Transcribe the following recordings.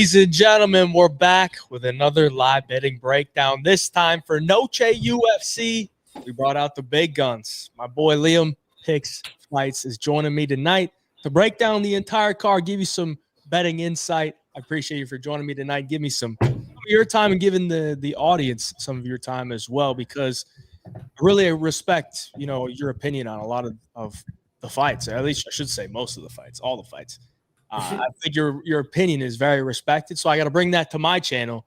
Ladies and gentlemen, we're back with another live betting breakdown. This time for Noche UFC, we brought out the big guns. My boy Liam Picks Fights is joining me tonight to break down the entire card, give you some betting insight. I appreciate you for joining me tonight. Give me some of your time and giving the audience some of your time as well, because I really respect, your opinion on a lot of the fights. At least I should say most of the fights, all the fights. I think your opinion is very respected, so I got to bring that to my channel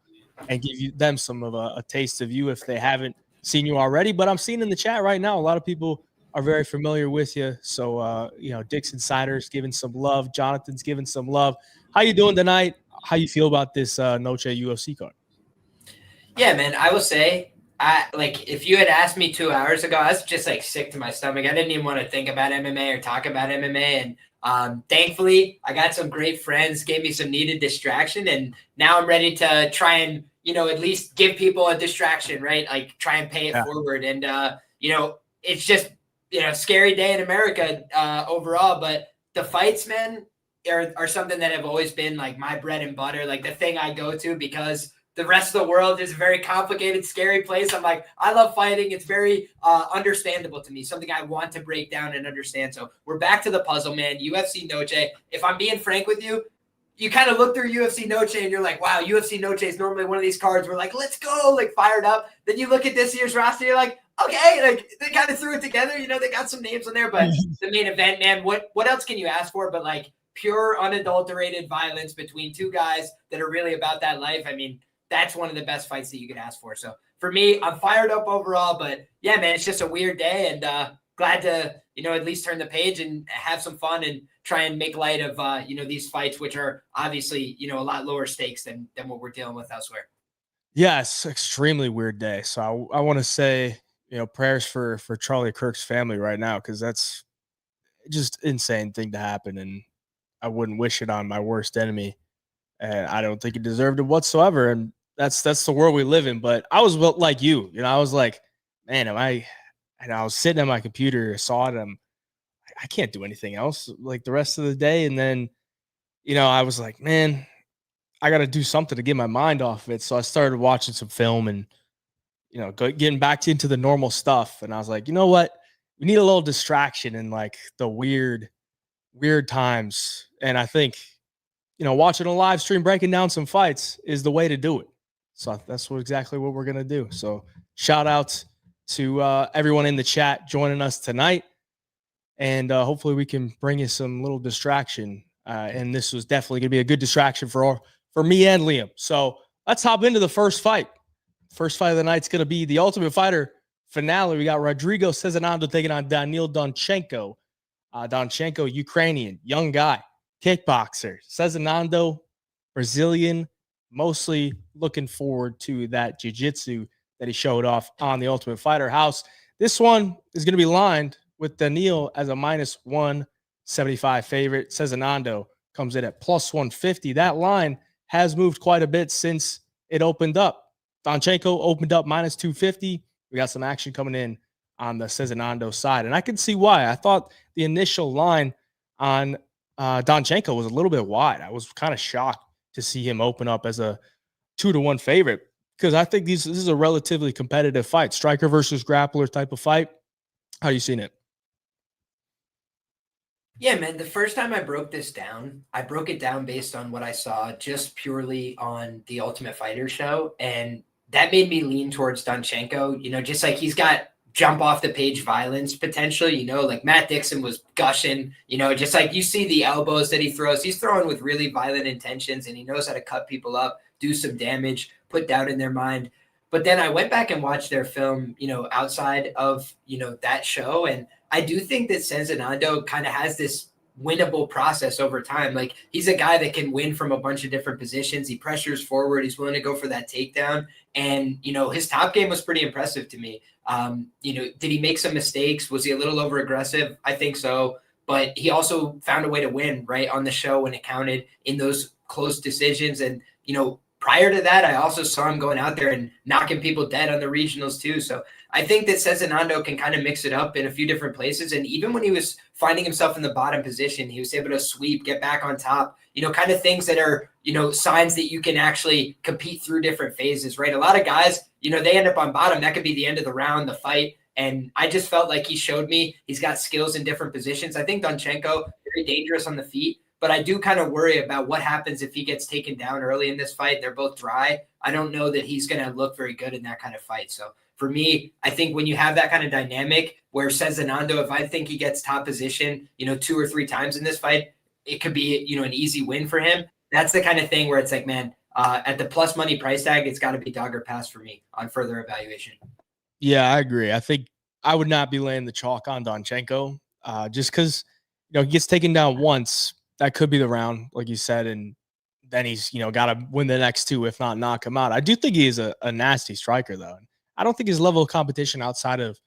and give them some of a taste of you if they haven't seen you already. But I'm seeing in the chat right now a lot of people are very familiar with you. So Dick's Insider's giving some love, Jonathan's giving some love. How you doing tonight? How you feel about this Noche UFC card? Yeah, man, I will say, if you had asked me 2 hours ago, I was just sick to my stomach. I didn't even want to think about MMA or talk about MMA. And thankfully, I got some great friends, gave me some needed distraction. And now I'm ready to try and, at least give people a distraction, right? Like try and pay it forward. And, it's just, scary day in America overall. But the fights, man, are something that have always been my bread and butter, the thing I go to, because the rest of the world is a very complicated, scary place. I'm I love fighting. It's very understandable to me, something I want to break down and understand. So we're back to the puzzle, man. UFC Noche. If I'm being frank with you, you kind of look through UFC Noche and you're like, wow, UFC Noche is normally one of these cards where let's go, fired up. Then you look at this year's roster, you're like, okay, they kind of threw it together. They got some names on there, but the main event, man, what else can you ask for but pure, unadulterated violence between two guys that are really about that life? I mean, that's one of the best fights that you could ask for. So for me, I'm fired up overall, but yeah, man, it's just a weird day and glad to, at least turn the page and have some fun and try and make light of, these fights, which are obviously, a lot lower stakes than what we're dealing with elsewhere. Yes, extremely weird day. So I want to say, prayers for Charlie Kirk's family right now, because that's just insane thing to happen. And I wouldn't wish it on my worst enemy. And I don't think he deserved it whatsoever. And that's the world we live in. But I was like you, I was like, man, and I was sitting at my computer, saw it, I can't do anything else the rest of the day. And then, I was like, man, I got to do something to get my mind off of it. So I started watching some film and, getting back into the normal stuff. And I was like, you know what? We need a little distraction in the weird times. And I think, watching a live stream, breaking down some fights is the way to do it. So that's exactly what we're going to do. So shout out to everyone in the chat joining us tonight. And hopefully we can bring you some little distraction. And this was definitely going to be a good distraction for me and Liam. So let's hop into the first fight. First fight of the night is going to be the Ultimate Fighter finale. We got Rodrigo Sezinando taking on Daniil Donchenko. Donchenko, Ukrainian, young guy. Kickboxer. Sezinando, Brazilian, mostly looking forward to that jiu-jitsu that he showed off on the Ultimate Fighter house. This one is going to be lined with Daniil as a minus 175 favorite. Sezinando comes in at plus 150. That line has moved quite a bit since it opened up. Donchenko opened up minus 250. We got some action coming in on the Sezinando side, and I can see why. I thought the initial line on Donchenko was a little bit wide. I was kind of shocked to see him open up as a 2-1 favorite, because I think this is a relatively competitive fight, striker versus grappler type of fight. How are you seeing it? Yeah, man, the first time I broke this down, I broke it down based on what I saw just purely on the Ultimate Fighter show, and that made me lean towards Donchenko, just he's got jump off the page violence potential, Matt Dixon was gushing, just you see the elbows that he throws. He's throwing with really violent intentions, and he knows how to cut people up, do some damage, put doubt in their mind. But then I went back and watched their film, outside of, that show. And I do think that Sezinando kind of has this winnable process over time. He's a guy that can win from a bunch of different positions. He pressures forward. He's willing to go for that takedown. And, his top game was pretty impressive to me. Did he make some mistakes? Was he a little over aggressive? I think so. But he also found a way to win right on the show when it counted in those close decisions. And, prior to that, I also saw him going out there and knocking people dead on the regionals too. So I think that Sezinando can kind of mix it up in a few different places. And even when he was finding himself in the bottom position, he was able to sweep, get back on top, kind of things that are, signs that you can actually compete through different phases, right? A lot of guys, they end up on bottom. That could be the end of the round, the fight. And I just felt like he showed me he's got skills in different positions. I think Donchenko, very dangerous on the feet. But I do kind of worry about what happens if he gets taken down early in this fight. They're both dry. I don't know that he's going to look very good in that kind of fight. So for me, I think when you have that kind of dynamic where Sezinando, if I think he gets top position, 2 or 3 times in this fight, it could be, an easy win for him. That's the kind of thing where it's like, man, at the plus money price tag, it's got to be dog or pass for me on further evaluation. Yeah, I agree. I think I would not be laying the chalk on Donchenko just because, he gets taken down once. That could be the round, like you said, and then he's, got to win the next 2, if not knock him out. I do think he is a nasty striker, though. And I don't think his level of competition outside of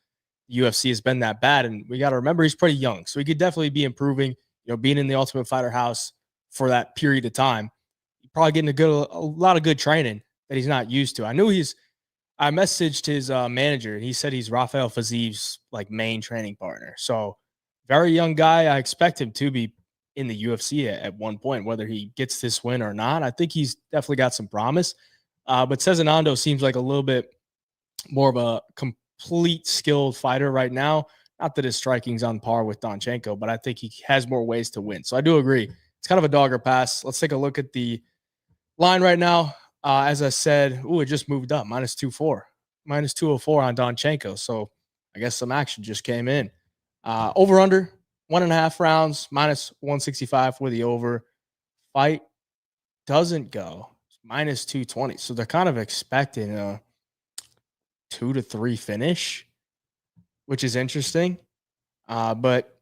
UFC has been that bad. And we got to remember he's pretty young. So he could definitely be improving, being in the Ultimate Fighter house for that period of time. Probably getting a lot of good training that he's not used to. I messaged his manager, and he said he's Rafael Fiziv's main training partner. So very young guy. I expect him to be in the UFC at one point, whether he gets this win or not. I think he's definitely got some promise. But Sezinando seems like a little bit more of a complete skilled fighter right now. Not that his striking's on par with Donchenko, but I think he has more ways to win. So I do agree. It's kind of a dog or pass. Let's take a look at the line right now. As I said, it just moved up, minus 204, minus 204 on Donchenko. So I guess some action just came in. Over under 1.5 rounds, minus 165 for the over. Fight doesn't go, minus 220. So they're kind of expecting a 2 to 3 finish, which is interesting. But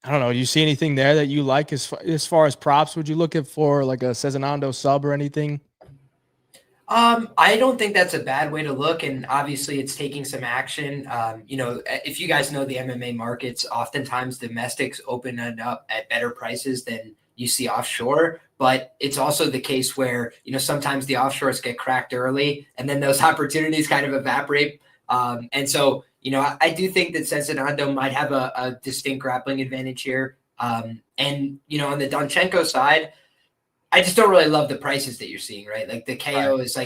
I don't know. Do you see anything there that you like as far as props? Would you look at for like a Sezinando sub or anything? I don't think that's a bad way to look, and obviously it's taking some action. If you guys know the MMA markets, oftentimes domestics open it up at better prices than you see offshore. But it's also the case where, sometimes the offshores get cracked early and then those opportunities kind of evaporate. And so, I do think that Sezinando might have a distinct grappling advantage here. And, on the Donchenko side, I just don't really love the prices that you're seeing, right? Like the KO is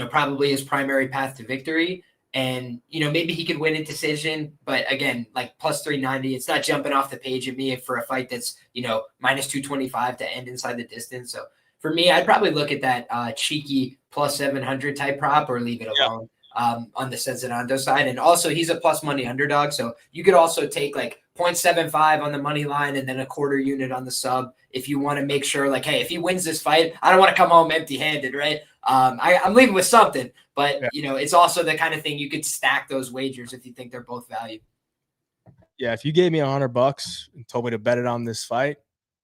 probably his primary path to victory. And, maybe he could win a decision, but again, like plus 390, it's not jumping off the page at me for a fight that's, minus 225 to end inside the distance. So for me, I'd probably look at that cheeky plus 700 type prop or leave it alone on the Sezinando side. And also he's a plus money underdog. So you could also take 0.75 on the money line and then a quarter unit on the sub if you want to make sure hey, if he wins this fight, I don't want to come home empty handed, right? I'm leaving with something, but it's also the kind of thing you could stack those wagers if you think they're both value. Yeah, if you gave me $100 and told me to bet it on this fight,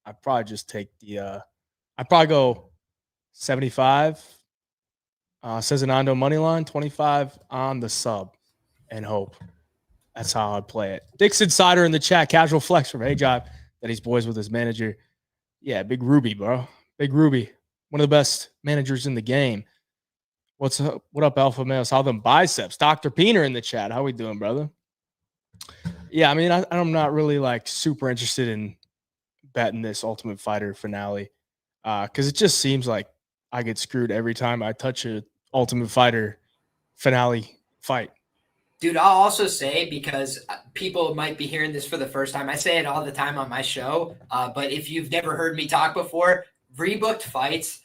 I'd probably just take I'd probably go 75 Sezinando money line, 25 on the sub, and hope. That's how I'd play it. Dick's Insider in the chat, casual flex from A-Job that he's boys with his manager. Yeah, Big Ruby, bro. Big Ruby. One of the best managers in the game. What's up? What up, Alpha Males? How them biceps? Dr. Peener in the chat. How we doing, brother? Yeah, I mean, I'm not really super interested in betting this Ultimate Fighter finale because it just seems like I get screwed every time I touch a Ultimate Fighter finale fight. Dude, I'll also say, because people might be hearing this for the first time, I say it all the time on my show, but if you've never heard me talk before, rebooked fights,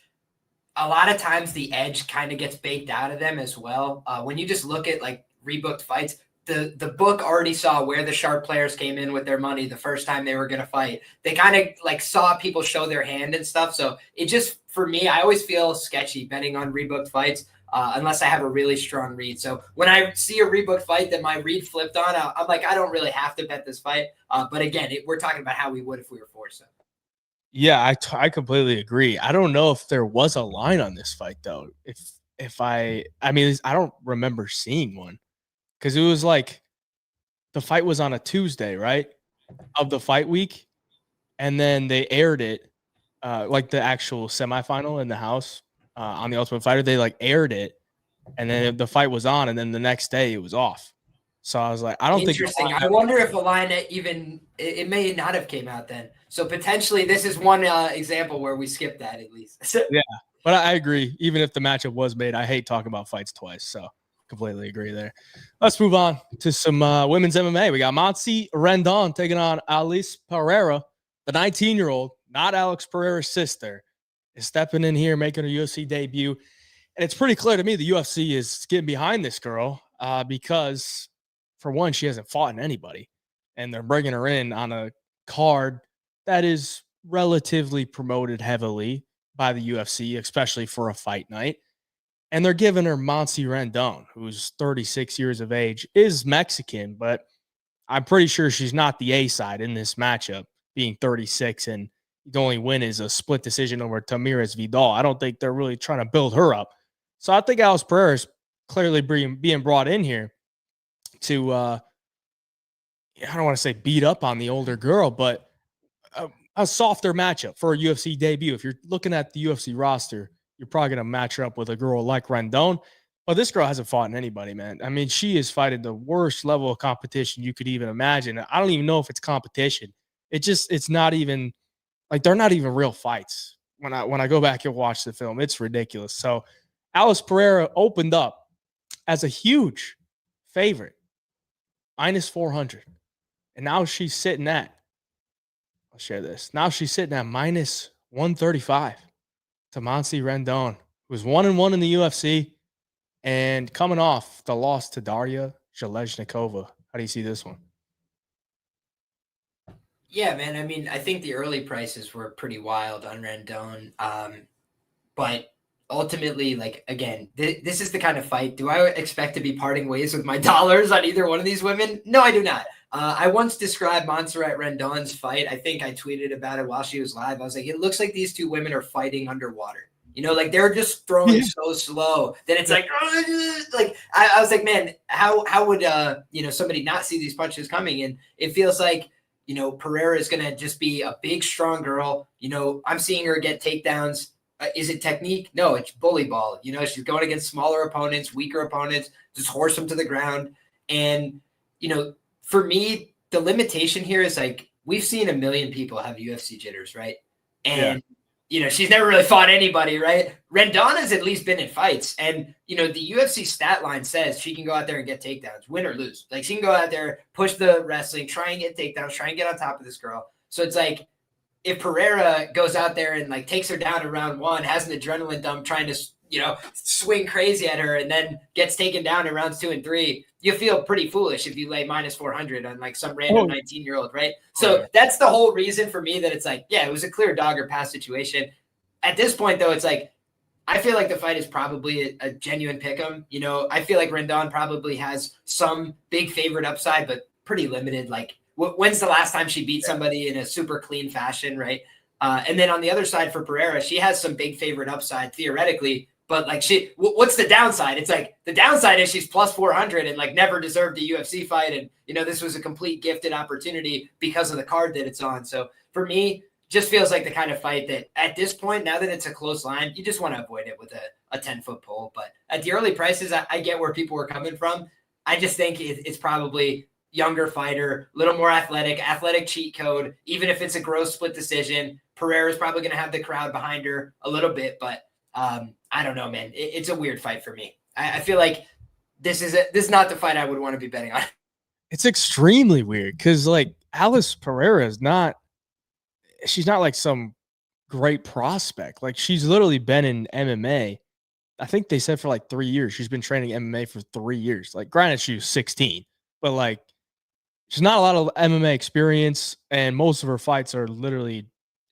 a lot of times the edge kind of gets baked out of them as well. When you just look at rebooked fights, the book already saw where the sharp players came in with their money the first time they were going to fight. They kind of saw people show their hand and stuff. So it just, for me, I always feel sketchy betting on rebooked fights. Unless I have a really strong read. So when I see a rebooked fight that my read flipped on, I'm like, I don't really have to bet this fight. But again, we're talking about how we would if we were forced. So. Yeah, I completely agree. I don't know if there was a line on this fight though. I mean, I don't remember seeing one because it was the fight was on a Tuesday, right? Of the fight week. And then they aired it, the actual semifinal in the house on the Ultimate Fighter. They aired it And then the fight was on, and then the next day it was off. So I was like, I don't think. Interesting. I wonder if a line even it may not have came out then. So potentially this is one example where we skipped that at least. Yeah, but I agree. Even if the matchup was made, I hate talking about fights twice. So completely agree there. Let's move on to some women's MMA. We got Montse Rendon taking on Alice Pereira, the 19-year-old, not Alex Pereira's sister, is stepping in here, making her UFC debut. And it's pretty clear to me the UFC is getting behind this girl because, for one, she hasn't fought in anybody. And they're bringing her in on a card that is relatively promoted heavily by the UFC, especially for a fight night. And they're giving her Montse Rendon, who's 36 years of age, is Mexican, but I'm pretty sure she's not the A side in this matchup, being 36, and the only win is a split decision over Tamirez Vidal. I don't think they're really trying to build her up. So I think Alice Pereira is clearly being brought in here to, I don't want to say beat up on the older girl, but a softer matchup for a UFC debut. If you're looking at the UFC roster, you're probably going to match her up with a girl like Rendon. But this girl hasn't fought in anybody, man. I mean, she is fighting the worst level of competition you could even imagine. I don't even know if it's competition. It's not even like they're not even real fights. When I go back and watch the film, it's ridiculous. So Alice Pereira opened up as a huge favorite, minus 400. And now she's sitting at, I'll share this. Now she's sitting at minus 135 to Montse Rendon, who's 1-1 in the UFC and coming off the loss to Daria Zheleznikova. How do you see this one? Yeah, man. I mean, I think the early prices were pretty wild on Rendon. But ultimately, like, again, this is the kind of fight. Do I expect to be parting ways with my dollars on either one of these women? No, I do not. I once described Montserrat Rendon's fight. I think I tweeted about it while she was live. I was like, it looks like these two women are fighting underwater. You know, like they're just throwing so slow that it's like I was like, man, how would somebody not see these punches coming? And it feels like, Pereira is going to just be a big, strong girl. I'm seeing her get takedowns. Is it technique? No, it's bully ball. She's going against smaller opponents, weaker opponents, just horse them to the ground. And, for me, the limitation here is like, we've seen a million people have UFC jitters, right? And, she's never really fought anybody, right? Rendon has at least been in fights. And, the UFC stat line says she can go out there and get takedowns, win or lose. Like, she can go out there, push the wrestling, try and get takedowns, try and get on top of this girl. So it's like, if Pereira goes out there and like takes her down in round one, has an adrenaline dump trying to, swing crazy at her and then gets taken down in rounds 2 and 3, you feel pretty foolish if you lay minus 400 on like some random 19-year-old, right? So that's the whole reason for me that it's like, yeah, it was a clear dog or pass situation. At this point, though, it's like, I feel like the fight is probably a genuine pick'em. I feel like Rendon probably has some big favorite upside, but pretty limited. Like, when's the last time she beat somebody in a super clean fashion, right? And then on the other side for Pereira, she has some big favorite upside theoretically, but like what's the downside? It's like the downside is she's plus 400 and like never deserved a UFC fight. And, this was a complete gifted opportunity because of the card that it's on. So for me, just feels like the kind of fight that at this point, now that it's a close line, you just want to avoid it with a 10-foot pole. But at the early prices, I get where people were coming from. I just think it's probably younger fighter, a little more athletic cheat code. Even if it's a gross split decision, Pereira's probably going to have the crowd behind her a little bit. But I don't know, man. It's a weird fight for me. I feel like this is not the fight I would want to be betting on. It's extremely weird because like Alice Pereira is she's not like some great prospect. Like she's literally been in MMA. I think they said for like 3 years. She's been training MMA for 3 years. Like granted, she was 16, but like she's not a lot of MMA experience, and most of her fights are literally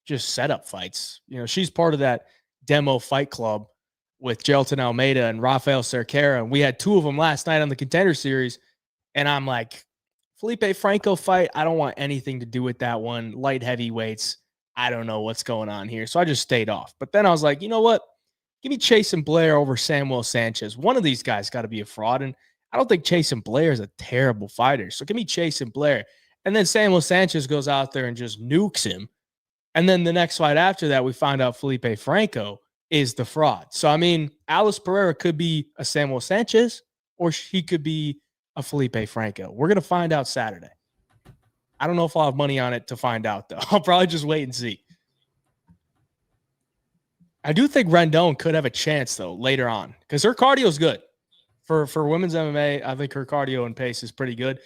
just setup fights. She's part of that demo fight club with Gelton Almeida and Rafael Cerquera, and we had 2 of them last night on the Contender Series, and I'm like, Felipe Franco fight, I don't want anything to do with that one. Light heavyweights, I don't know what's going on here. So I just stayed off. But then I was like, you know what? Give me Chasen Blair over Samuel Sanchez. One of these guys got to be a fraud. And I don't think Chasen Blair is a terrible fighter. So give me Chasen Blair. And then Samuel Sanchez goes out there and just nukes him. And then the next fight after that, we find out Felipe Franco is the fraud. So, I mean, Alice Pereira could be a Samuel Sanchez or he could be a Felipe Franco. We're going to find out Saturday. I don't know if I'll have money on it to find out, though. I'll probably just wait and see. I do think Rendon could have a chance, though, later on because her cardio is good. For women's MMA, I think her cardio and pace is pretty good.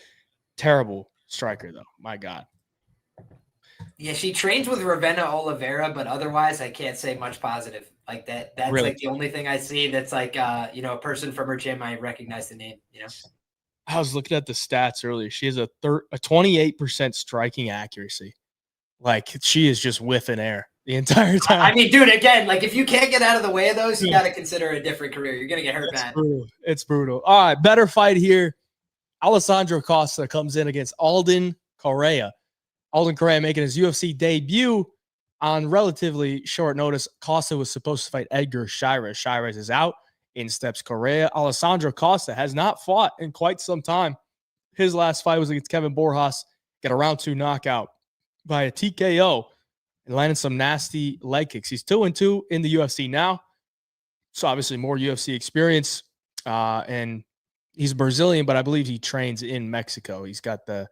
Terrible striker, though. My God. Yeah, she trains with Ravenna Oliveira, but otherwise I can't say much positive. Like that. That's really like the only thing I see that's like a person from her gym I recognize the name, I was looking at the stats earlier. She has a 28% striking accuracy. Like she is just whiffing air the entire time. I mean, dude, again, like if you can't get out of the way of those, you got to consider a different career. You're going to get hurt bad. It's brutal. All right, better fight here. Alessandro Costa comes in against Alden Coria. Alden Coria making his UFC debut on relatively short notice. Costa was supposed to fight Edgar Shirez. Shirez is out. In steps Coria. Alessandro Costa has not fought in quite some time. His last fight was against Kevin Borjas. Got a round 2 knockout by a TKO and landed some nasty leg kicks. He's 2-2 in the UFC now. So obviously more UFC experience. And he's Brazilian, but I believe he trains in Mexico. He's got the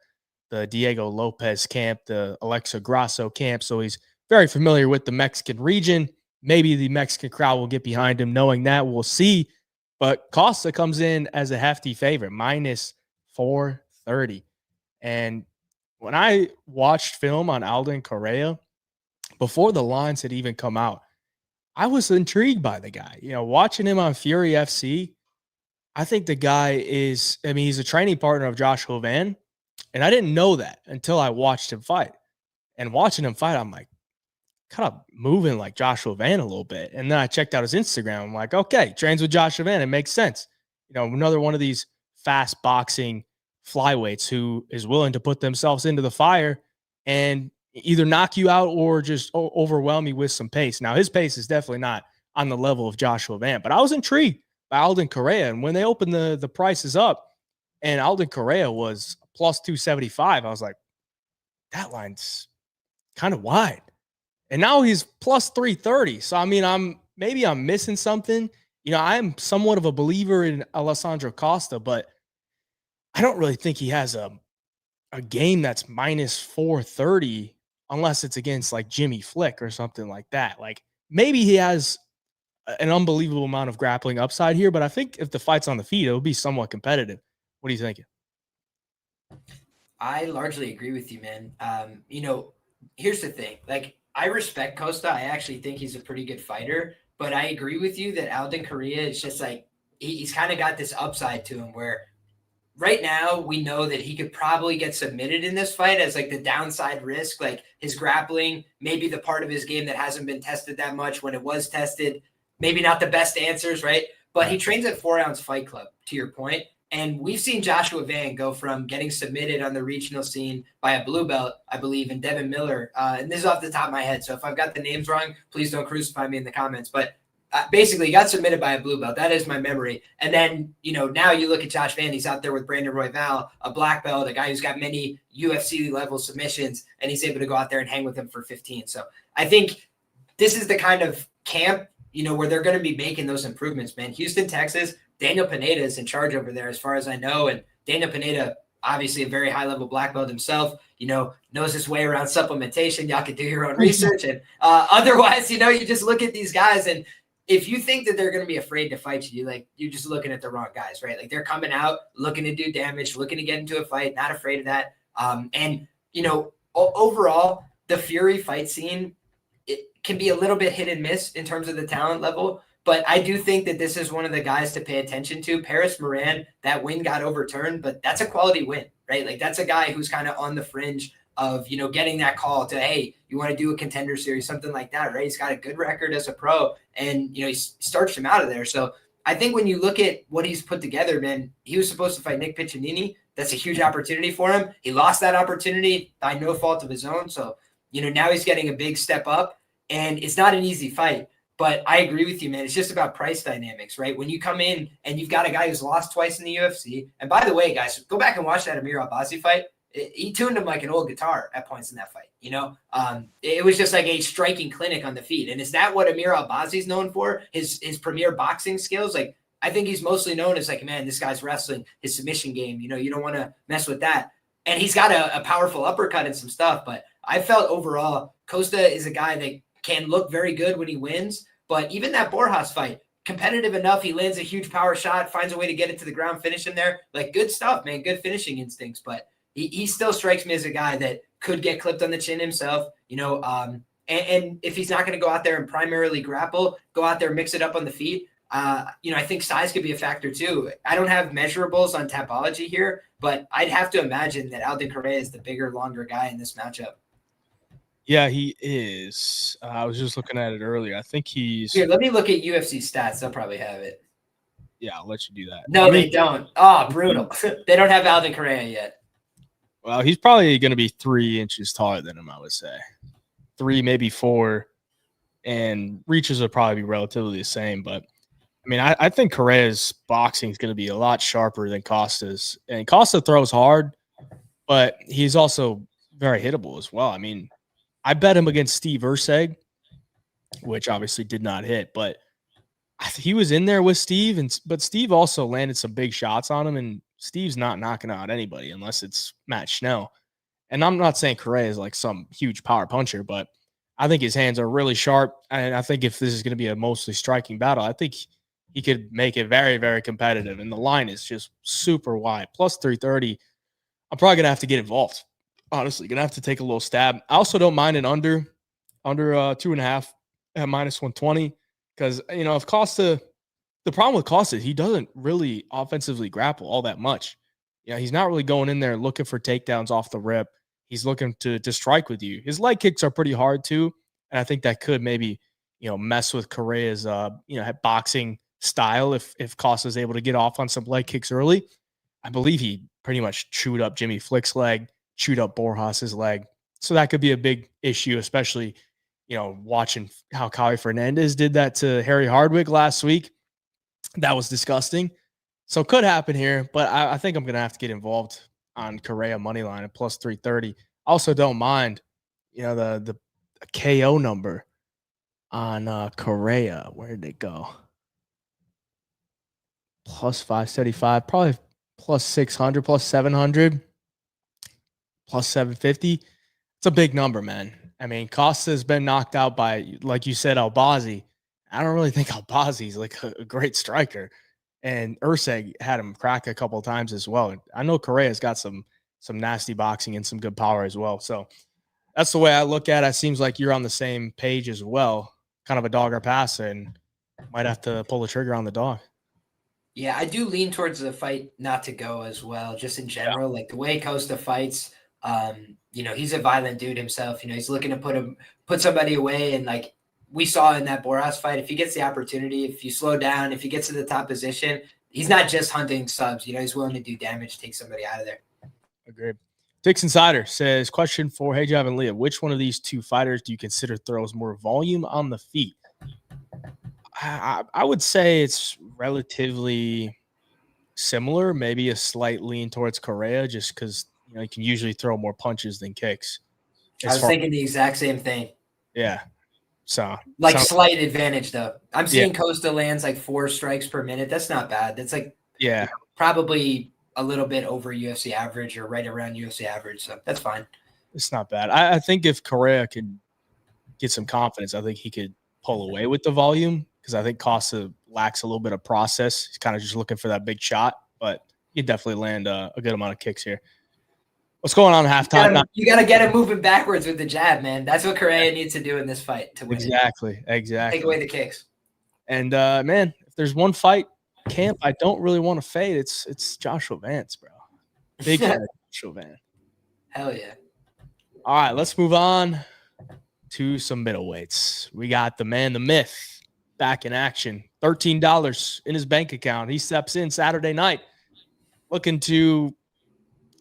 Diego Lopes camp, the Alexa Grasso camp. So he's very familiar with the Mexican region. Maybe the Mexican crowd will get behind him. Knowing that, we'll see. But Costa comes in as a hefty favorite, minus 430. And when I watched film on Alden Coria, before the lines had even come out, I was intrigued by the guy. Watching him on Fury FC, I think the guy is, he's a training partner of Joshua Van. And I didn't know that until I watched him fight. And watching him fight, I'm like, kind of moving like Joshua Van a little bit. And then I checked out his Instagram. I'm like, okay, trains with Joshua Van. It makes sense. Another one of these fast boxing flyweights who is willing to put themselves into the fire and either knock you out or just overwhelm you with some pace. Now, his pace is definitely not on the level of Joshua Van, but I was intrigued by Alden Coria. And when they opened the prices up and Alden Coria was plus 275, I was like, that line's kind of wide. And now he's plus 330. So, I'm missing something. I'm somewhat of a believer in Alessandro Costa, but I don't really think he has a game that's minus 430 unless it's against like Jimmy Flick or something like that. Like maybe he has an unbelievable amount of grappling upside here, but I think if the fight's on the feet, it'll be somewhat competitive. What are you thinking? I largely agree with you, man. Here's the thing. Like, I respect Costa. I actually think he's a pretty good fighter, but I agree with you that Alden Coria is just like, he's kind of got this upside to him where right now we know that he could probably get submitted in this fight as like the downside risk, like his grappling, maybe the part of his game that hasn't been tested that much when it was tested, maybe not the best answers, right? But he trains at 4 Ounce Fight Club, to your point. And we've seen Joshua Van go from getting submitted on the regional scene by a blue belt, I believe, and Devin Miller. And this is off the top of my head. So if I've got the names wrong, please don't crucify me in the comments. But basically, he got submitted by a blue belt. That is my memory. And then, now you look at Josh Van. He's out there with Brandon Royval, a black belt, a guy who's got many UFC-level submissions, and he's able to go out there and hang with him for 15. So I think this is the kind of camp, where they're going to be making those improvements, man. Houston, Texas, Daniel Pineda is in charge over there as far as I know. And Daniel Pineda, obviously a very high-level black belt himself, knows his way around supplementation. Y'all can do your own research. And otherwise, you just look at these guys. And if you think that they're going to be afraid to fight you, you're just looking at the wrong guys, right? Like they're coming out, looking to do damage, looking to get into a fight, not afraid of that. Overall, the Fury fight scene, it can be a little bit hit and miss in terms of the talent level. But I do think that this is one of the guys to pay attention to. Paris Moran, that win got overturned, but that's a quality win, right? Like that's a guy who's kind of on the fringe of, getting that call to, hey, you want to do a contender series, something like that, right? He's got a good record as a pro and, he starched him out of there. So I think when you look at what he's put together, man, he was supposed to fight Nick Piccinini. That's a huge opportunity for him. He lost that opportunity by no fault of his own. So, now he's getting a big step up and it's not an easy fight. But I agree with you, man. It's just about price dynamics, right? When you come in and you've got a guy who's lost twice in the UFC. And by the way, guys, go back and watch that Amir Albazi fight. he tuned him like an old guitar at points in that fight. It was just like a striking clinic on the feet. And is that what Amir Albazi's known for? His premier boxing skills? Like, I think he's mostly known as like, man, this guy's wrestling, his submission game. You don't want to mess with that. And he's got a powerful uppercut and some stuff. But I felt overall, Costa is a guy that can look very good when he wins. But even that Borjas fight, competitive enough. He lands a huge power shot, finds a way to get it to the ground, finish him there. Like, good stuff, man. Good finishing instincts. But he still strikes me as a guy that could get clipped on the chin himself, and if he's not going to go out there and primarily grapple, go out there, mix it up on the feet. I think size could be a factor too. I don't have measurables on Tapology here, but I'd have to imagine that Alden Correa is the bigger, longer guy in this matchup. Yeah, he is. I was just looking at it earlier. I think he's here. Let me look at UFC stats. They'll probably have it. Yeah, I'll let you do that. No, they don't. Oh, brutal. They don't have Alden Correa yet. Well, he's probably going to be 3 inches taller than him, I would say. 3, maybe 4. And reaches will probably be relatively the same. But, I mean, I think Correa's boxing is going to be a lot sharper than Costa's. And Costa throws hard, but he's also very hittable as well. I mean, I bet him against Steve Erceg, which obviously did not hit. But he was in there with Steve, but Steve also landed some big shots on him, and Steve's not knocking out anybody unless it's Matt Schnell. And I'm not saying Correa is like some huge power puncher, but I think his hands are really sharp. And I think if this is going to be a mostly striking battle, I think he could make it very, very competitive. And the line is just super wide. Plus 330. I'm probably going to have to get involved. Honestly, going to have to take a little stab. I also don't mind an under 2.5 at minus 120. Because, if Costa, the problem with Costa is he doesn't really offensively grapple all that much. He's not really going in there looking for takedowns off the rip. He's looking to strike with you. His leg kicks are pretty hard too. And I think that could maybe, mess with Correa's, boxing style if Costa is able to get off on some leg kicks early. I believe he pretty much chewed up Jimmy Flick's leg, chewed up Borjas's leg. So that could be a big issue, especially watching how Hernandez did that to Harry Hardwick last week. That was disgusting. So it could happen here, but I think I'm going to have to get involved on Correa money line at plus 330. Also don't mind, the KO number on Correa. Where did it go? Plus 575, probably plus 600, plus 700, plus 750. It's a big number, man. I mean, Costa has been knocked out by, like you said, Albazi. I don't really think Albazi's like a great striker. And Erceg had him crack a couple of times as well. I know Correa's got some nasty boxing and some good power as well. So that's the way I look at it. It seems like you're on the same page as well. Kind of a dog or pass, and might have to pull the trigger on the dog. Yeah, I do lean towards the fight not to go as well, just in general. Yeah. Like the way Costa fights, he's a violent dude himself. He's looking to put somebody away. And like we saw in that Borjas fight, if he gets the opportunity, if you slow down, if he gets to the top position, he's not just hunting subs. He's willing to do damage, take somebody out of there. Agreed. Dix Insider says, question for Hey Jav and Leah, which one of these two fighters do you consider throws more volume on the feet? I would say it's relatively similar, maybe a slight lean towards Correa, just because he can usually throw more punches than kicks. I was thinking the exact same thing. Yeah. So slight advantage though. I'm seeing Costa lands like 4 strikes per minute. That's not bad. That's like probably a little bit over UFC average or right around UFC average. So that's fine. It's not bad. I think if Correa could get some confidence, I think he could pull away with the volume, because I think Costa lacks a little bit of process. He's kind of just looking for that big shot, but he'd definitely land a good amount of kicks here. What's going on at halftime? You got to get him moving backwards with the jab, man. That's what Correa needs to do in this fight to win. Exactly. Take away the kicks. And, man, if there's one fight camp I don't really want to fade, it's Joshua Vance, bro. Big fan of Joshua Vance. Hell yeah. All right, let's move on to some middleweights. We got the man, the myth, back in action. $13 in his bank account. He steps in Saturday night looking to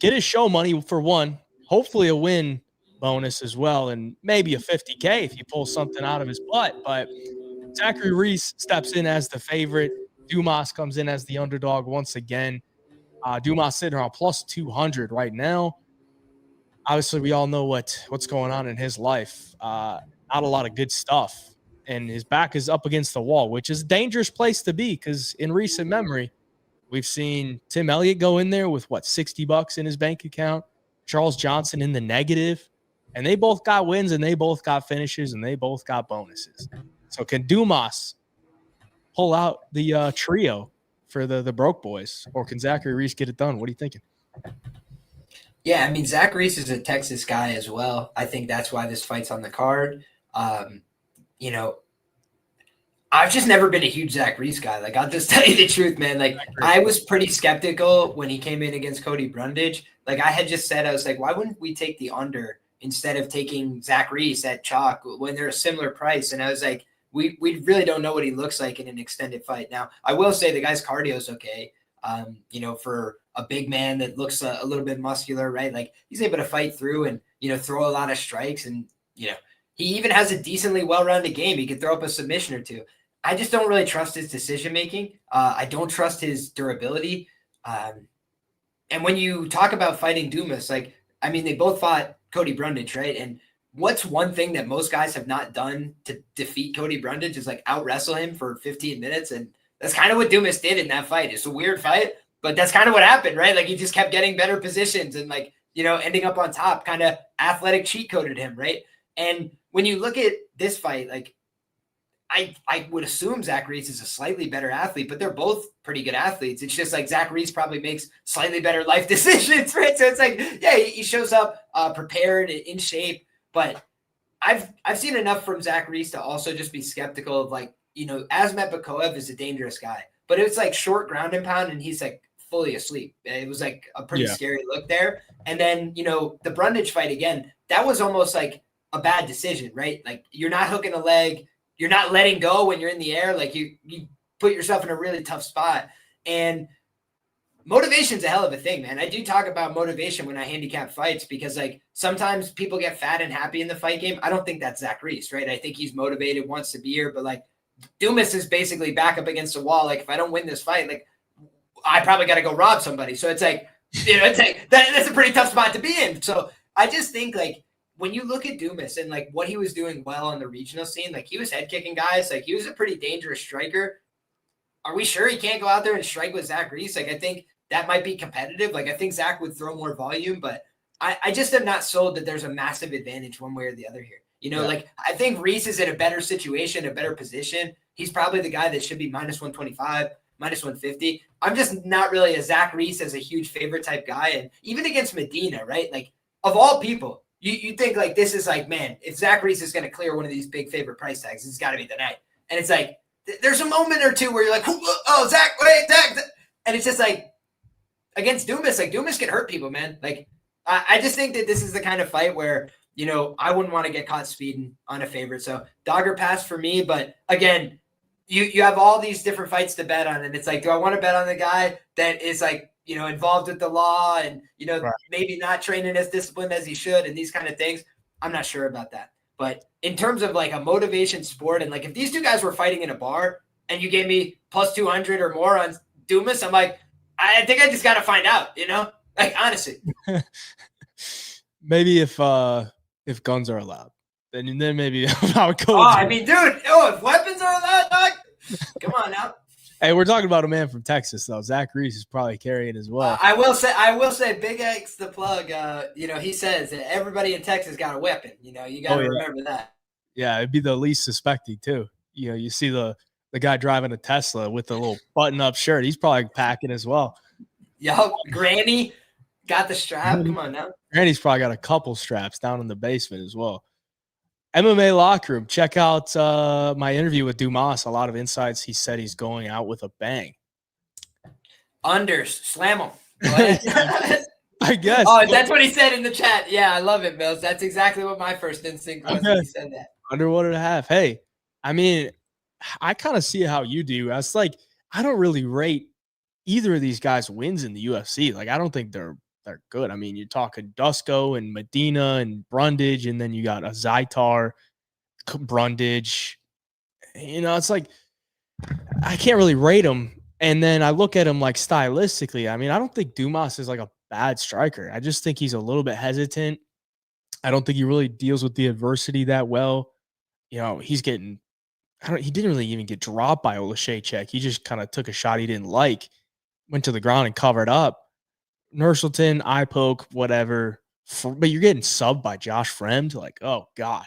get his show money for one, hopefully a win bonus as well, and maybe a $50K if he pulls something out of his butt. But Zachary Reese steps in as the favorite. Dumas comes in as the underdog once again. Dumas sitting around plus 200 right now. obviously we all know what's going on in his life. Not a lot of good stuff. And his back is up against the wall, which is a dangerous place to be because in recent memory, we've seen Tim Elliott go in there with $60 in his bank account, Charles Johnson in the negative, and they both got wins and they both got finishes and they both got bonuses. So can Dumas pull out the trio for the broke boys, or can Zachary Reese get it done? What are you thinking? Yeah, I mean, Zach Reese is a Texas guy as well. I think that's why this fight's on the card. You know, I've just never been a huge Zach Reese guy. Like, I'll just tell you the truth, man. Like, I was pretty skeptical when he came in against Cody Brundage. Like, I had just said, I was like, why wouldn't we take the under instead of taking Zach Reese at chalk when they're a similar price? And I was like, we really don't know what he looks like in an extended fight. Now, I will say the guy's cardio is okay. You know, for a big man that looks a little bit muscular, right? Like, he's able to fight through and, you know, throw a lot of strikes. And, you know, he even has a decently well-rounded game. He could throw up a submission or two. I just don't really trust his decision-making. I don't trust his durability. And when you talk about fighting Dumas, like, I mean, they both fought Cody Brundage, right? And what's one thing that most guys have not done to defeat Cody Brundage is like out-wrestle him for 15 minutes. And that's kind of what Dumas did in that fight. It's a weird fight, but that's kind of what happened, right? Like, he just kept getting better positions and, like, you know, ending up on top, kind of athletic cheat coded him, right? And when you look at this fight, like, I would assume Zach Reese is a slightly better athlete, but they're both pretty good athletes. It's just like Zach Reese probably makes slightly better life decisions, right? So it's like, yeah, he shows up prepared, in shape, but I've seen enough from Zach Reese to also just be skeptical of, like, you know, Asmat Bakoev is a dangerous guy, but it's like short ground and pound and he's like fully asleep. It was like a pretty scary look there. And then, you know, the Brundage fight again, that was almost like a bad decision, right? Like, you're not hooking a leg. You're not letting go when you're in the air. Like, you put yourself in a really tough spot. And motivation's a hell of a thing, man. I do talk about motivation when I handicap fights because, like, sometimes people get fat and happy in the fight game. I don't think that's Zach Reese, right? I think he's motivated, wants to be here, but, like, Dumas is basically back up against the wall. Like, if I don't win this fight, like, I probably got to go rob somebody. So it's like, you know, it's like that's a pretty tough spot to be in. So I just think, like, when you look at Dumas and, like, what he was doing well on the regional scene, like, he was head kicking guys. Like, he was a pretty dangerous striker. Are we sure he can't go out there and strike with Zach Reese? Like, I think that might be competitive. Like, I think Zach would throw more volume, but I just am not sold that there's a massive advantage one way or the other here. You know, like, I think Reese is in a better situation, a better position. He's probably the guy that should be minus 125, minus 150. I'm just not really a Zach Reese as a huge favorite type guy. And even against Medina, right? Like, of all people, you think, like, this is like, man, if Zach Reese is going to clear one of these big favorite price tags, it's got to be the night. And it's like, there's a moment or two where you're like, oh, Zach, wait, Zach. And it's just like, against Dumas, like, Dumas can hurt people, man. Like, I just think that this is the kind of fight where, you know, I wouldn't want to get caught speeding on a favorite. So dogger pass for me. But again, you have all these different fights to bet on. And it's like, do I want to bet on the guy that is, like, you know, involved with the law and, you know, maybe not training as disciplined as he should and these kind of things? I'm not sure about that. But in terms of, like, a motivation sport, and, like, if these two guys were fighting in a bar and you gave me plus 200 or more on Dumas, I'm like, I think I just got to find out, you know, like, honestly. Maybe if guns are allowed, then maybe I would go. Oh, I mean, dude, if weapons are allowed, dog, come on now. Hey, we're talking about a man from Texas, though. Zach Reese is probably carrying as well. I will say, Big X the plug. You know, he says that everybody in Texas got a weapon. You know, you got to remember that. Yeah, it'd be the least suspecting too. You know, you see the guy driving a Tesla with the little button-up shirt. He's probably packing as well. Yo, Granny got the strap. Come on now. Granny's probably got a couple straps down in the basement as well. MMA Locker Room. Check out my interview with Dumas. A lot of insights. He said he's going out with a bang. Unders. Slam him. I guess. Oh, that's what he said in the chat. Yeah, I love it, Mills. That's exactly what my first instinct was when he said that. Under 1.5. Hey, I mean, I kind of see how you do. I was like, I don't really rate either of these guys' wins in the UFC. Like, I don't think they're good. I mean, you're talking Dusko and Medina and Brundage, and then you got a Zaitar, Brundage. You know, it's like I can't really rate them. And then I look at him, like, stylistically. I mean, I don't think Dumas is like a bad striker. I just think he's a little bit hesitant. I don't think he really deals with the adversity that well. You know, he's getting he didn't really even get dropped by Olashaychek. He just kind of took a shot he didn't like, went to the ground and covered up. Nurshelton, eye poke, whatever. But you're getting subbed by Josh Fremd. Like, oh God.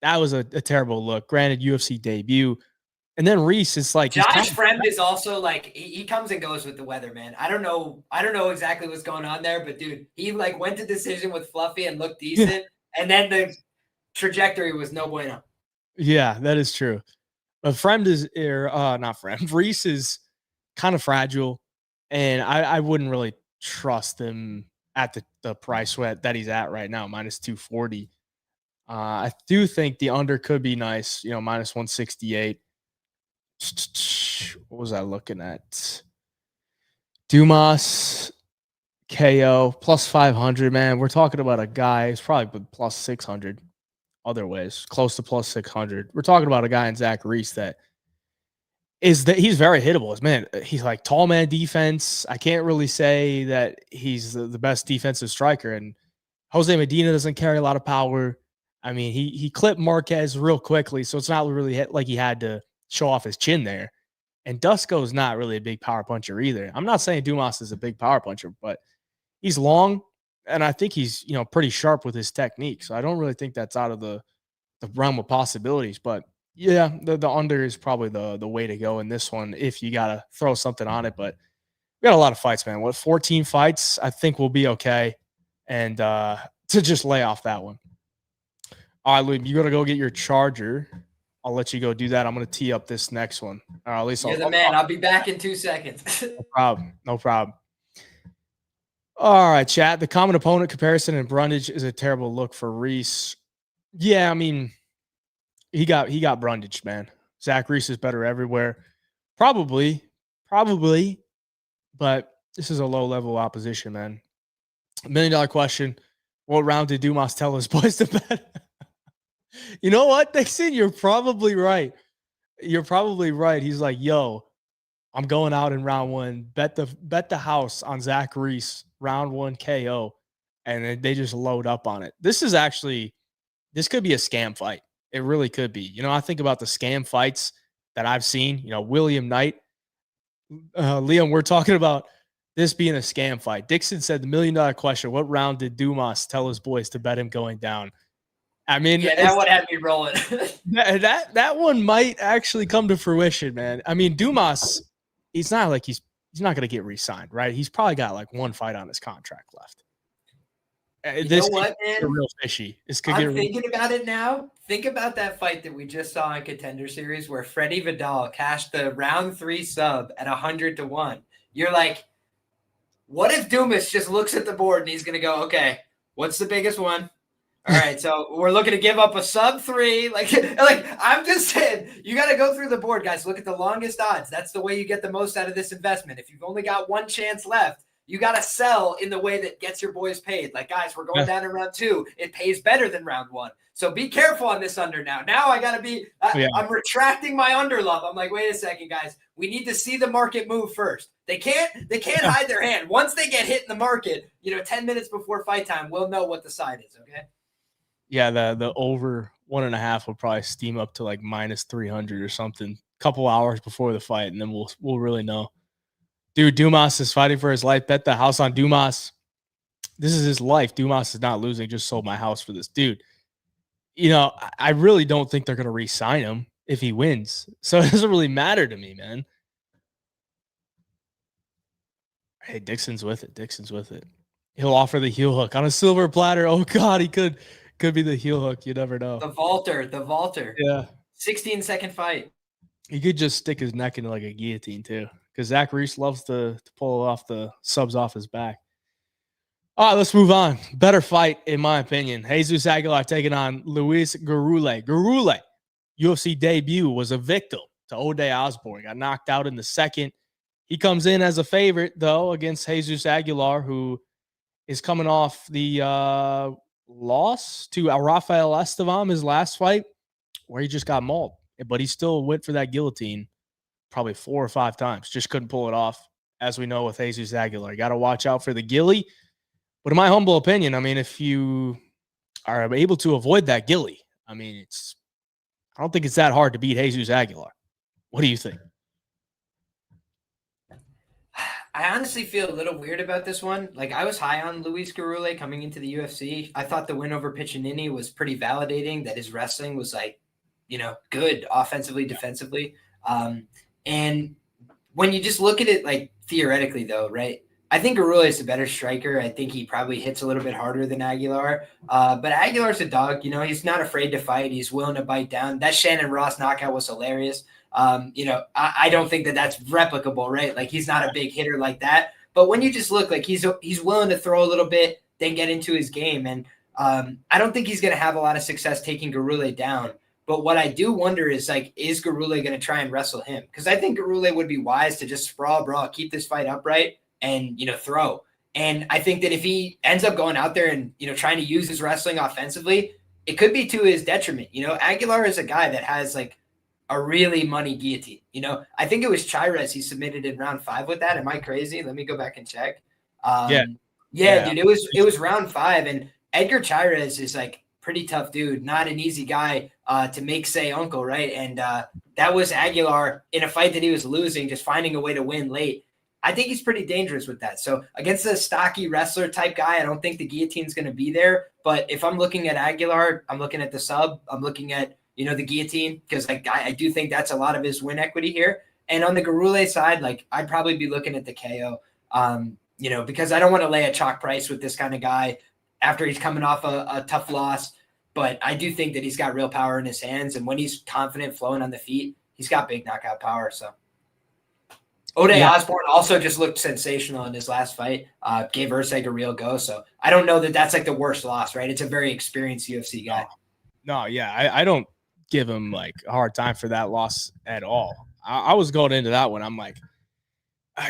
That was a terrible look. Granted, UFC debut. And then Reese is like Josh Fremd is also like he comes and goes with the weather, man. I don't know exactly what's going on there, but dude, he like went to decision with Fluffy and looked decent, and then the trajectory was no bueno. Yeah, that is true. But Fremd is not Fremd. Reese is kind of fragile, and I wouldn't really trust him at the price that he's at right now, minus 240. I do think the under could be nice, you know, minus 168. What was I looking at? Dumas KO plus 500, man. We're talking about a guy who's probably plus 600 other ways, close to plus 600. We're talking about a guy in Zach Reese that he's very hittable. Man, he's like tall man defense. I can't really say that he's the best defensive striker. And Jose Medina doesn't carry a lot of power. I mean, he clipped Marquez real quickly, so it's not really like he had to show off his chin there. And Dusko's not really a big power puncher either. I'm not saying Dumas is a big power puncher, but he's long, and I think he's, you know, pretty sharp with his technique. So I don't really think that's out of the realm of possibilities. But yeah, the under is probably the way to go in this one if you gotta throw something on it. But we got a lot of fights, man. What, 14 fights? I think we'll be okay. And to just lay off that one. All right, Louis, you gotta go get your charger. I'll let you go do that. I'm gonna tee up this next one. Or at least you're the man. I'll be back in 2 seconds. No problem. No problem. All right, chat. The common opponent comparison in Brundage is a terrible look for Reese. Yeah, I mean, he got Brundage, man. Zach Reese is better everywhere. Probably, but this is a low-level opposition, man. $1 million question. What round did Dumas tell his boys to bet? You know what, Dixon? You're probably right. He's like, yo, I'm going out in round one. Bet the house on Zach Reese, round one KO. And then they just load up on it. This could be a scam fight. It really could be. You know, I think about the scam fights that I've seen. You know, William Knight. Liam, we're talking about this being a scam fight. Dixon said the $1 million question. What round did Dumas tell his boys to bet him going down? I mean, yeah, that one had me rolling. that one might actually come to fruition, man. I mean, Dumas, he's not like he's not going to get re-signed, right? He's probably got like one fight on his contract left. You know what, man? Real fishy. I'm thinking about it now. Think about that fight that we just saw in Contender Series where Freddie Vidal cashed the round 3 sub at 100-1. You're like, what if Dumas just looks at the board and he's going to go, okay, what's the biggest one? All right, so we're looking to give up a sub 3. Like I'm just saying, you got to go through the board, guys. Look at the longest odds. That's the way you get the most out of this investment. If you've only got one chance left, you got to sell in the way that gets your boys paid. Like, guys, we're going down in round 2. It pays better than round 1. So be careful on this under now. Now I got to be I'm retracting my under love. I'm like, wait a second, guys. We need to see the market move first. They can't hide their hand. Once they get hit in the market, 10 minutes before fight time, we'll know what the side is, okay? Yeah, the over 1.5 will probably steam up to like minus 300 or something a couple hours before the fight, and then we'll really know. Dude, Dumas is fighting for his life. Bet the house on Dumas. This is his life. Dumas is not losing. Just sold my house for this dude. I really don't think they're going to re-sign him if he wins. So it doesn't really matter to me, man. Hey, Dixon's with it. He'll offer the heel hook on a silver platter. Oh, God, he could be the heel hook. You never know. The vaulter. Yeah. 16-second fight. He could just stick his neck into like a guillotine, too. Because Zach Reese loves to pull off the subs off his back. All right, let's move on. Better fight, in my opinion. Jesus Aguilar taking on Luis Gurule. Gurule, UFC debut, was a victim to O'Day Osborne. Got knocked out in the second. He comes in as a favorite, though, against Jesus Aguilar, who is coming off the loss to Rafael Estevam, his last fight, where he just got mauled. But he still went for that guillotine probably 4 or 5 times. Just couldn't pull it off, as we know with Jesus Aguilar. You got to watch out for the gilly. But in my humble opinion, I mean, if you are able to avoid that gilly. I mean, I don't think it's that hard to beat Jesus Aguilar. What do you think? I honestly feel a little weird about this one. Like, I was high on Luis Gurule coming into the UFC. I thought the win over Piccinini was pretty validating, that his wrestling was like, good offensively, defensively. And when you just look at it like theoretically, though, right? I think Gurule is a better striker. I think he probably hits a little bit harder than Aguilar. But Aguilar's a dog. He's not afraid to fight. He's willing to bite down. That Shannon Ross knockout was hilarious. I don't think that that's replicable, right? Like, he's not a big hitter like that. But when you just look, like, he's willing to throw a little bit, then get into his game. And I don't think he's going to have a lot of success taking Gurule down. But what I do wonder is, like, is Gurule going to try and wrestle him? Because I think Gurule would be wise to just sprawl, brawl, keep this fight upright, and, throw. And I think that if he ends up going out there and, trying to use his wrestling offensively, it could be to his detriment. Aguilar is a guy that has, like, a really money guillotine. I think it was Suarez he submitted in round 5 with that. Am I crazy? Let me go back and check. Yeah, dude, it was round 5, and Edgar Suarez is, like, pretty tough dude, not an easy guy to make say uncle, right? And that was Aguilar in a fight that he was losing, just finding a way to win late. I think he's pretty dangerous with that. So against a stocky wrestler type guy, I don't think the guillotine's going to be there. But if I'm looking at Aguilar, I'm looking at the sub, I'm looking at, the guillotine, because I do think that's a lot of his win equity here. And on the Gurule side, like, I'd probably be looking at the KO, because I don't want to lay a chalk price with this kind of guy after he's coming off a tough loss. But I do think that he's got real power in his hands. And when he's confident flowing on the feet, he's got big knockout power. So Ode Osborne also just looked sensational in his last fight, gave Urseg a real go. So I don't know that that's like the worst loss, right? It's a very experienced UFC guy. No, yeah, I don't give him like a hard time for that loss at all. I was going into that one. I'm like,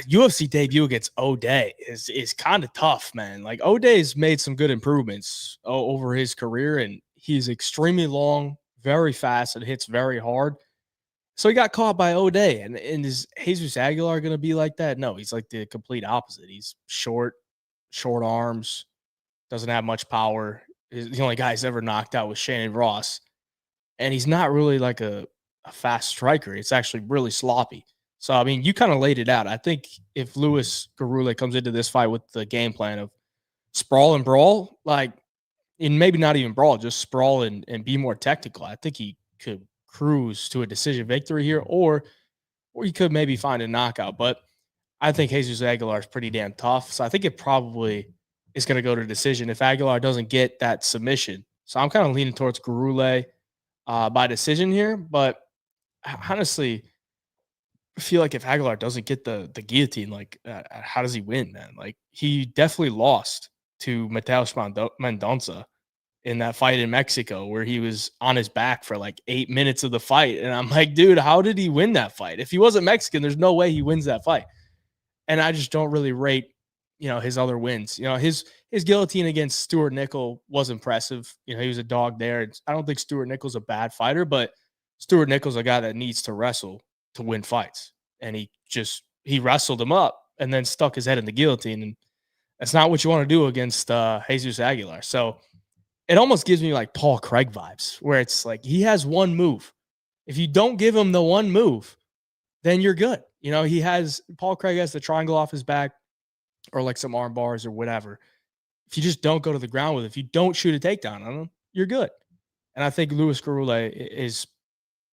UFC debut against O'Day is kind of tough, man. Like, O'Day's made some good improvements over his career, and he's extremely long, very fast, and hits very hard. So he got caught by O'Day, and is Jesus Aguilar going to be like that? No, he's like the complete opposite. He's short arms, doesn't have much power. The only guy he's ever knocked out was Shannon Ross, and he's not really like a fast striker. It's actually really sloppy. So, I mean, you kind of laid it out. I think if Luis Gurule comes into this fight with the game plan of sprawl and brawl, like, and maybe not even brawl, just sprawl and be more technical, I think he could cruise to a decision victory here, or he could maybe find a knockout. But I think Jesus Aguilar is pretty damn tough. So I think it probably is going to go to decision if Aguilar doesn't get that submission. So I'm kind of leaning towards Gurule by decision here. But honestly, I feel like if Aguilar doesn't get the guillotine, like, how does he win, man? Like, he definitely lost to Mateus Mendonça in that fight in Mexico, where he was on his back for like 8 minutes of the fight. And I'm like, dude, how did he win that fight? If he wasn't Mexican, there's no way he wins that fight. And I just don't really rate, his other wins. His guillotine against Stuart Nickel was impressive. He was a dog there. I don't think Stuart Nickel's a bad fighter, but Stuart Nickel's a guy that needs to wrestle to win fights. And he wrestled him up and then stuck his head in the guillotine. And that's not what you want to do against Jesus Aguilar. So it almost gives me like Paul Craig vibes, where it's like he has one move. If you don't give him the one move, then you're good. Paul Craig has the triangle off his back, or like some arm bars or whatever. If you just don't go to the ground with it, if you don't shoot a takedown on him, you're good. And I think Luis Gurule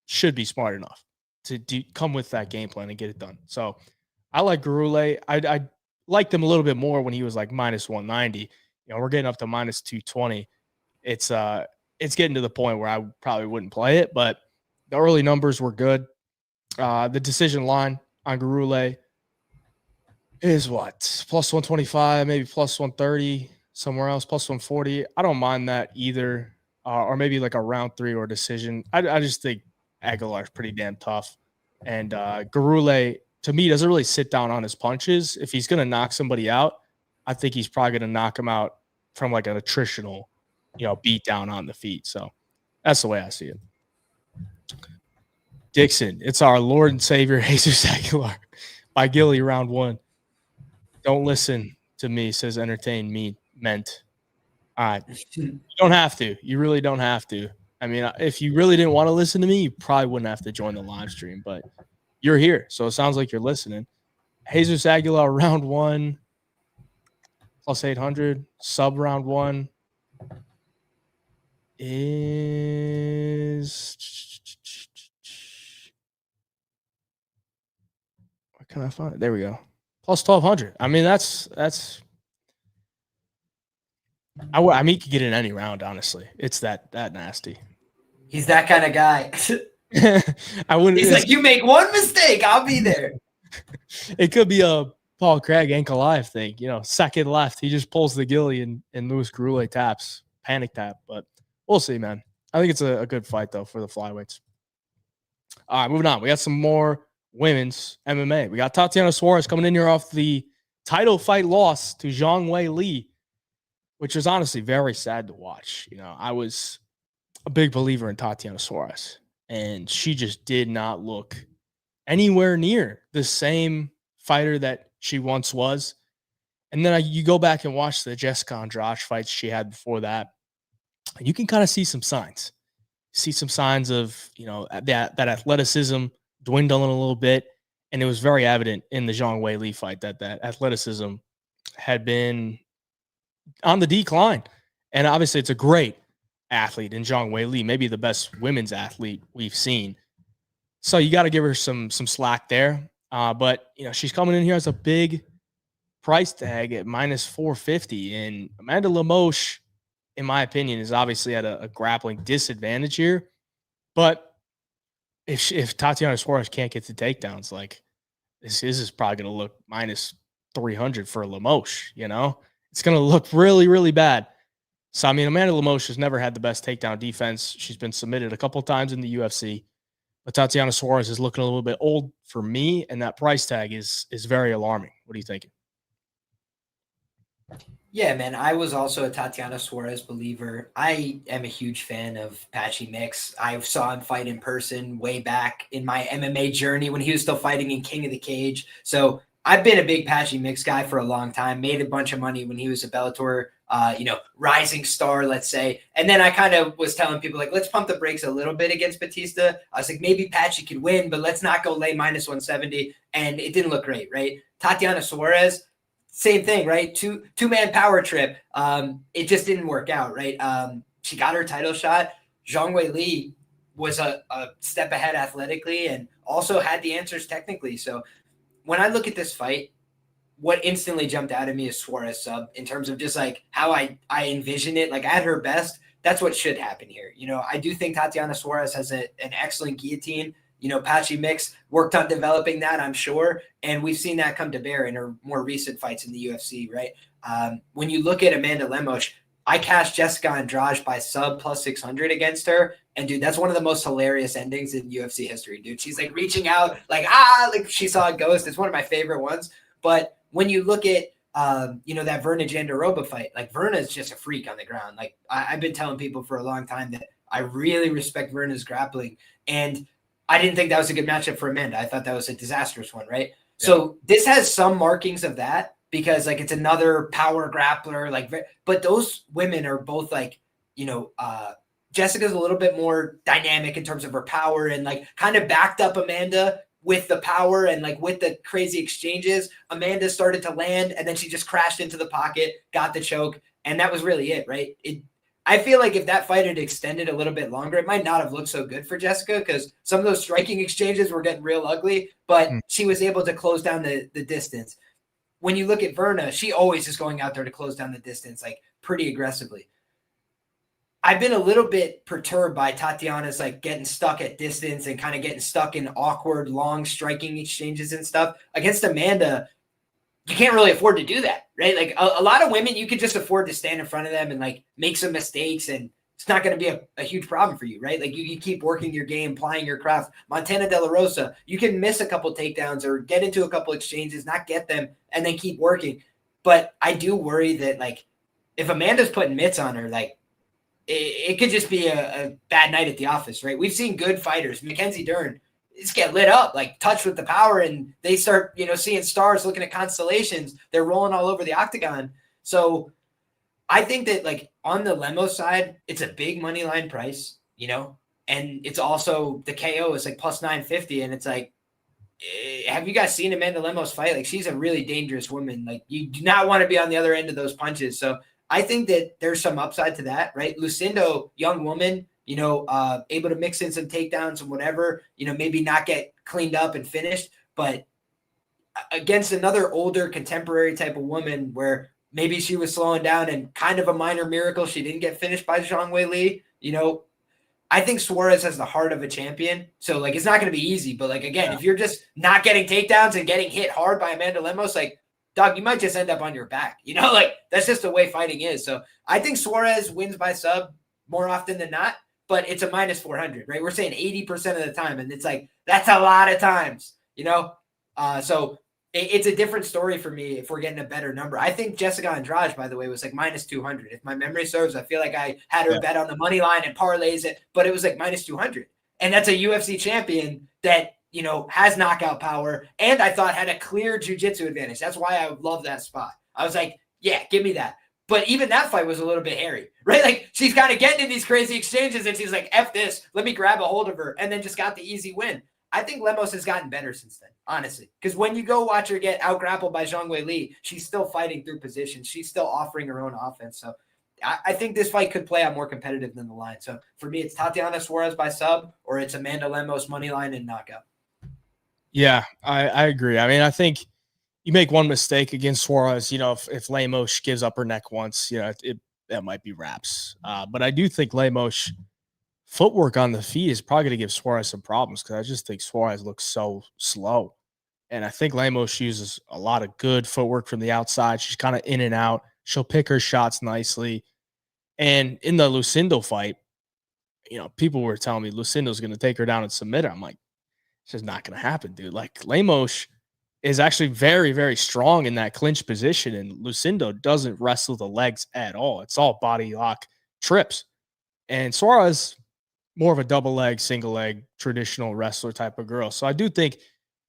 should be smart enough to come with that game plan and get it done. So I like Gurule. I liked him a little bit more when he was like minus 190. We're getting up to minus 220. It's getting to the point where I probably wouldn't play it, but the early numbers were good. The decision line on Gurule is what? Plus 125, maybe plus 130, somewhere else, plus 140. I don't mind that either. Or maybe like a round 3 or decision. I just think Aguilar is pretty damn tough. And Gurule, to me, doesn't really sit down on his punches. If he's going to knock somebody out, I think he's probably going to knock him out from like an attritional, beat down on the feet. So that's the way I see it. Dixon, it's our Lord and Savior, Jesus Aguilar, by Gilly, round 1. Don't listen to me, says entertain me, meant. All right. You don't have to. You really don't have to. I mean, if you really didn't want to listen to me, you probably wouldn't have to join the live stream, but you're here. So it sounds like you're listening. Jesus Aguilar, round 1, plus 800. Sub round 1 is. Where can I find it? There we go. Plus 1,200. I mean, that's. I mean, you could get in any round, honestly. It's that nasty. He's that kind of guy. I wouldn't. He's like, you make one mistake, I'll be there. It could be a Paul Craig and Kalive thing, second left. He just pulls the ghillie and Louis Gurule taps, panic tap. But we'll see, man. I think it's a good fight, though, for the flyweights. All right, moving on. We got some more women's MMA. We got Tatiana Suarez coming in here off the title fight loss to Zhang Wei Li, which was honestly very sad to watch. I was a big believer in Tatiana Suarez, and she just did not look anywhere near the same fighter that she once was. And then you go back and watch the Jessica Andrade fights she had before that, you can kind of see some signs. See some signs of, that athleticism dwindling a little bit. And it was very evident in the Zhang Wei Li fight that athleticism had been on the decline. And obviously it's a great athlete in Zhang Wei Li, maybe the best women's athlete we've seen. So you got to give her some slack there. But, she's coming in here as a big price tag at minus 450. And Amanda Lemos, in my opinion, is obviously at a grappling disadvantage here. But if Tatiana Suarez can't get the takedowns, like this is probably going to look minus 300 for Lemos, It's going to look really, really bad. So, I mean, Amanda Lemos has never had the best takedown defense. She's been submitted a couple times in the UFC. But Tatiana Suarez is looking a little bit old for me, and that price tag is very alarming. What are you thinking? Yeah, man, I was also a Tatiana Suarez believer. I am a huge fan of Patchy Mix. I saw him fight in person way back in my MMA journey when he was still fighting in King of the Cage. So I've been a big Patchy Mix guy for a long time, made a bunch of money when he was a Bellator, rising star, let's say. And then I kind of was telling people, like, let's pump the brakes a little bit against Batista. I was like, maybe Patchy could win, but let's not go lay minus 170. And it didn't look great, right? Tatiana Suarez, same thing, right? Two-man power trip. It just didn't work out, right? She got her title shot. Zhang Wei Li was a step ahead athletically and also had the answers technically. So when I look at this fight, what instantly jumped out at me is Suarez sub in terms of just like how I envision it. Like at her best, that's what should happen here. I do think Tatiana Suarez has an excellent guillotine. Patchy Mix worked on developing that, I'm sure. And we've seen that come to bear in her more recent fights in the UFC, right? When you look at Amanda Lemos, I cashed Jessica Andrade by sub plus 600 against her. And, dude, that's one of the most hilarious endings in UFC history, dude. She's, like, reaching out, like she saw a ghost. It's one of my favorite ones. But when you look at, that Verna Jandiroba fight, like, Verna is just a freak on the ground. Like, I've been telling people for a long time that I really respect Verna's grappling. And I didn't think that was a good matchup for Amanda. I thought that was a disastrous one, right? Yeah. So this has some markings of that because, like, it's another power grappler. But those women are both, like, Jessica's a little bit more dynamic in terms of her power and, like, kind of backed up Amanda with the power and, like, with the crazy exchanges. Amanda started to land, and then she just crashed into the pocket, got the choke, and that was really it, right? I feel like if that fight had extended a little bit longer, it might not have looked so good for Jessica because some of those striking exchanges were getting real ugly, but she was able to close down the distance. When you look at Verna, she always is going out there to close down the distance, like pretty aggressively. I've been a little bit perturbed by Tatiana's like getting stuck at distance and kind of getting stuck in awkward, long striking exchanges and stuff. Against Amanda, you can't really afford to do that, right? Like a lot of women, you could just afford to stand in front of them and like make some mistakes and it's not going to be a huge problem for you, right? Like you keep working your game, applying your craft. Montana De La Rosa, you can miss a couple takedowns or get into a couple exchanges, not get them, and then keep working. But I do worry that like if Amanda's putting mitts on her, like it could just be a bad night at the office, right? We've seen good fighters, Mackenzie Dern, just get lit up, like touched with the power, and they start, seeing stars, looking at constellations. They're rolling all over the octagon. So I think that like on the Lemos side, it's a big money line price, and it's also the KO is like plus 950. And it's like, have you guys seen Amanda Lemos fight? Like, she's a really dangerous woman. Like, you do not want to be on the other end of those punches. So I think that there's some upside to that, right? Lucindo, young woman, able to mix in some takedowns and whatever, maybe not get cleaned up and finished, but against another older contemporary type of woman where maybe she was slowing down and kind of a minor miracle she didn't get finished by Zhang Wei Li, I think Suarez has the heart of a champion. So, like, it's not going to be easy. But, like, again, if you're just not getting takedowns and getting hit hard by Amanda Lemos, like, dog, you might just end up on your back. Like, that's just the way fighting is. So, I think Suarez wins by sub more often than not. But it's a minus 400, right? We're saying 80% of the time. And it's like, that's a lot of times, So, it's a different story for me if we're getting a better number. I think Jessica Andrade, by the way, was like minus 200. If my memory serves, I feel like I had her bet on the money line and parlays it, but it was like minus 200. And that's a UFC champion that, has knockout power and I thought had a clear jiu-jitsu advantage. That's why I love that spot. I was like, yeah, give me that. But even that fight was a little bit hairy, right? Like, she's kind of getting in these crazy exchanges and she's like, F this, let me grab a hold of her, and then just got the easy win. I think Lemos has gotten better since then, honestly. Because when you go watch her get out-grappled by Zhang Wei Li, she's still fighting through position. She's still offering her own offense. So I think this fight could play out more competitive than the line. So for me, it's Tatiana Suarez by sub, or it's Amanda Lemos money line and knockout. Yeah, I agree. I mean, I think you make one mistake against Suarez, if Lemos gives up her neck once, that might be wraps. But I do think Lemos' footwork on the feet is probably going to give Suarez some problems because I just think Suarez looks so slow. And I think Lemos uses a lot of good footwork from the outside. She's kind of in and out. She'll pick her shots nicely. And in the Lucindo fight, people were telling me Lucindo's going to take her down and submit her. I'm like, it's just not going to happen, dude. Like, Lemos is actually very, very strong in that clinch position, and Lucindo doesn't wrestle the legs at all. It's all body lock trips. And Suarez, more of a double leg, single leg, traditional wrestler type of girl. So I do think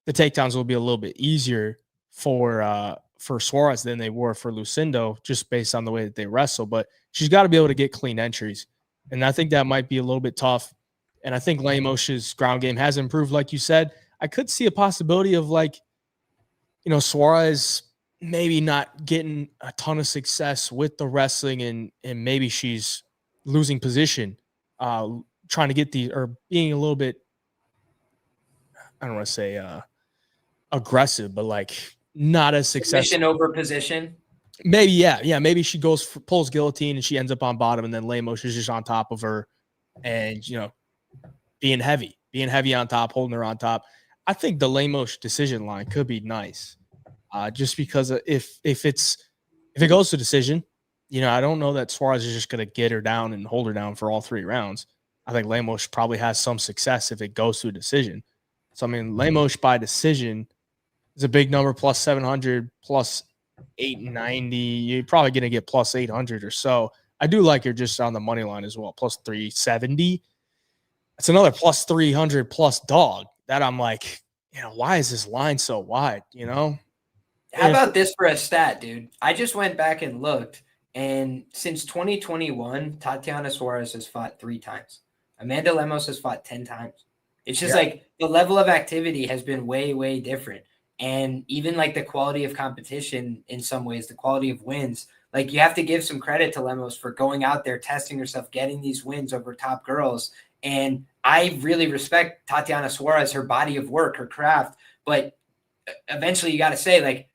the takedowns will be a little bit easier for Suarez than they were for Lucindo, just based on the way that they wrestle. But she's got to be able to get clean entries. And I think that might be a little bit tough. And I think Lemos' ground game has improved, like you said. I could see a possibility of, like, Suarez maybe not getting a ton of success with the wrestling, and maybe she's losing position, trying to get or being a little bit, I don't want to say aggressive, but like not as successful. Position over position. Maybe, yeah. Maybe she pulls guillotine and she ends up on bottom, and then Lemos is just on top of her, and being heavy on top, holding her on top. I think the Lemos decision line could be nice, just because if it goes to decision, I don't know that Suarez is just going to get her down and hold her down for all 3 rounds. I think Lemos probably has some success if it goes to a decision. So, I mean, Lemos by decision is a big number, plus 700, plus 890. You're probably going to get plus 800 or so. I do like her just on the money line as well, plus 370. It's another plus 300 plus dog that I'm like, why is this line so wide, How about this for a stat, dude? I just went back and looked, and since 2021, Tatiana Suarez has fought 3 times. Amanda Lemos has fought 10 times. It's just like the level of activity has been way, way different. And even like the quality of competition in some ways, the quality of wins, like you have to give some credit to Lemos for going out there, testing herself, getting these wins over top girls. And I really respect Tatiana Suarez, her body of work, her craft. But eventually you got to say, like,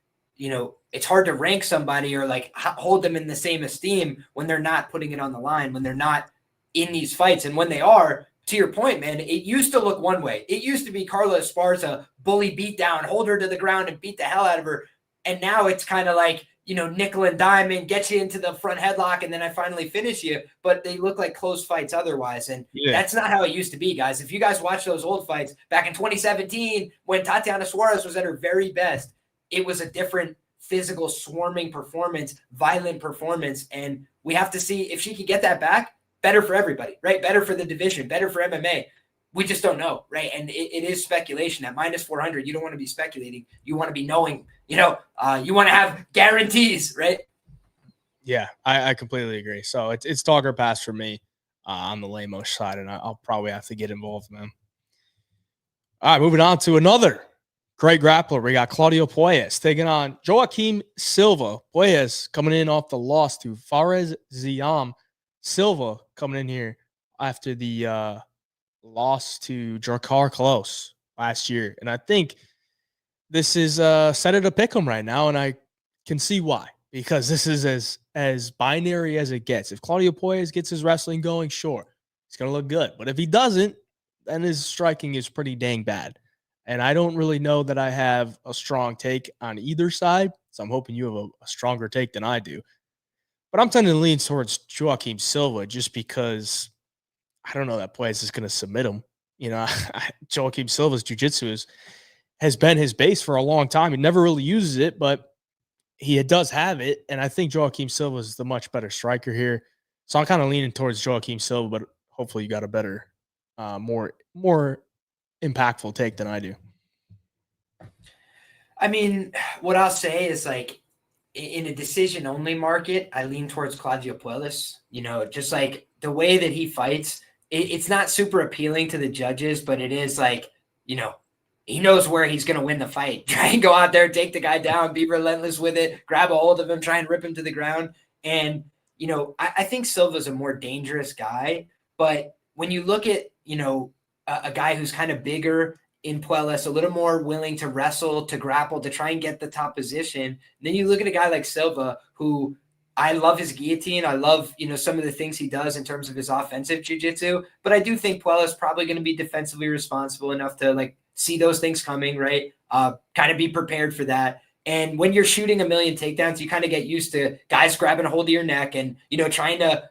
it's hard to rank somebody or like hold them in the same esteem when they're not putting it on the line, when they're not in these fights. And when they are, to your point, man, it used to look one way. It used to be Carla Esparza, bully beat down, hold her to the ground and beat the hell out of her. And now it's kind of like, nickel and diamond, get you into the front headlock, and then I finally finish you. But they look like close fights otherwise. And that's not how it used to be, guys. If you guys watch those old fights back in 2017, when Tatiana Suarez was at her very best, it was a different physical swarming performance, violent performance. And we have to see if she can get that back. Better for everybody, right? Better for the division, better for MMA. We just don't know, right? And it is speculation. At minus 400, you don't want to be speculating. You want to be knowing, you want to have guarantees, right? Yeah, I completely agree. So it's dog or pass for me on the Lemos side, and I'll probably have to get involved, man. All right, moving on to another great grappler. We got Claudio Puelles taking on Joaquim Silva. Puelles coming in off the loss to Fares Ziam. Silva coming in here after the loss to Drakkar Close last year. And I think this is set at a pick 'em right now, and I can see why. Because this is as binary as it gets. If Claudio Puelles gets his wrestling going, sure, he's gonna look good. But if he doesn't, then his striking is pretty dang bad. And I don't really know that I have a strong take on either side. So I'm hoping you have a stronger take than I do. But I'm tending to lean towards Joaquim Silva just because I don't know that Puelles is going to submit him. You know, Joaquim Silva's jiu-jitsu has been his base for a long time. He never really uses it, but he does have it. And I think Joaquim Silva is the much better striker here. So I'm kind of leaning towards Joaquim Silva, but hopefully you got a better, more impactful take than I do. I mean, what I'll say is like in a decision only market, I lean towards Claudio Puelles. You know, just like the way that he fights, it's not super appealing to the judges, but it is like, you know, he knows where he's going to win the fight. Try and go out there, take the guy down, be relentless with it, grab a hold of him, try and rip him to the ground. And, you know, I think Silva's a more dangerous guy. But when you look at, you know, a guy who's kind of bigger in Puelles, a little more willing to wrestle, to grapple, to try and get the top position, and then you look at a guy like Silva, who I love his guillotine. I love, you know, some of the things he does in terms of his offensive jiu-jitsu, but I do think Puelles is probably going to be defensively responsible enough to like see those things coming, right? Kind of be prepared for that. And when you're shooting a million takedowns, you kind of get used to guys grabbing a hold of your neck and, you know, trying to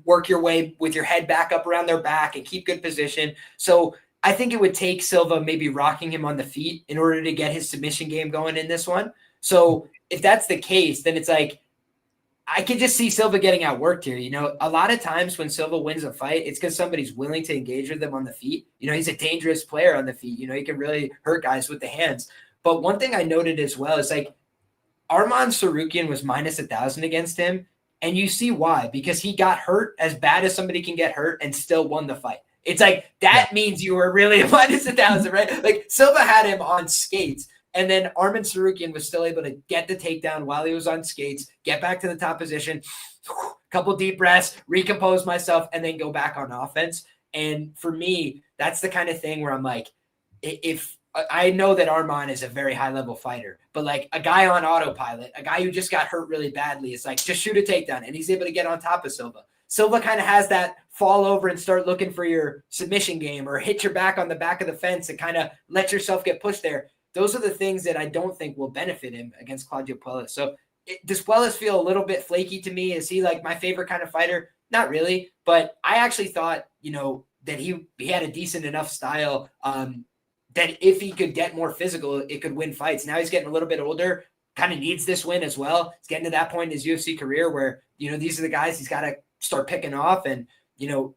work your way with your head back up around their back and keep good position. So I think it would take Silva maybe rocking him on the feet in order to get his submission game going in this one. So if that's the case, then it's like, I can just see Silva getting outworked here. You know, a lot of times when Silva wins a fight, it's because somebody's willing to engage with them on the feet. You know, he's a dangerous player on the feet. You know, he can really hurt guys with the hands. But one thing I noted as well is like Arman Tsarukyan was minus 1,000 against him. And you see why, because he got hurt as bad as somebody can get hurt and still won the fight. It's like, that means you were really minus 1,000, right? Like Silva had him on skates. And then Arman Tsarukyan was still able to get the takedown while he was on skates, get back to the top position, couple deep breaths, recompose myself, and then go back on offense. And for me, that's the kind of thing where I'm like, if I know that Arman is a very high level fighter, but like a guy on autopilot, a guy who just got hurt really badly, is like, just shoot a takedown, and he's able to get on top of Silva. Silva kind of has that fall over and start looking for your submission game or hit your back on the back of the fence and kind of let yourself get pushed there. Those are the things that I don't think will benefit him against Claudio Puelles. So does Puelles feel a little bit flaky to me? Is he like my favorite kind of fighter? Not really, but I actually thought, you know, that he had a decent enough style that if he could get more physical, it could win fights. Now he's getting a little bit older, kind of needs this win as well. He's getting to that point in his UFC career where, you know, these are the guys he's got to start picking off. And, you know,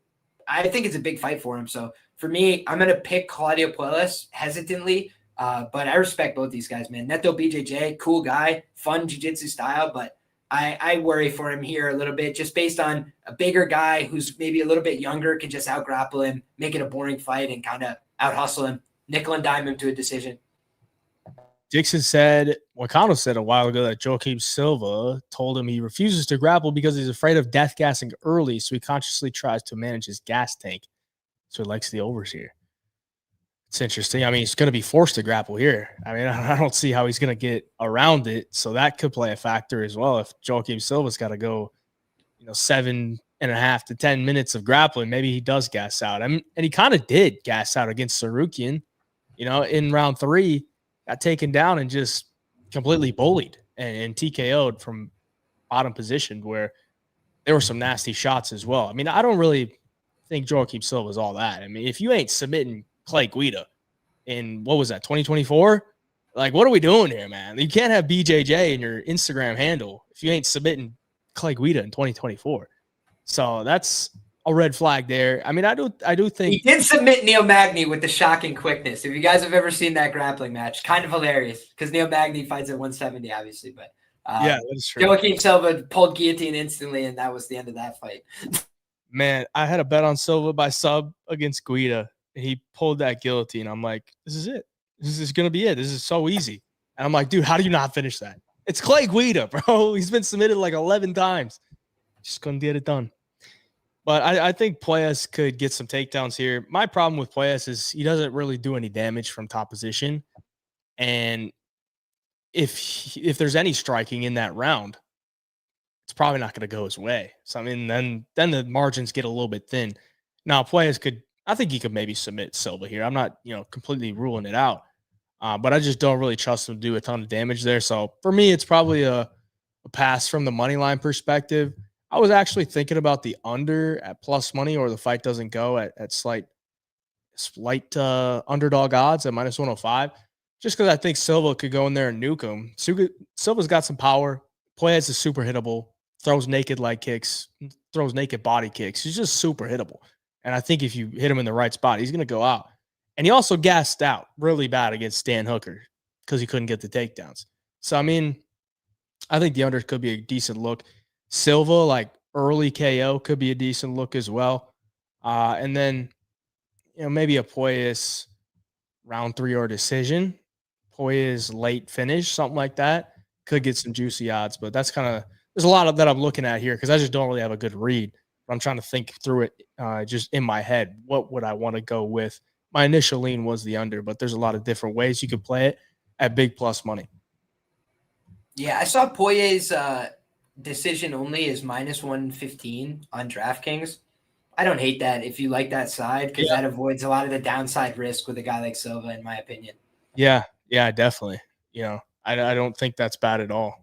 I think it's a big fight for him. So for me, I'm going to pick Claudio Puelles hesitantly. But I respect both these guys, man. Neto BJJ, cool guy, fun jiu-jitsu style, but I worry for him here a little bit just based on a bigger guy who's maybe a little bit younger, can just out-grapple him, make it a boring fight, and kind of out-hustle him, nickel and dime him to a decision. Dixon said, Wakano said a while ago that Joaquim Silva told him he refuses to grapple because he's afraid of death gassing early, so he consciously tries to manage his gas tank. So he likes the overs here. It's interesting. I mean, he's going to be forced to grapple here. I mean, I don't see how he's going to get around it. So that could play a factor as well. If Joaquim Silva's got to go, you know, 7.5 to 10 minutes of grappling, maybe he does gas out. I mean, and he kind of did gas out against Tsarukyan, you know, in round 3, got taken down and just completely bullied and TKO'd from bottom position where there were some nasty shots as well. I mean, I don't really think Joaquim Silva is all that. I mean, if you ain't submitting Clay Guida in, what was that, 2024? Like, what are we doing here, man? You can't have BJJ in your Instagram handle if you ain't submitting Clay Guida in 2024. So that's a red flag there. I mean, I do think he did submit Neil Magny with the shocking quickness. If you guys have ever seen that grappling match, kind of hilarious because Neil Magny fights at 170, obviously, but Yeah, that's true. Joaquim Silva pulled guillotine instantly, and that was the end of that fight. Man, I had a bet on Silva by sub against Guida, and he pulled that guillotine. I'm like, this is it. This is going to be it. This is so easy. And I'm like, dude, how do you not finish that? It's Clay Guida, bro. He's been submitted like 11 times. Just couldn't get it done. But I think Puelles could get some takedowns here. My problem with Puelles is he doesn't really do any damage from top position. And if there's any striking in that round, it's probably not going to go his way. So I mean, then the margins get a little bit thin. Now Puelles I think he could maybe submit Silva here. I'm not completely ruling it out, but I just don't really trust him to do a ton of damage there. So for me, it's probably a pass from the money line perspective. I was actually thinking about the under at plus money, or the fight doesn't go at slight underdog odds at minus 105, just because I think Silva could go in there and nuke him. Silva's got some power. Puelles is super hittable, throws naked leg kicks, throws naked body kicks. He's just super hittable. And I think if you hit him in the right spot, he's going to go out. And he also gassed out really bad against Stan Hooker because he couldn't get the takedowns. So, I mean, I think the under could be a decent look. Silva, like early KO, could be a decent look as well. And then, maybe a Puelles round 3 or decision. Puelles late finish, something like that. Could get some juicy odds, but that's kind of, there's a lot of that I'm looking at here because I just don't really have a good read. But I'm trying to think through it just in my head. What would I want to go with? My initial lean was the under, but there's a lot of different ways you could play it at big plus money. Yeah, I saw Puelles decision only is minus 115 on DraftKings. I don't hate that if you like that side because that avoids a lot of the downside risk with a guy like Silva, in my opinion. Yeah, definitely. I don't think that's bad at all.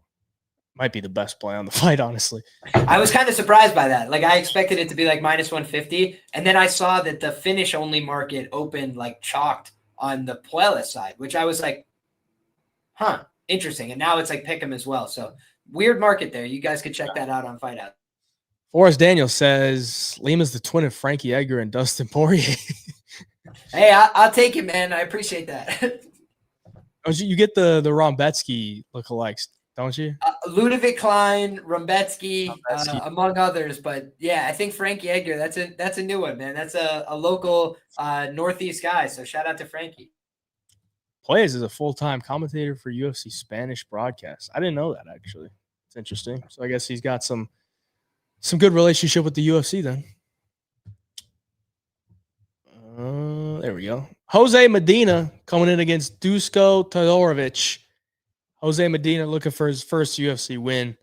Might be the best play on the fight, honestly. I was kind of surprised by that. Like, I expected it to be like minus 150, and then I saw that the finish only market opened like chalked on the Puelles side, which I was like, huh, interesting. And now it's like pick 'em as well. So weird market there. You guys could check that out on Fight Out. Forrest Daniel says Lima's the twin of Frankie Edgar and Dustin Poirier. Hey, I'll take it, man. I appreciate that. You get the Rombetsky lookalikes, don't you? Ludovic Klein, Rombetsky, among others. But yeah, I think Frankie Edgar, that's a new one, man. That's a local Northeast guy. So shout out to Frankie. Puelles is a full-time commentator for UFC Spanish broadcast. I didn't know that, actually. It's interesting. So I guess he's got some good relationship with the UFC then. There we go. Jose Medina coming in against Dusko Todorovic. Jose Medina looking for his first UFC win.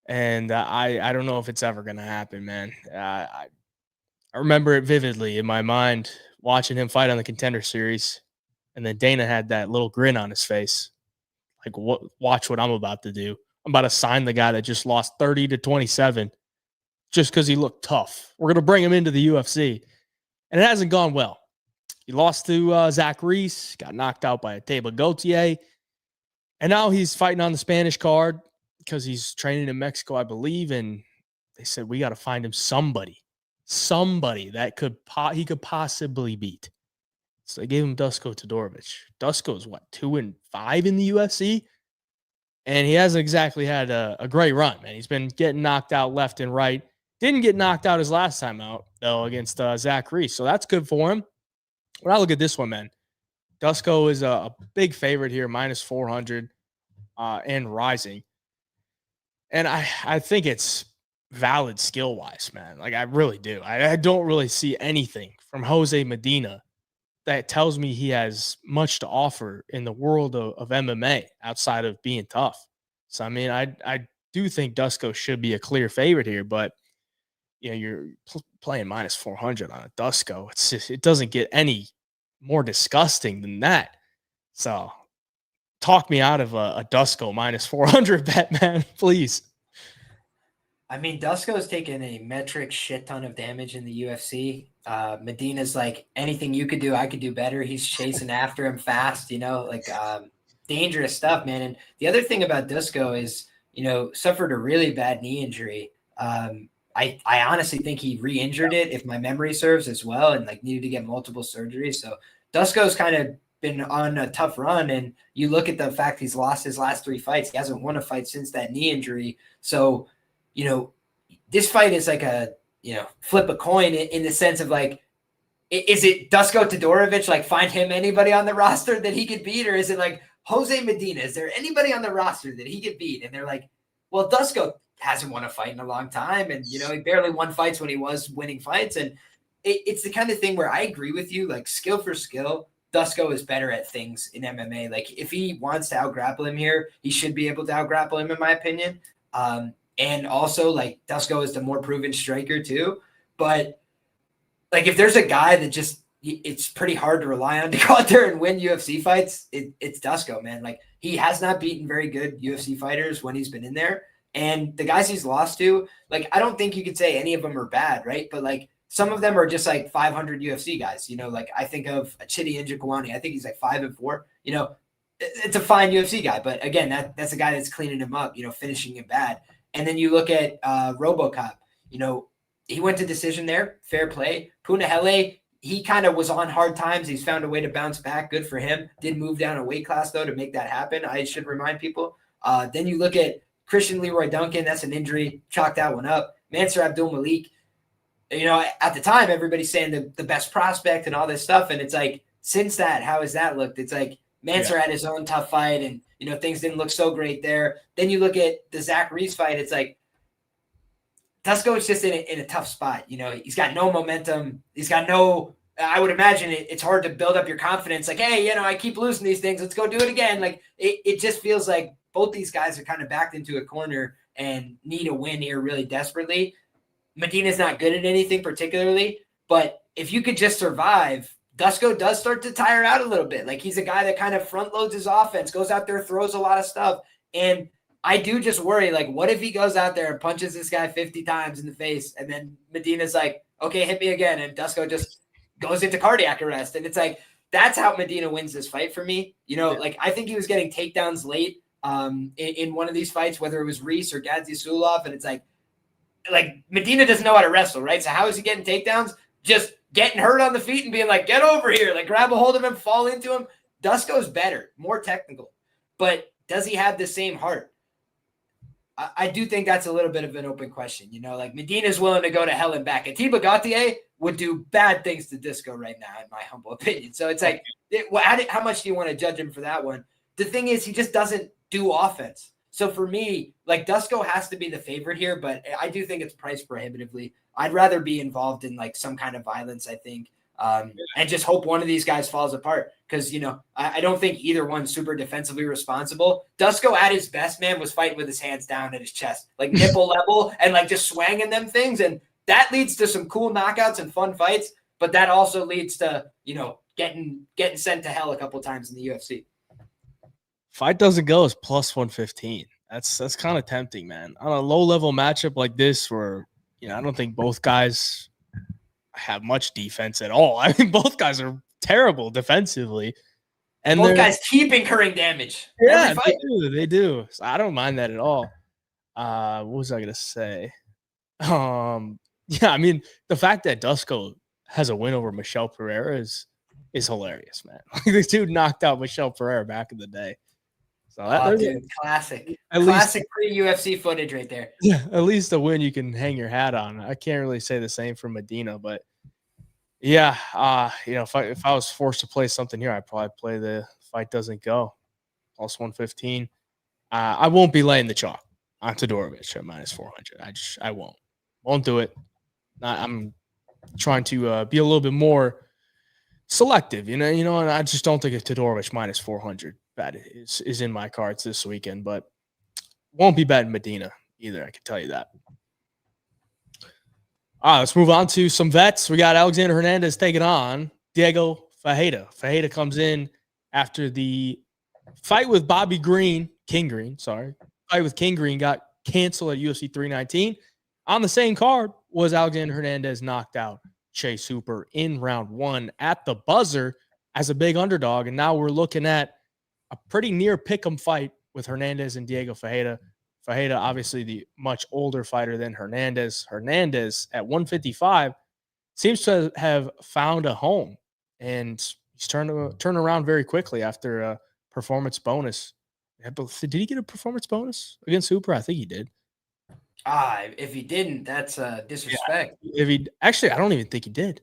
And I don't know if it's ever going to happen, man. I remember it vividly in my mind, watching him fight on the Contender Series. And then Dana had that little grin on his face. Like, watch what I'm about to do. I'm about to sign the guy that just lost 30-27 just because he looked tough. We're going to bring him into the UFC. And it hasn't gone well. He lost to Zach Reese, got knocked out by Teba Gautier. And now he's fighting on the Spanish card because he's training in Mexico, I believe. And they said, we got to find him somebody that he could possibly beat. So they gave him Dusko Todorovic. Dusko's 2-5 in the UFC? And he hasn't exactly had a great run, man. He's been getting knocked out left and right. Didn't get knocked out his last time out, though, against Zach Reese. So that's good for him. When I look at this one, man, Dusko is a big favorite here, minus 400 and rising. And I think it's valid skill-wise, man. Like, I really do. I don't really see anything from Jose Medina that tells me he has much to offer in the world of MMA outside of being tough. So, I mean, I do think Dusko should be a clear favorite here, but you're playing minus 400 on a Dusko. It doesn't get any more disgusting than that. So talk me out of a Dusko minus 400 bet, man, please. I mean, Dusko's taken a metric shit ton of damage in the UFC. Medina's like, anything you could do, I could do better. He's chasing after him fast, dangerous stuff, man. And the other thing about Dusko is, suffered a really bad knee injury. I honestly think he re-injured it, if my memory serves, as well, and needed to get multiple surgeries. So Dusko's kind of been on a tough run, and you look at the fact he's lost his last 3 fights. He hasn't won a fight since that knee injury. So, this fight is like a, flip a coin in the sense of like, is it Dusko Todorovic? Like, find him anybody on the roster that he could beat, or is it like Jose Medina? Is there anybody on the roster that he could beat? And they're like, well, Dusko hasn't won a fight in a long time, and he barely won fights when he was winning fights. And it's the kind of thing where I agree with you. Like, skill for skill, Dusko is better at things in MMA. Like, if he wants to out-grapple him here, he should be able to out-grapple him, in my opinion. And also, like, Dusko is the more proven striker too. But like, if there's a guy that just, it's pretty hard to rely on to go out there and win UFC fights, it's Dusko, man. Like, he has not beaten very good UFC fighters when he's been in there. And the guys he's lost to, like, I don't think you could say any of them are bad, right? But like, some of them are just like 500 UFC guys, like I think of Chidi Njokuani. I think he's like 5-4, it's a fine UFC guy. But again, that's a guy that's cleaning him up, finishing him bad. And then you look at RoboCop, he went to decision there, fair play. Punahele, he kind of was on hard times. He's found a way to bounce back. Good for him. Did move down a weight class, though, to make that happen. I should remind people. Then you look at Christian Leroy Duncan. That's an injury. Chalk that one up. Mansour Abdul Malik. At the time, everybody's saying the best prospect and all this stuff. And it's like, since that, how has that looked? It's like Mansour had his own tough fight, and, things didn't look so great there. Then you look at the Zach Reese fight. It's like, Dusko is just in a tough spot. He's got no momentum. He's got no, I would imagine it's hard to build up your confidence. Like, hey, I keep losing these things. Let's go do it again. Like, it just feels like both these guys are kind of backed into a corner and need a win here really desperately. Medina's not good at anything particularly, but if you could just survive, Dusko does start to tire out a little bit. Like, he's a guy that kind of front loads his offense, goes out there, throws a lot of stuff. And I do just worry, like, what if he goes out there and punches this guy 50 times in the face, and then Medina's like, okay, hit me again, and Dusko just goes into cardiac arrest. And it's like, that's how Medina wins this fight for me. Like, I think he was getting takedowns late in one of these fights, whether it was Reese or Gadzi Sulov, and it's like Medina doesn't know how to wrestle, right? So how is he getting takedowns? Just getting hurt on the feet and being like, get over here, like, grab a hold of him, fall into him. Dusko's better, more technical, but does he have the same heart? I do think that's a little bit of an open question. Like, Medina's willing to go to hell and back. Atiba Gauthier would do bad things to Dusko right now, in my humble opinion. So it's like, how much do you want to judge him for that one? The thing is, he just doesn't do offense. So for me, like, Dusko has to be the favorite here, but I do think it's priced prohibitively. I'd rather be involved in like some kind of violence, I think, and just hope one of these guys falls apart. Because, I don't think either one's super defensively responsible. Dusko at his best, man, was fighting with his hands down at his chest, like nipple level, and like just swanging them things. And that leads to some cool knockouts and fun fights. But that also leads to, getting sent to hell a couple times in the UFC. Fight doesn't go is plus 115. That's kind of tempting, man. On a low-level matchup like this where, I don't think both guys have much defense at all. I mean, both guys are terrible defensively. And both guys keep incurring damage. Yeah, they do. So I don't mind that at all. What was I going to say? Yeah, I mean, the fact that Dusko has a win over Michel Pereira is hilarious, man. Like, this dude knocked out Michel Pereira back in the day. So dude, classic pre-UFC footage right there. Yeah, at least a win you can hang your hat on. I can't really say the same for Medina, but yeah, if I was forced to play something here, I'd probably play the fight doesn't go plus 115. I won't be laying the chalk on Todorovic at minus 400. I won't do it. I'm trying to be a little bit more selective, and I just don't think a Todorovic minus 400 bet is in my cards this weekend, but won't be betting Medina either. I can tell you that. All right, let's move on to some vets. We got Alexander Hernandez taking on Diego Ferreira. Ferreira comes in after the fight with King Green got canceled at UFC 319. On the same card was Alexander Hernandez knocked out Chase Hooper in round 1 at the buzzer as a big underdog. And now we're looking at a pretty near pick'em fight with Hernandez and Diego Ferreira. Ferreira, obviously the much older fighter than Hernandez. Hernandez at 155 seems to have found a home. And He's turned around very quickly after a performance bonus. Did he get a performance bonus against Hooper? I think he did. If he didn't, that's disrespect. Yeah. If he actually, I don't even think he did.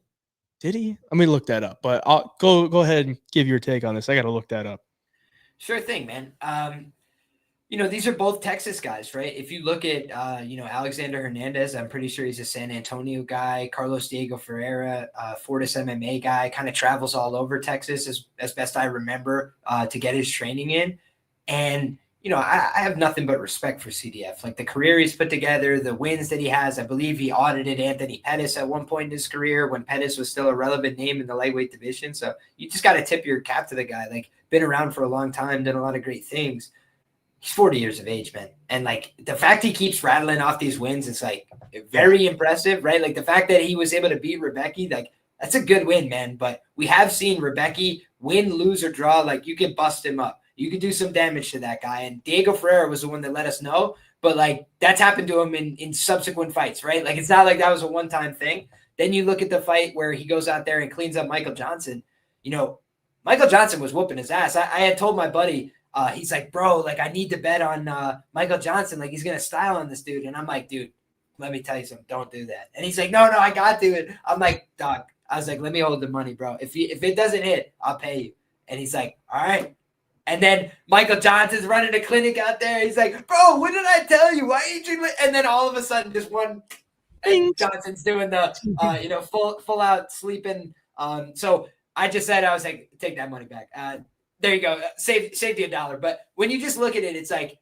Did he? Let me look that up. But I'll go ahead and give your take on this. I got to look that up. Sure thing, man. These are both Texas guys, right? If you look at, Alexander Hernandez, I'm pretty sure he's a San Antonio guy. Carlos Diego Ferreira, Fortis MMA guy, kind of travels all over Texas as best I remember to get his training in. And, I have nothing but respect for CDF. Like the career he's put together, the wins that he has. I believe he audited Anthony Pettis at one point in his career when Pettis was still a relevant name in the lightweight division. So you just got to tip your cap to the guy. Like been around for a long time, done a lot of great things. He's 40 years of age, man. And like the fact he keeps rattling off these wins, it's like very impressive, right? Like the fact that he was able to beat Rebecca, like that's a good win, man. But we have seen Rebecca win, lose, or draw. Like you can bust him up. You could do some damage to that guy. And Diego Ferreira was the one that let us know. But like that's happened to him in subsequent fights, right? Like it's not like that was a one-time thing. Then you look at the fight where he goes out there and cleans up Michael Johnson. Michael Johnson was whooping his ass. I had told my buddy, he's like, bro, like I need to bet on Michael Johnson. Like he's going to style on this dude. And I'm like, dude, let me tell you something. Don't do that. And he's like, no, I got to it. I'm like, dog, I was like, let me hold the money, bro. If it doesn't hit, I'll pay you. And he's like, all right. And then Michael Johnson's running a clinic out there. He's like, bro, what did I tell you? Why ain't you? And then all of a sudden, just one, and Johnson's doing the, full out sleeping. So I just said, I was like, take that money back. There you go. Save you $1. But when you just look at it, it's like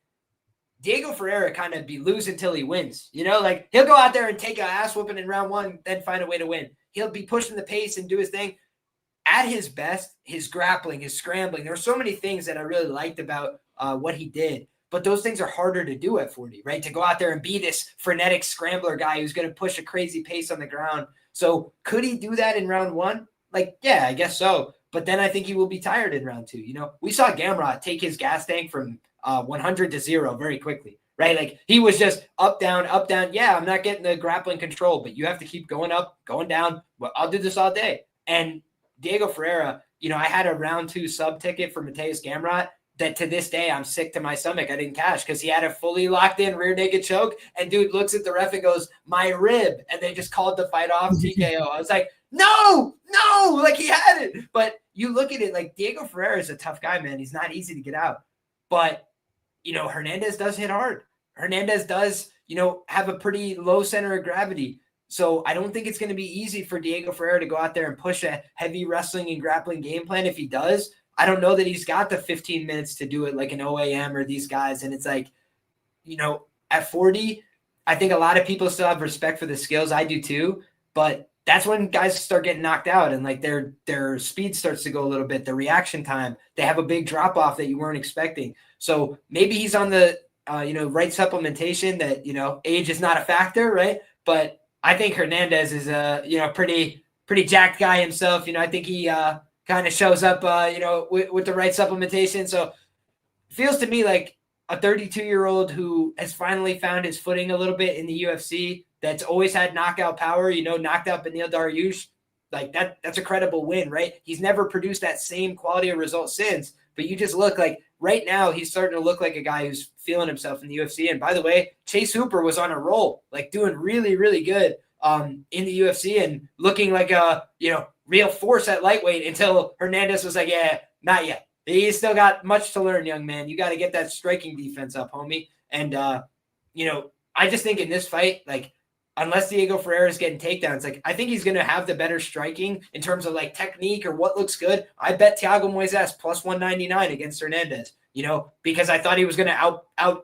Diego Ferreira kind of be losing until he wins. Like he'll go out there and take an ass whooping in round one, then find a way to win. He'll be pushing the pace and do his thing. At his best, his grappling, his scrambling, there are so many things that I really liked about what he did. But those things are harder to do at 40, right? To go out there and be this frenetic scrambler guy who's going to push a crazy pace on the ground. So could he do that in round one? Like, yeah, I guess so. But then I think he will be tired in round two. We saw Gamrot take his gas tank from 100 to 0 very quickly, right? Like he was just up, down, up, down. Yeah, I'm not getting the grappling control, but you have to keep going up, going down. Well, I'll do this all day. And Diego Ferreira, I had a round 2 sub ticket for Mateus Gamrot that to this day I'm sick to my stomach. I didn't cash because he had a fully locked in rear naked choke. And dude looks at the ref and goes, my rib. And they just called the fight off TKO. I was like, no, like he had it. But you look at it like Diego Ferreira is a tough guy, man. He's not easy to get out. But, Hernandez does hit hard. Hernandez does, have a pretty low center of gravity. So I don't think it's going to be easy for Diego Ferreira to go out there and push a heavy wrestling and grappling game plan. If he does, I don't know that he's got the 15 minutes to do it like an OAM or these guys. And it's like, at 40, I think a lot of people still have respect for the skills. I do too. But that's when guys start getting knocked out and like their speed starts to go a little bit, the reaction time, they have a big drop off that you weren't expecting. So maybe he's on the, right supplementation that, age is not a factor. Right. But I think Hernandez is a, pretty jacked guy himself. I think he kind of shows up, with the right supplementation. So it feels to me like a 32-year-old who has finally found his footing a little bit in the UFC, that's always had knockout power, knocked out Beneil Dariush. Like that's a credible win, right? He's never produced that same quality of result since, but you just look like right now he's starting to look like a guy who's feeling himself in the UFC. And by the way, Chase Hooper was on a roll, like doing really, really good in the UFC and looking like a, real force at lightweight until Hernandez was like, yeah, not yet. He's still got much to learn, young man. You got to get that striking defense up, homie. And, I just think in this fight, like, unless Diego Ferreira is getting takedowns, like, I think he's going to have the better striking in terms of, like, technique or what looks good. I bet Thiago Moises plus 199 against Hernandez, because I thought he was going to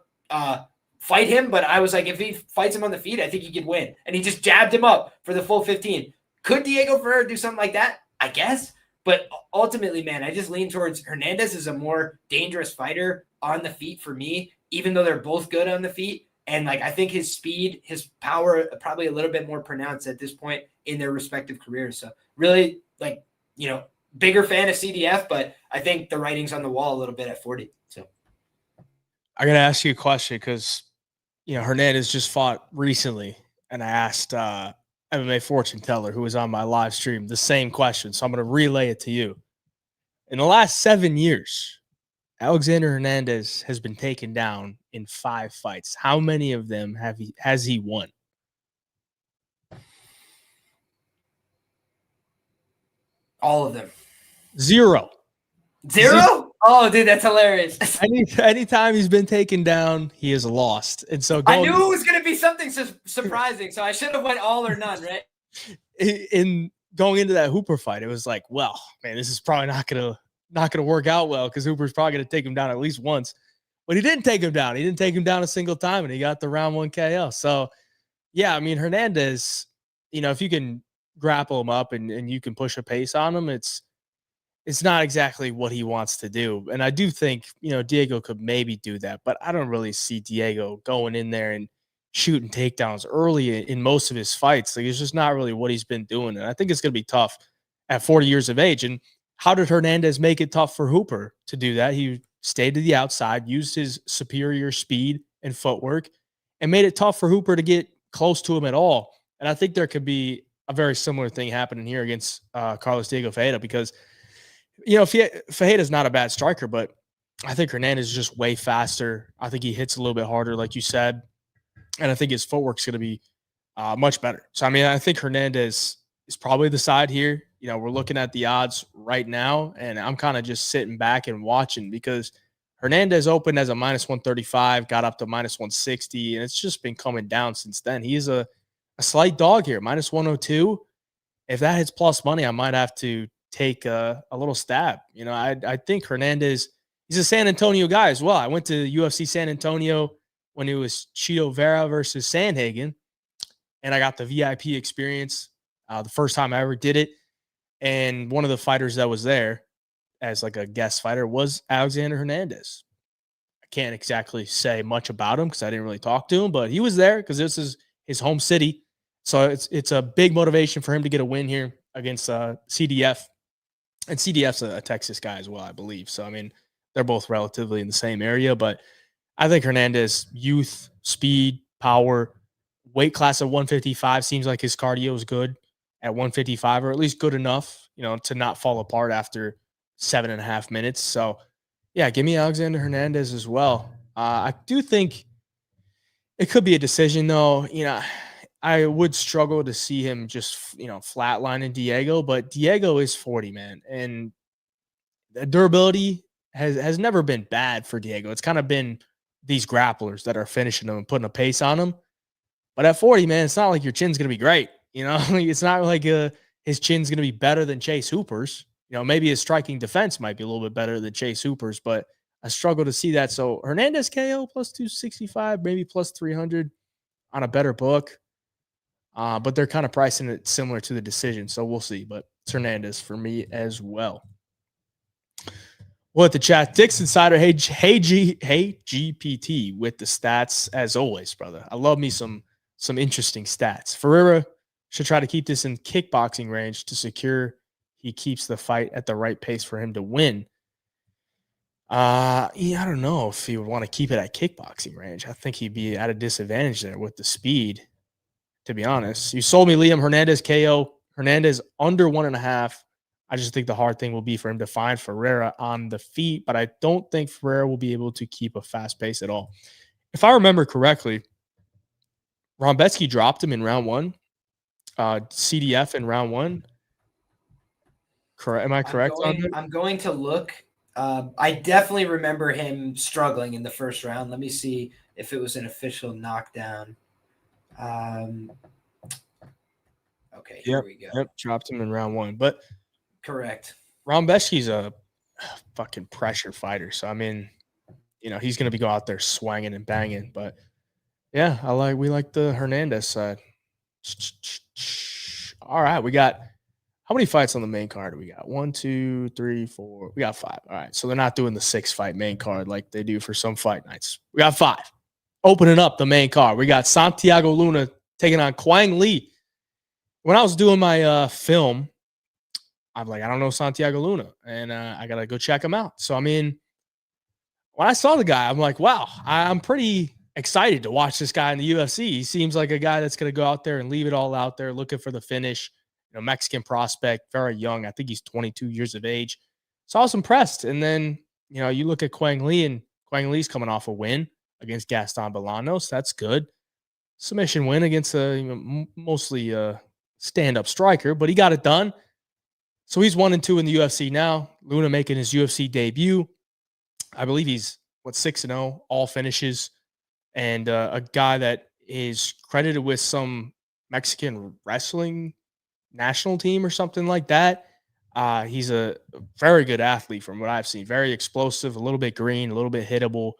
fight him. But I was like, if he fights him on the feet, I think he could win. And he just jabbed him up for the full 15. Could Diego Ferreira do something like that? I guess. But ultimately, man, I just lean towards Hernandez is a more dangerous fighter on the feet for me, even though they're both good on the feet. And like, I think his speed, his power, probably a little bit more pronounced at this point in their respective careers. So really, like, bigger fan of CDF, but I think the writing's on the wall a little bit at 40. So I got to ask you a question because, Hernandez just fought recently, and I asked MMA fortune teller who was on my live stream the same question. So I'm going to relay it to you. In the last 7 years, Alexander Hernandez has been taken down in 5 fights. How many of them has he won? All of them. 0. Zero? Oh, dude, that's hilarious. Anytime he's been taken down, he has lost. And so I knew it was going to be something surprising, so I should have went all or none, right? In going into that Hooper fight, it was like, well, man, this is probably not gonna work out well because Hooper's probably gonna take him down at least once. But he didn't take him down. He didn't take him down a single time, and he got the round 1 KO. So, yeah, I mean, Hernandez, if you can grapple him up and you can push a pace on him, it's not exactly what he wants to do. And I do think, Diego could maybe do that, but I don't really see Diego going in there and shooting takedowns early in most of his fights. Like, it's just not really what he's been doing. And I think it's going to be tough at 40 years of age. And how did Hernandez make it tough for Hooper to do that? He stayed to the outside, used his superior speed and footwork, and made it tough for Hooper to get close to him at all. And I think there could be a very similar thing happening here against Carlos Diego Ferreira because, Ferreira's not a bad striker, but I think Hernandez is just way faster. I think he hits a little bit harder, like you said. And I think his footwork's going to be much better. So, I mean, I think Hernandez is probably the side here. We're looking at the odds right now, and I'm kind of just sitting back and watching because Hernandez opened as a -135, got up to -160, and it's just been coming down since then. He is a slight dog here, -102. If that hits plus money, I might have to take a little stab. I think Hernandez, he's a San Antonio guy as well. I went to UFC San Antonio when it was Chito Vera versus Sandhagen, and I got the VIP experience the first time I ever did it. And one of the fighters that was there as like a guest fighter was Alexander Hernandez. I can't exactly say much about him because I didn't really talk to him, but he was there because this is his home city. So it's a big motivation for him to get a win here against CDF. And CDF's a Texas guy as well, I believe. So, I mean, they're both relatively in the same area, but I think Hernandez, youth, speed, power, weight class of 155 seems like his cardio is good at 155, or at least good enough, to not fall apart after 7.5 minutes. So, yeah, give me Alexander Hernandez as well. I do think it could be a decision, though. I would struggle to see him just, flatlining Diego, but Diego is 40, man. And the durability has never been bad for Diego. It's kind of been these grapplers that are finishing him and putting a pace on him. But at 40, man, it's not like your chin's going to be great. It's not like his chin's going to be better than Chase Hooper's. Maybe his striking defense might be a little bit better than Chase Hooper's, but I struggle to see that. So Hernandez KO plus 265, maybe plus 300 on a better book. But they're kind of pricing it similar to the decision. So we'll see. But it's Hernandez for me as well. We'll hit the chat. Dix Insider, hey GPT with the stats as always, brother. I love me some interesting stats. Ferreira should try to keep this in kickboxing range to secure he keeps the fight at the right pace for him to win. I don't know if he would want to keep it at kickboxing range. I think he'd be at a disadvantage there with the speed, to be honest. You sold me Liam Hernandez KO. Hernandez under 1.5. I just think the hard thing will be for him to find Ferreira on the feet, but I don't think Ferreira will be able to keep a fast pace at all. If I remember correctly, Rombetsky dropped him in round 1. CDF in round 1. Correct? Am I correct on that? I'm going to look. I definitely remember him struggling in the first round. Let me see if it was an official knockdown. Okay, here we go. Yep, dropped him in round 1. But correct. Rombetsky's a fucking pressure fighter. So, I mean, he's going to be go out there swanging and banging. But, yeah, we like the Hernandez side. All right, we got – how many fights on the main card do we got? 1, 2, 3, 4. We got 5. All right, so they're not doing the 6-fight main card like they do for some fight nights. We got 5. Opening up the main card, we got Santiago Luna taking on Quang Lee. When I was doing my film, I'm like, I don't know Santiago Luna, and I got to go check him out. So, I mean, when I saw the guy, I'm like, wow, I'm pretty excited to watch this guy in the UFC. He seems like a guy that's going to go out there and leave it all out there, looking for the finish. Mexican prospect, very young. I think he's 22 years of age. So I was impressed. And then, you look at Quang Lee, and Quang Lee's coming off a win against Gaston Bolanos. That's good. Submission win against a mostly stand-up striker, but he got it done. So he's 1-2 in the UFC now. Luna making his UFC debut. I believe he's 6-0, all finishes, and a guy that is credited with some Mexican wrestling national team or something like that. He's a very good athlete from what I've seen. Very explosive, a little bit green, a little bit hittable.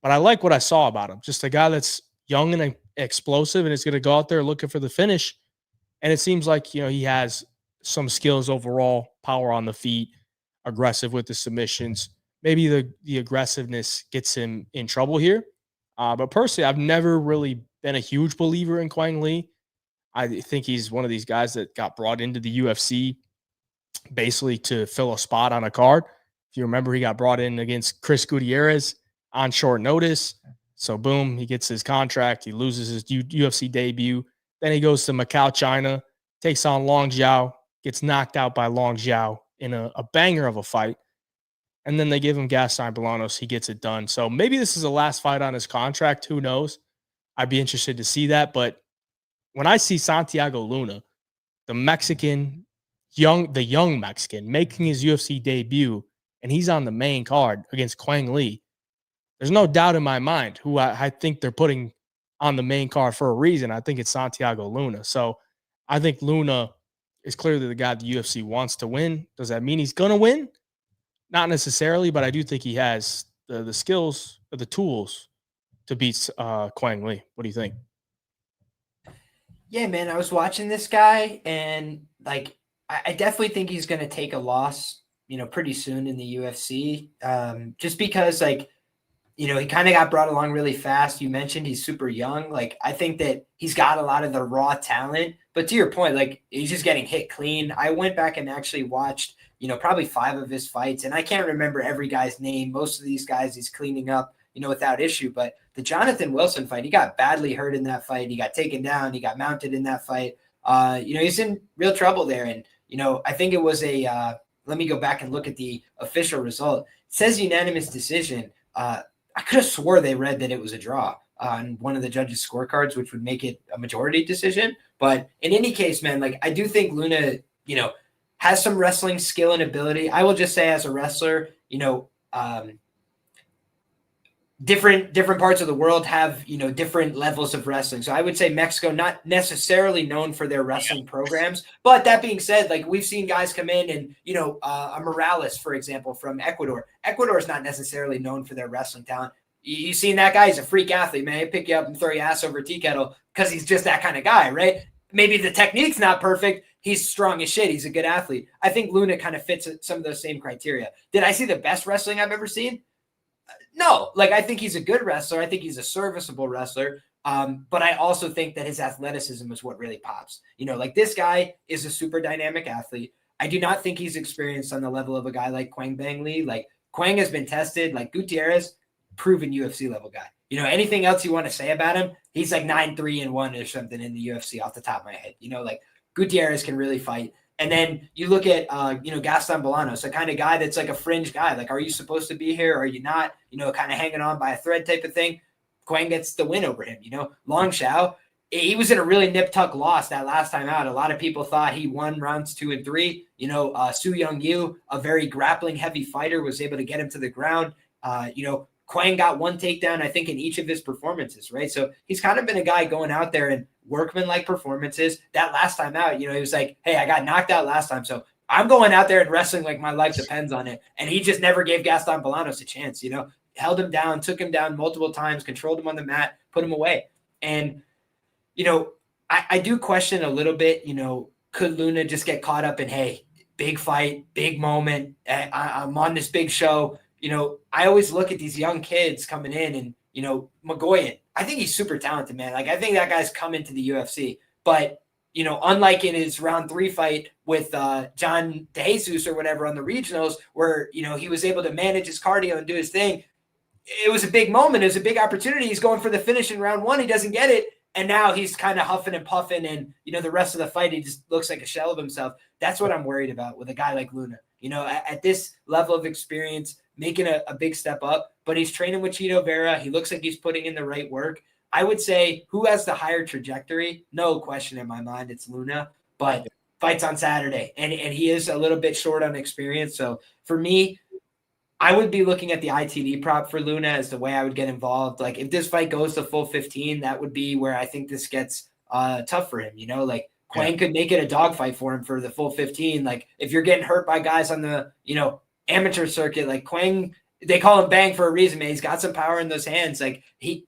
But I like what I saw about him. Just a guy that's young and explosive and is going to go out there looking for the finish. And it seems like, he has some skills overall, power on the feet, aggressive with the submissions. Maybe the aggressiveness gets him in trouble here. But personally, I've never really been a huge believer in Quang Lee. I think he's one of these guys that got brought into the UFC basically to fill a spot on a card. If you remember, he got brought in against Chris Gutierrez on short notice. So boom, he gets his contract. He loses his UFC debut. Then he goes to Macau, China, takes on Long Zhao, gets knocked out by Long Zhao in a banger of a fight. And then they give him Gaston Bolanos. He gets it done. So maybe this is the last fight on his contract. Who knows? I'd be interested to see that. But when I see Santiago Luna, the young Mexican making his UFC debut, and he's on the main card against Quang Lee, there's no doubt in my mind who I think they're putting on the main card for a reason. I think it's Santiago Luna. So I think Luna is clearly the guy the UFC wants to win. Does that mean he's going to win? Not necessarily, but I do think he has the skills or the tools to beat Quang Lee. What do you think? Yeah, man, I was watching this guy, and like I definitely think he's going to take a loss, pretty soon in the UFC. Just because he kind of got brought along really fast. You mentioned he's super young. Like, I think that he's got a lot of the raw talent, but to your point, like, he's just getting hit clean. I went back and actually watched, probably 5 of his fights, and I can't remember every guy's name. Most of these guys he's cleaning up, without issue. But the Jonathan Wilson fight, he got badly hurt in that fight. He got taken down. He got mounted in that fight. He's in real trouble there. And, I think it was let me go back and look at the official result. It says unanimous decision. I could have swore they read that it was a draw on one of the judges' scorecards, which would make it a majority decision. But in any case, man, like, I do think Luna, has some wrestling skill and ability. I will just say, as a wrestler, different parts of the world have, different levels of wrestling. So I would say Mexico, not necessarily known for their wrestling programs. But that being said, like, we've seen guys come in and, a Morales, for example, from Ecuador. Ecuador is not necessarily known for their wrestling talent. You've seen that guy. He's a freak athlete, man. He'll pick you up and throw your ass over a tea kettle because he's just that kind of guy, right? Maybe the technique's not perfect. He's strong as shit. He's a good athlete. I think Luna kind of fits some of those same criteria. Did I see the best wrestling I've ever seen? No. Like, I think he's a good wrestler. I think he's a serviceable wrestler. But I also think that his athleticism is what really pops. Like, this guy is a super dynamic athlete. I do not think he's experienced on the level of a guy like Quang Bang Lee. Like, Quang has been tested. Like, Gutierrez, proven UFC level guy. Anything else you want to say about him? He's like 9-3-1 or something in the UFC off the top of my head. Like, Gutierrez can really fight. And then you look at, Gaston Bolanos, the kind of guy that's like a fringe guy. Like, are you supposed to be here? Or are you not? Kind of hanging on by a thread type of thing. Quang gets the win over him. Long Zhao, he was in a really nip-tuck loss that last time out. A lot of people thought he won rounds 2 and 3. Su Young Yu, a very grappling heavy fighter, was able to get him to the ground. Quang got one takedown, I think, in each of his performances, right? So he's kind of been a guy going out there and workman-like performances. That last time out, he was like, hey, I got knocked out last time, so I'm going out there and wrestling like my life depends on it. And he just never gave Gaston Bolanos a chance, held him down, took him down multiple times, controlled him on the mat, put him away. And, I do question a little bit, could Luna just get caught up in, hey, big fight, big moment, I'm on this big show. I always look at these young kids coming in and, Magoyan, I think he's super talented, man. Like, I think that guy's coming to the UFC. But, unlike in his round 3 fight with John DeJesus or whatever on the regionals where, he was able to manage his cardio and do his thing, it was a big moment. It was a big opportunity. He's going for the finish in round 1. He doesn't get it. and now he's kind of huffing and puffing, and the rest of the fight he just looks like a shell of himself. That's what I'm worried about with a guy like Luna. At this level of experience, making a big step up, but he's training with Chito Vera. He looks like he's putting in the right work. I would say who has the higher trajectory? No question in my mind, it's Luna. But fights on Saturday, and he is a little bit short on experience. So for me, I would be looking at the ITD prop for Luna as the way I would get involved. Like if this fight goes to full 15, that would be where I think this gets tough for him. Like Quang could make it a dogfight for him for the full 15. Like if you're getting hurt by guys on the, amateur circuit, like Quang, they call him Bang for a reason, man. He's got some power in those hands. Like he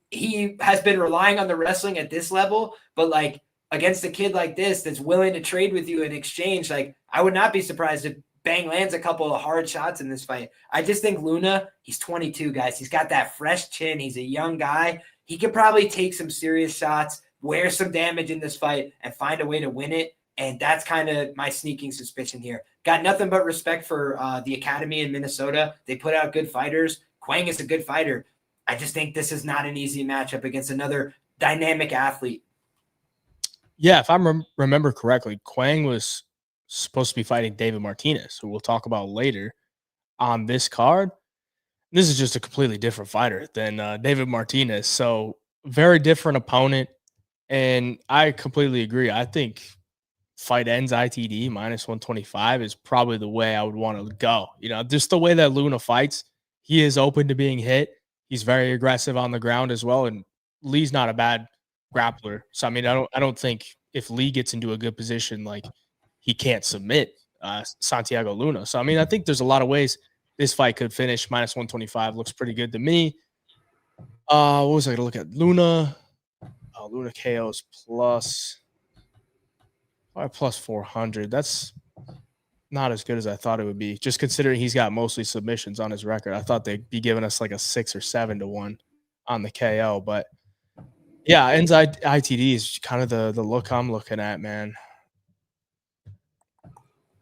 has been relying on the wrestling at this level, but like against a kid like this that's willing to trade with you in exchange, like I would not be surprised if Bang lands a couple of hard shots in this fight. I just think Luna, he's 22, guys. He's got that fresh chin. He's a young guy. He could probably take some serious shots, wear some damage in this fight, and find a way to win it. And that's kind of my sneaking suspicion here. Got nothing but respect for the academy in Minnesota. They put out good fighters. Quang is a good fighter. I just think this is not an easy matchup against another dynamic athlete. Yeah, if I remember correctly, Quang was supposed to be fighting David Martinez, who we'll talk about later on this card. This is just a completely different fighter than David Martinez. So very different opponent. And I completely agree. I think fight ends ITD minus 125 is probably the way I would want to go. Just the way that Luna fights, he is open to being hit. He's very aggressive on the ground as well. And Lee's not a bad grappler. So, I mean, I don't think if Lee gets into a good position, like he can't submit Santiago Luna. So, I mean, I think there's a lot of ways this fight could finish. Minus 125 looks pretty good to me. What was I going to look at? Luna. Luna KOs plus 400. That's not as good as I thought it would be, just considering he's got mostly submissions on his record. I thought they'd be giving us like a 6 or 7-1 on the KO. But yeah, ends ITD is kind of the look I'm looking at, man.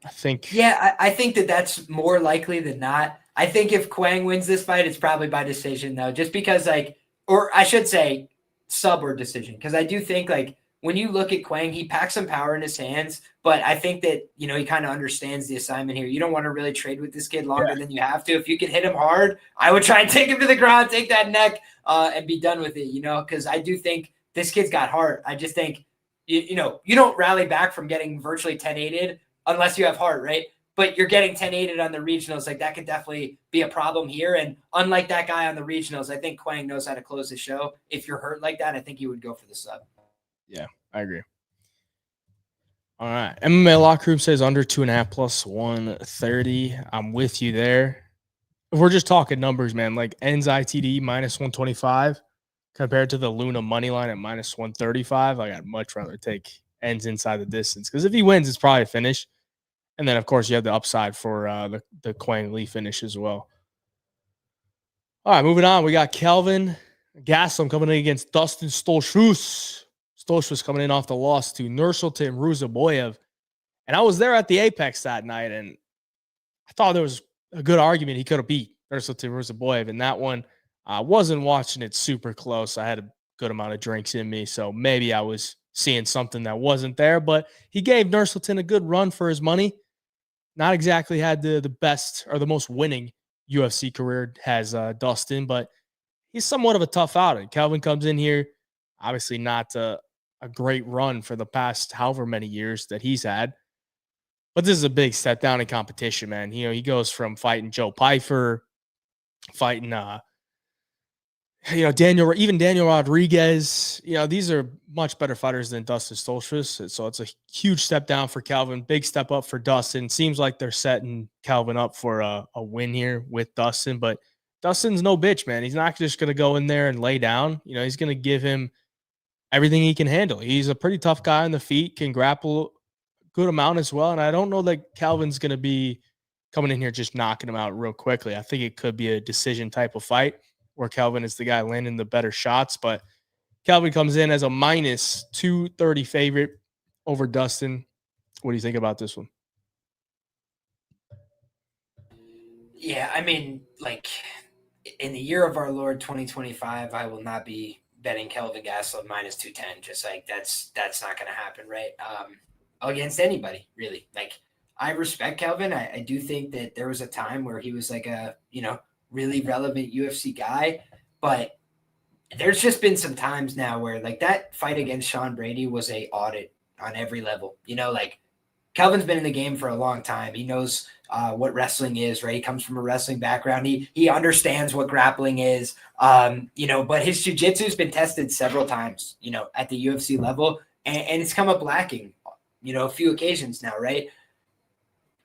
I think. Yeah, I think that's more likely than not. I think if Quang wins this fight, it's probably by decision, though, just because, like, or I should say sub or decision, because I do think, like, when you look at Quang, he packs some power in his hands, but I think that, he kind of understands the assignment here. You don't want to really trade with this kid longer than you have to. If you can hit him hard, I would try and take him to the ground, take that neck, and be done with it, because I do think this kid's got heart. I just think, you don't rally back from getting virtually 10-8'd unless you have heart, right? But you're getting 10-8'd on the regionals. Like, that could definitely be a problem here. And unlike that guy on the regionals, I think Quang knows how to close the show. If you're hurt like that, I think you would go for the sub. Yeah, I agree. All right. MMA Locker Room says under 2.5 plus 130. I'm with you there. If we're just talking numbers, man, like ends ITD minus 125 compared to the Luna money line at minus 135, like I'd much rather take ends inside the distance, because if he wins, it's probably a finish. And then, of course, you have the upside for the Quang Lee finish as well. All right, moving on. We got Kelvin Gastelum coming in against Dustin Stoltzfus. Stoltzfus coming in off the loss to Nursultan Ruzaboyev. And I was there at the Apex that night, and I thought there was a good argument he could have beat Nursultan Ruzaboyev in that one. I wasn't watching it super close. I had a good amount of drinks in me, so maybe I was seeing something that wasn't there. But he gave Nursultan a good run for his money. Not exactly had the best or the most winning UFC career has Dustin, but he's somewhat of a tough outing. Kelvin comes in here, obviously not a great run for the past however many years that he's had. But this is a big step down in competition, man. He goes from fighting Joe Pyfer, fighting Daniel Rodriguez. These are much better fighters than Dustin Stoltzfus. So it's a huge step down for Kelvin, big step up for Dustin. Seems like they're setting Kelvin up for a win here with Dustin, but Dustin's no bitch, man. He's not just going to go in there and lay down. He's going to give him everything he can handle. He's a pretty tough guy on the feet, can grapple a good amount as well. And I don't know that Kelvin's going to be coming in here just knocking him out real quickly. I think it could be a decision type of fight where Kelvin is the guy landing the better shots. But Kelvin comes in as a minus 230 favorite over Dustin. What do you think about this one? Yeah, I mean, like, in the year of our Lord 2025, I will not be betting Kelvin Gastelum minus 210. Just like that's not going to happen, right? Against anybody, really. Like, I respect Kelvin. I do think that there was a time where he was like a, really relevant UFC guy, but there's just been some times now where like that fight against Sean Brady was a audit on every level. Like Kelvin's been in the game for a long time. He knows what wrestling is, right? He comes from a wrestling background. He understands what grappling is, but his jiu-jitsu has been tested several times, at the UFC level, and it's come up lacking, a few occasions now, right?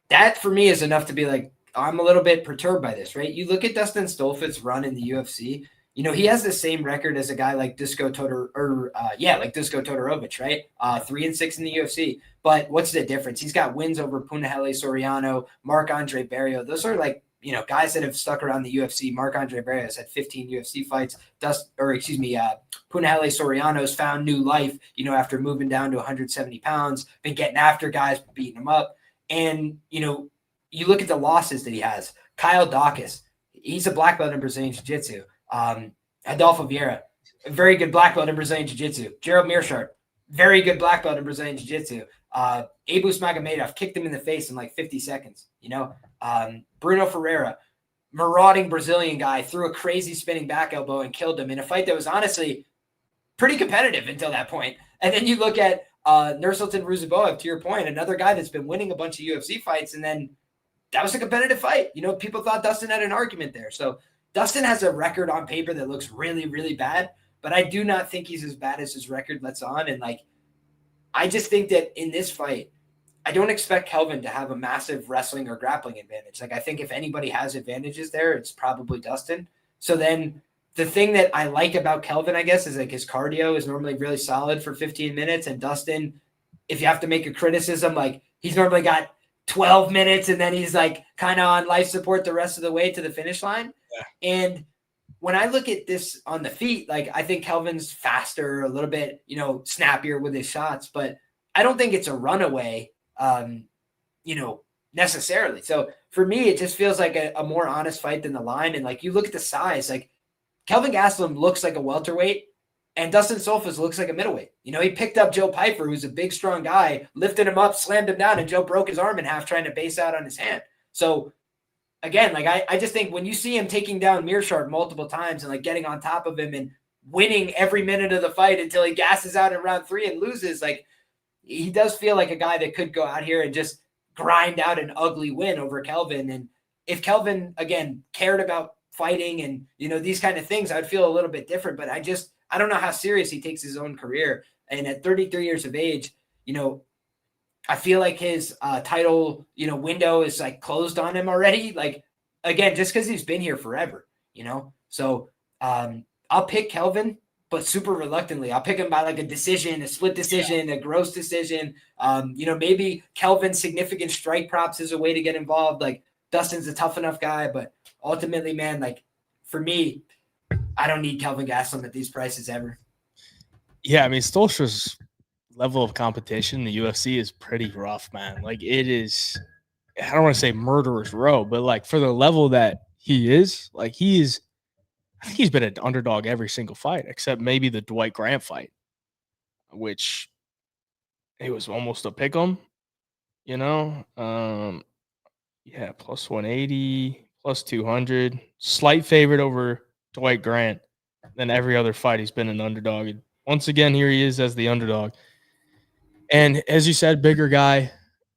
That for me is enough to be like, I'm a little bit perturbed by this, right? You look at Dustin Stoltzfus' run in the UFC. He has the same record as a guy like Dusko Todorovic, right? 3-6 in the UFC. But what's the difference? He's got wins over Punahele Soriano, Marc-Andre Barrio. Those are like, guys that have stuck around the UFC. Marc-Andre Barrio has had 15 UFC fights. Punahele Soriano's found new life, after moving down to 170 pounds, been getting after guys, beating them up. And, you look at the losses that he has. Kyle Dawkins, he's a black belt in Brazilian Jiu-Jitsu. Adolfo Vieira, a very good black belt in Brazilian Jiu-Jitsu. Gerald Meerschaert, very good black belt in Brazilian Jiu-Jitsu. Abus Magomedov kicked him in the face in like 50 seconds. Bruno Ferreira, marauding Brazilian guy, threw a crazy spinning back elbow and killed him in a fight that was honestly pretty competitive until that point. And then you look at Nursultan Ruziboev, to your point, another guy that's been winning a bunch of UFC fights, and then that was a competitive fight. People thought Dustin had an argument there. So Dustin has a record on paper that looks really, really bad, but I do not think he's as bad as his record lets on. And I just think that in this fight, I don't expect Kelvin to have a massive wrestling or grappling advantage. I think if anybody has advantages there, it's probably Dustin. So then the thing that I like about Kelvin, I guess, is like his cardio is normally really solid for 15 minutes. And Dustin, if you have to make a criticism, like he's normally got 12 minutes and then he's like kind of on life support the rest of the way to the finish line. Yeah. And when I look at this on the feet, I think Kelvin's faster, a little bit, snappier with his shots, but I don't think it's a runaway, necessarily. So for me, it just feels like a more honest fight than the line. And you look at the size, Kelvin Gastelum looks like a welterweight and Dustin Stoltzfus looks like a middleweight. He picked up Joe Pyfer, who's a big, strong guy, lifted him up, slammed him down, and Joe broke his arm in half trying to base out on his hand. So, again, I just think when you see him taking down Meerschaert multiple times and, getting on top of him and winning every minute of the fight until he gasses out in round 3 and loses, he does feel like a guy that could go out here and just grind out an ugly win over Kelvin. And if Kelvin, again, cared about fighting and, these kind of things, I'd feel a little bit different. But I don't know how serious he takes his own career. And at 33 years of age, I feel like his title, window is closed on him already. Again, just because he's been here forever, So I'll pick Kelvin, but super reluctantly. I'll pick him by a decision, a split decision, a gross decision. Maybe Kelvin's significant strike props is a way to get involved. Dustin's a tough enough guy, but ultimately, man, for me, I don't need Kelvin Gastelum at these prices ever. Yeah, I mean, Stoltzfus' level of competition in the UFC is pretty rough, man. It is, I don't want to say murderer's row, but for the level that he is, I think he's been an underdog every single fight except maybe the Dwight Grant fight, which it was almost a pick 'em, yeah, plus 180, plus 200, slight favorite over Dwight Grant. Then every other fight he's been an underdog. And once again, here he is as the underdog. And as you said, bigger guy.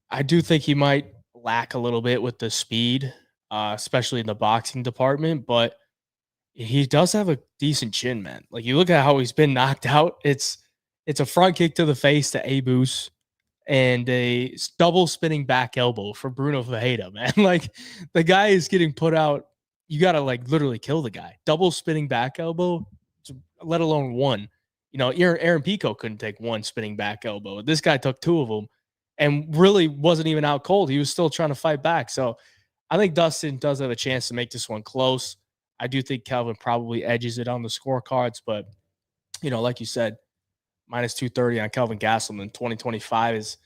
I do think he might lack a little bit with the speed, especially in the boxing department, but he does have a decent chin, man. You look at how he's been knocked out. It's a front kick to the face to Abus and a double spinning back elbow for Bruno Ferreira, man. The guy is getting put out. You got to literally kill the guy. Double spinning back elbow, let alone one. Aaron Pico couldn't take one spinning back elbow. This guy took 2 of them and really wasn't even out cold. He was still trying to fight back. So I think Dustin does have a chance to make this one close. I do think Kelvin probably edges it on the scorecards, but, like you said, minus 230 on Kelvin Gastelum in 2025 is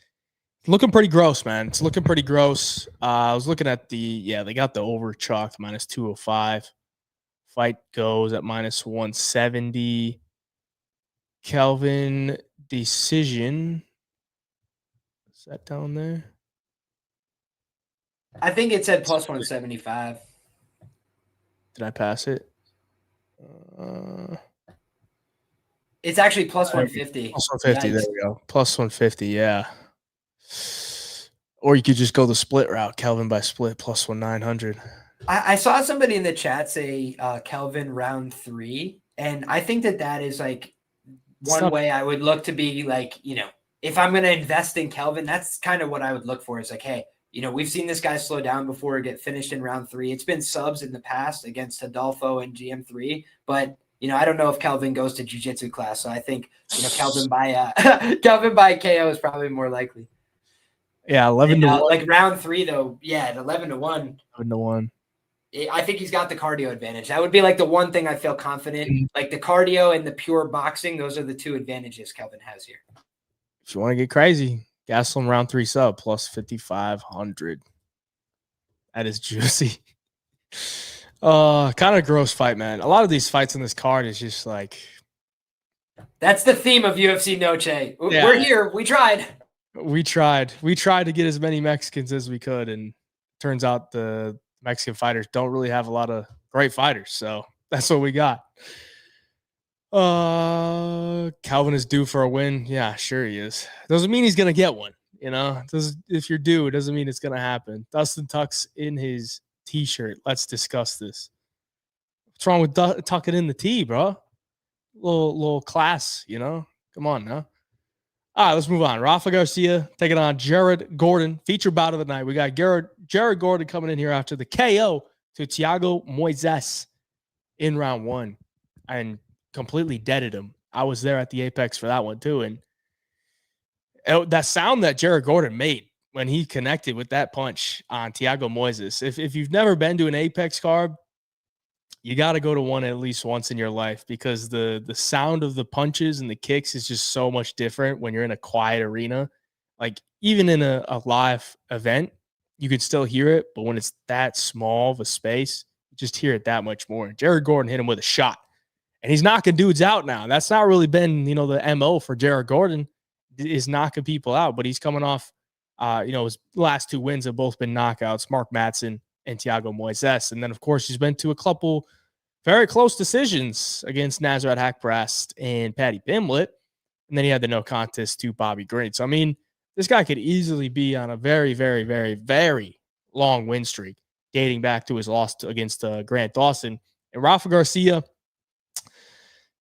looking pretty gross, man. It's looking pretty gross. I was looking at they got the over chalked minus 205. Fight goes at minus 170. Kelvin decision. Is that down there? I think it said plus 175. Did I pass it? It's actually plus 150. Plus 150. Yikes. There we go. Plus 150. Yeah. Or you could just go the split route, Kelvin by split plus 1,900. I saw somebody in the chat say Kelvin round 3, and I think that is like one way I would look to be like, if I'm going to invest in Kelvin, that's kind of what I would look for. Is like, hey, we've seen this guy slow down before, get finished in round 3. It's been subs in the past against Adolfo and GM3, but I don't know if Kelvin goes to jiu-jitsu class. So I think, Kelvin by Kelvin by KO is probably more likely. Yeah, 11 to 1. Like round 3 though, at 11 to 1. 11 to 1. I think he's got the cardio advantage. That would be like the one thing I feel confident. Like the cardio and the pure boxing, those are the two advantages Kelvin has here. If you want to get crazy, Gastelum round 3 sub plus 5,500. That is juicy. Kind of gross fight, man. A lot of these fights on this card is just like. That's the theme of UFC Noche. Yeah. We're here. We tried. We tried to get as many Mexicans as we could, and turns out the Mexican fighters don't really have a lot of great fighters, so that's what we got. Calvin is due for a win. Yeah, sure he is. Doesn't mean he's gonna get one. If you're due, it doesn't mean it's gonna happen. Dustin tucks in his t-shirt. Let's discuss this. What's wrong with tucking in the T, bro? Little class, Come on now. All right, let's move on. Rafa Garcia taking on Jared Gordon. Feature bout of the night. We got Jared Gordon coming in here after the KO to Thiago Moises in round 1 and completely deaded him. I was there at the Apex for that one too. And that sound that Jared Gordon made when he connected with that punch on Thiago Moises. If you've never been to an Apex card, you got to go to one at least once in your life, because the sound of the punches and the kicks is just so much different when you're in a quiet arena. Like even in a live event, you could still hear it, but when it's that small of a space, you just hear it that much more. Jared Gordon hit him with a shot, and he's knocking dudes out now. That's not really been, the MO for Jared Gordon, is knocking people out, but he's coming off, his last 2 wins have both been knockouts, Mark Madsen and Thiago Moises. And then, of course, he's been to a couple very close decisions against Nasrat Haqparast and Paddy Pimblett. And then he had the no contest to Bobby Green. So, I mean, this guy could easily be on a very, very, very, very long win streak dating back to his loss against Grant Dawson. And Rafa Garcia,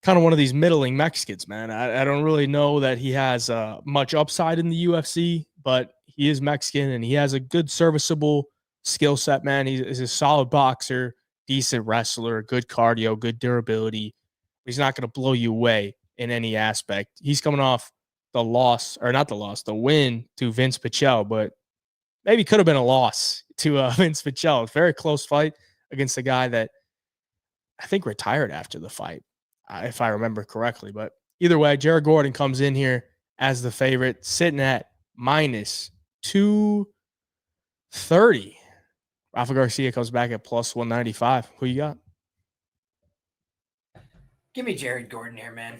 kind of one of these middling Mexicans, man. I don't really know that he has much upside in the UFC, but he is Mexican and he has a good serviceable skill set, man. He's a solid boxer, decent wrestler, good cardio, good durability. He's not going to blow you away in any aspect. He's coming off the win to Vince Pichel, but maybe could have been a loss to Vince Pichel. Very close fight against a guy that I think retired after the fight, if I remember correctly. But either way, Jared Gordon comes in here as the favorite, sitting at minus 230. Rafa Garcia comes back at plus 195. Who you got? Give me Jared Gordon here, man.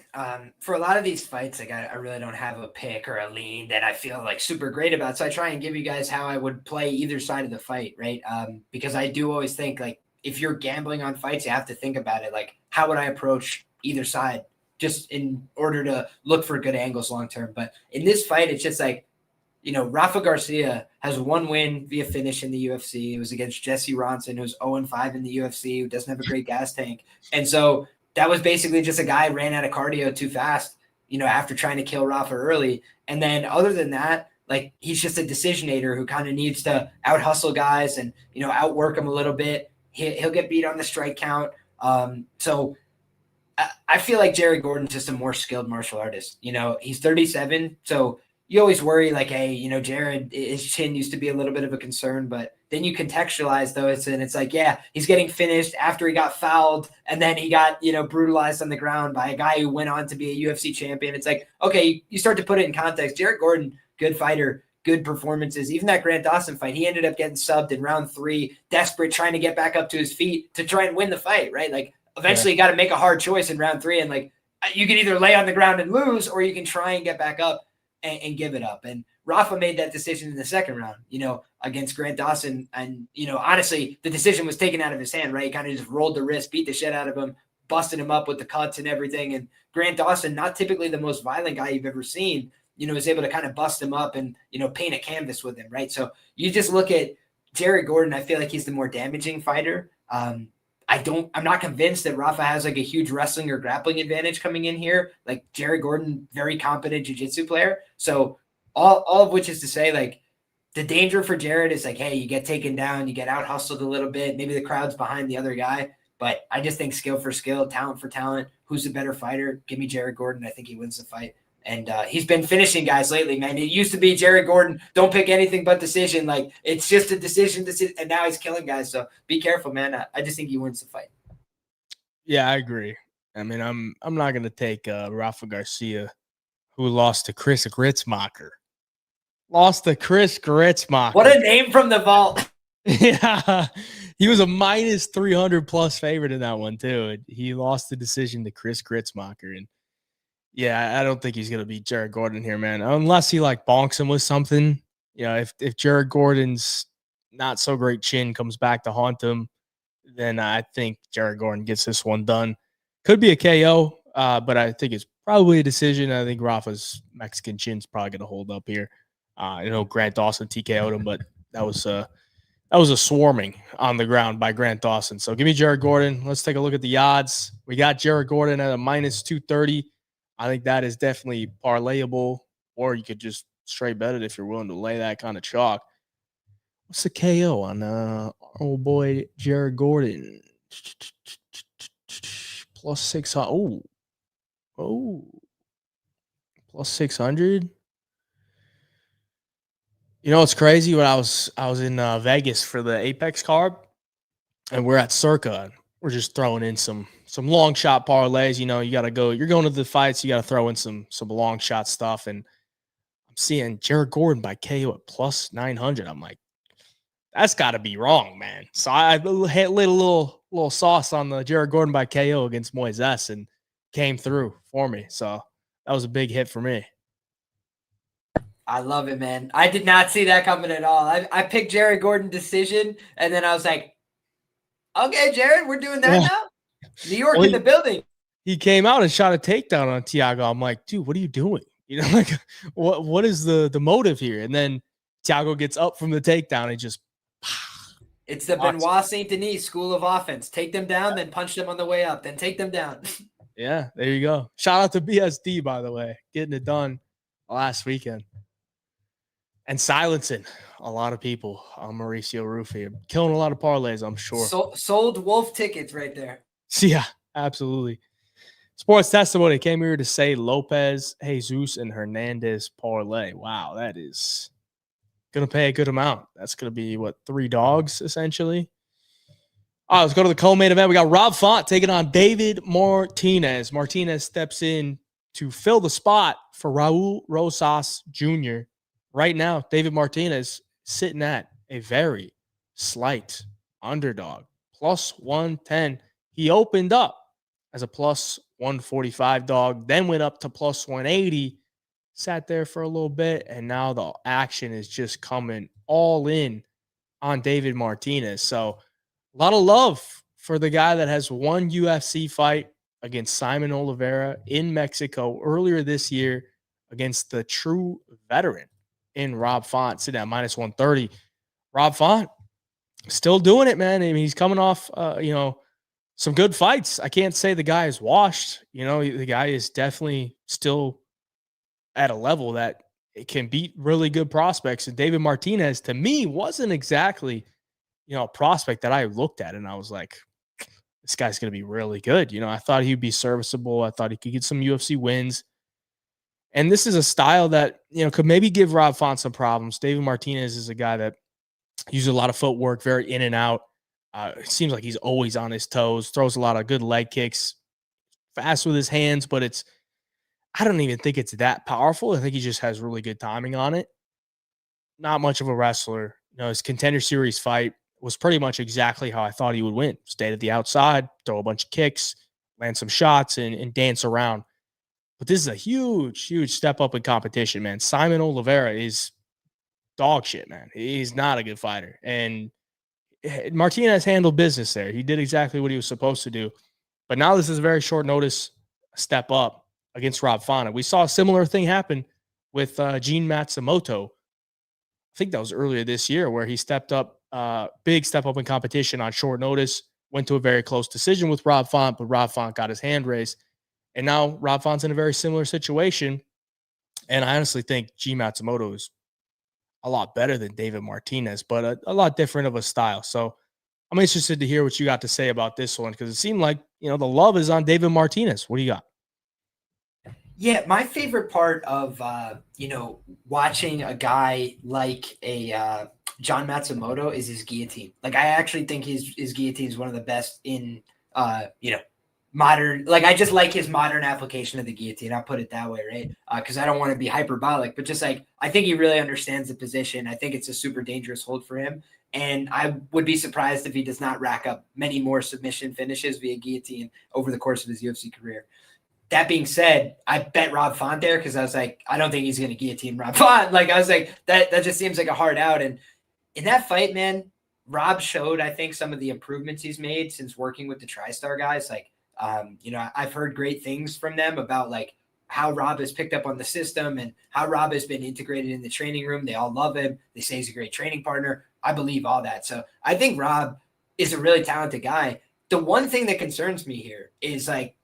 For a lot of these fights, like I really don't have a pick or a lean that I feel like super great about. So I try and give you guys how I would play either side of the fight, right? Because I do always think, like, if you're gambling on fights, you have to think about it. Like, how would I approach either side just in order to look for good angles long term? But in this fight, it's just like, Rafa Garcia has 1 win via finish in the UFC. It was against Jesse Ronson, who's 0-5 in the UFC, who doesn't have a great gas tank. And so that was basically just a guy who ran out of cardio too fast, after trying to kill Rafa early. And then other than that, like, he's just a decisionator who kind of needs to out-hustle guys and, outwork them a little bit. He'll get beat on the strike count. So I feel like Jared Gordon's just a more skilled martial artist. He's 37, so you always worry, like, hey, Jared, his chin used to be a little bit of a concern, but then you contextualize those, and it's like, yeah, he's getting finished after he got fouled, and then he got, brutalized on the ground by a guy who went on to be a UFC champion. It's like, okay, you start to put it in context. Jared Gordon, good fighter, good performances. Even that Grant Dawson fight, he ended up getting subbed in round 3, desperate, trying to get back up to his feet to try and win the fight, right? Like, eventually you got to make a hard choice in round 3, and, like, you can either lay on the ground and lose, or you can try and get back up and give it up. And Rafa made that decision in the second round, against Grant Dawson. And, honestly, the decision was taken out of his hand, right? He kind of just rolled the wrist, beat the shit out of him, busted him up with the cuts and everything. And Grant Dawson, not typically the most violent guy you've ever seen, was able to kind of bust him up and, paint a canvas with him, right? So you just look at Jared Gordon, I feel like he's the more damaging fighter. I'm not convinced that Rafa has like a huge wrestling or grappling advantage coming in here. Like Jared Gordon, very competent jiu-jitsu player. So all of which is to say, like, the danger for Jared is like, hey, you get taken down, you get out hustled a little bit. Maybe the crowd's behind the other guy, but I just think skill for skill, talent for talent, who's the better fighter? Give me Jared Gordon. I think he wins the fight. And he's been finishing guys lately, man. It used to be Jared Gordon, don't pick anything but decision. Like, it's just a decision, and now he's killing guys. So be careful, man. I just think he wins the fight. Yeah, I agree. I mean, I'm not gonna take Rafa Garcia, who lost to Chris Gritzmacher. What a name from the vault. Yeah, he was a minus 300 plus favorite in that one too. He lost the decision to Chris Gritzmacher, and yeah, I don't think he's gonna beat Jared Gordon here, man. Unless he like bonks him with something. If Jared Gordon's not so great chin comes back to haunt him, then I think Jared Gordon gets this one done. Could be a KO, but I think it's probably a decision. I think Rafa's Mexican chin's probably gonna hold up here. Grant Dawson TKO'd him, but that was a swarming on the ground by Grant Dawson. So give me Jared Gordon. Let's take a look at the odds. We got Jared Gordon at a minus 230. I think that is definitely parlayable, or you could just straight bet it if you're willing to lay that kind of chalk. What's the KO on old boy Jared Gordon? Plus 600. Oh, plus 600. It's crazy. When I was in Vegas for the Apex card, and we're at Circa, and we're just throwing in some long shot parlays. You got to go. You're going to the fights. You got to throw in some long shot stuff. And I'm seeing Jared Gordon by KO at plus 900. I'm like, that's got to be wrong, man. So I lit a little sauce on the Jared Gordon by KO against Moises and came through for me. So that was a big hit for me. I love it, man. I did not see that coming at all. I picked Jared Gordon decision, and then I was like, okay, Jared, we're doing that now? New York in the building. He came out and shot a takedown on Thiago. I'm like, dude, what are you doing? What is the motive here? And then Thiago gets up from the takedown and just it's the Benoit Saint Denis school of offense. Take them down, then punch them on the way up, then take them down. Yeah, there you go. Shout out to BSD, by the way, getting it done last weekend. And silencing a lot of people on Mauricio Rufy. Killing a lot of parlays, I'm sure. Sold wolf tickets right there. Yeah, absolutely. Sports testimony came here to say Lopes, Jesus, and Hernandez parlay. Wow, that is going to pay a good amount. That's going to be, what, 3 dogs, essentially? All right, let's go to the co-main event. We got Rob Font taking on David Martinez. Martinez steps in to fill the spot for Raul Rosas Jr. Right now, David Martinez sitting at a very slight underdog, plus 110. He opened up as a plus 145 dog, then went up to plus 180, sat there for a little bit, and now the action is just coming all in on David Martinez. So a lot of love for the guy that has one UFC fight against Simon Oliveira in Mexico earlier this year against the true veteran in Rob Font, sitting at minus 130. Rob Font still doing it, man. I mean, he's coming off, some good fights. I can't say the guy is washed. The guy is definitely still at a level that it can beat really good prospects. And David Martinez, to me, wasn't exactly, a prospect that I looked at and I was like, this guy's going to be really good. I thought he'd be serviceable. I thought he could get some UFC wins. And this is a style that, could maybe give Rob Font some problems. David Martinez is a guy that uses a lot of footwork, very in and out. It seems like he's always on his toes, throws a lot of good leg kicks, fast with his hands, but I don't even think it's that powerful. I think he just has really good timing on it. Not much of a wrestler. His Contender Series fight was pretty much exactly how I thought he would win. Stay at the outside, throw a bunch of kicks, land some shots, and dance around. But this is a huge, huge step up in competition, man. Simon Oliveira is dog shit, man. He's not a good fighter. And Martinez handled business there. He did exactly what he was supposed to do. But now this is a very short notice step up against Rob Font. We saw a similar thing happen with Gene Matsumoto. I think that was earlier this year where he stepped up, big step up in competition on short notice, went to a very close decision with Rob Font, but Rob Font got his hand raised. And now Rob Font's in a very similar situation. And I honestly think Gene Matsumoto is a lot better than David Martinez, but a lot different of a style. So I'm interested to hear what you got to say about this one because it seemed like, the love is on David Martinez. What do you got? Yeah, my favorite part of watching a guy like a John Matsumoto is his guillotine. Like I actually think his guillotine is one of the best in modern. Like I just like his modern application of the guillotine. I'll put it that way, right? Because I don't want to be hyperbolic, but just like I think he really understands the position. I think it's a super dangerous hold for him. And I would be surprised if he does not rack up many more submission finishes via guillotine over the course of his UFC career. That being said, I bet Rob Font there because I was like, I don't think he's going to guillotine Rob Font. Like I was like, that just seems like a hard out. And in that fight, man, Rob showed, I think, some of the improvements he's made since working with the TriStar guys. Like, I've heard great things from them about like how Rob has picked up on the system and how Rob has been integrated in the training room. They all love him. They say he's a great training partner. I believe all that. So I think Rob is a really talented guy. The one thing that concerns me here is like,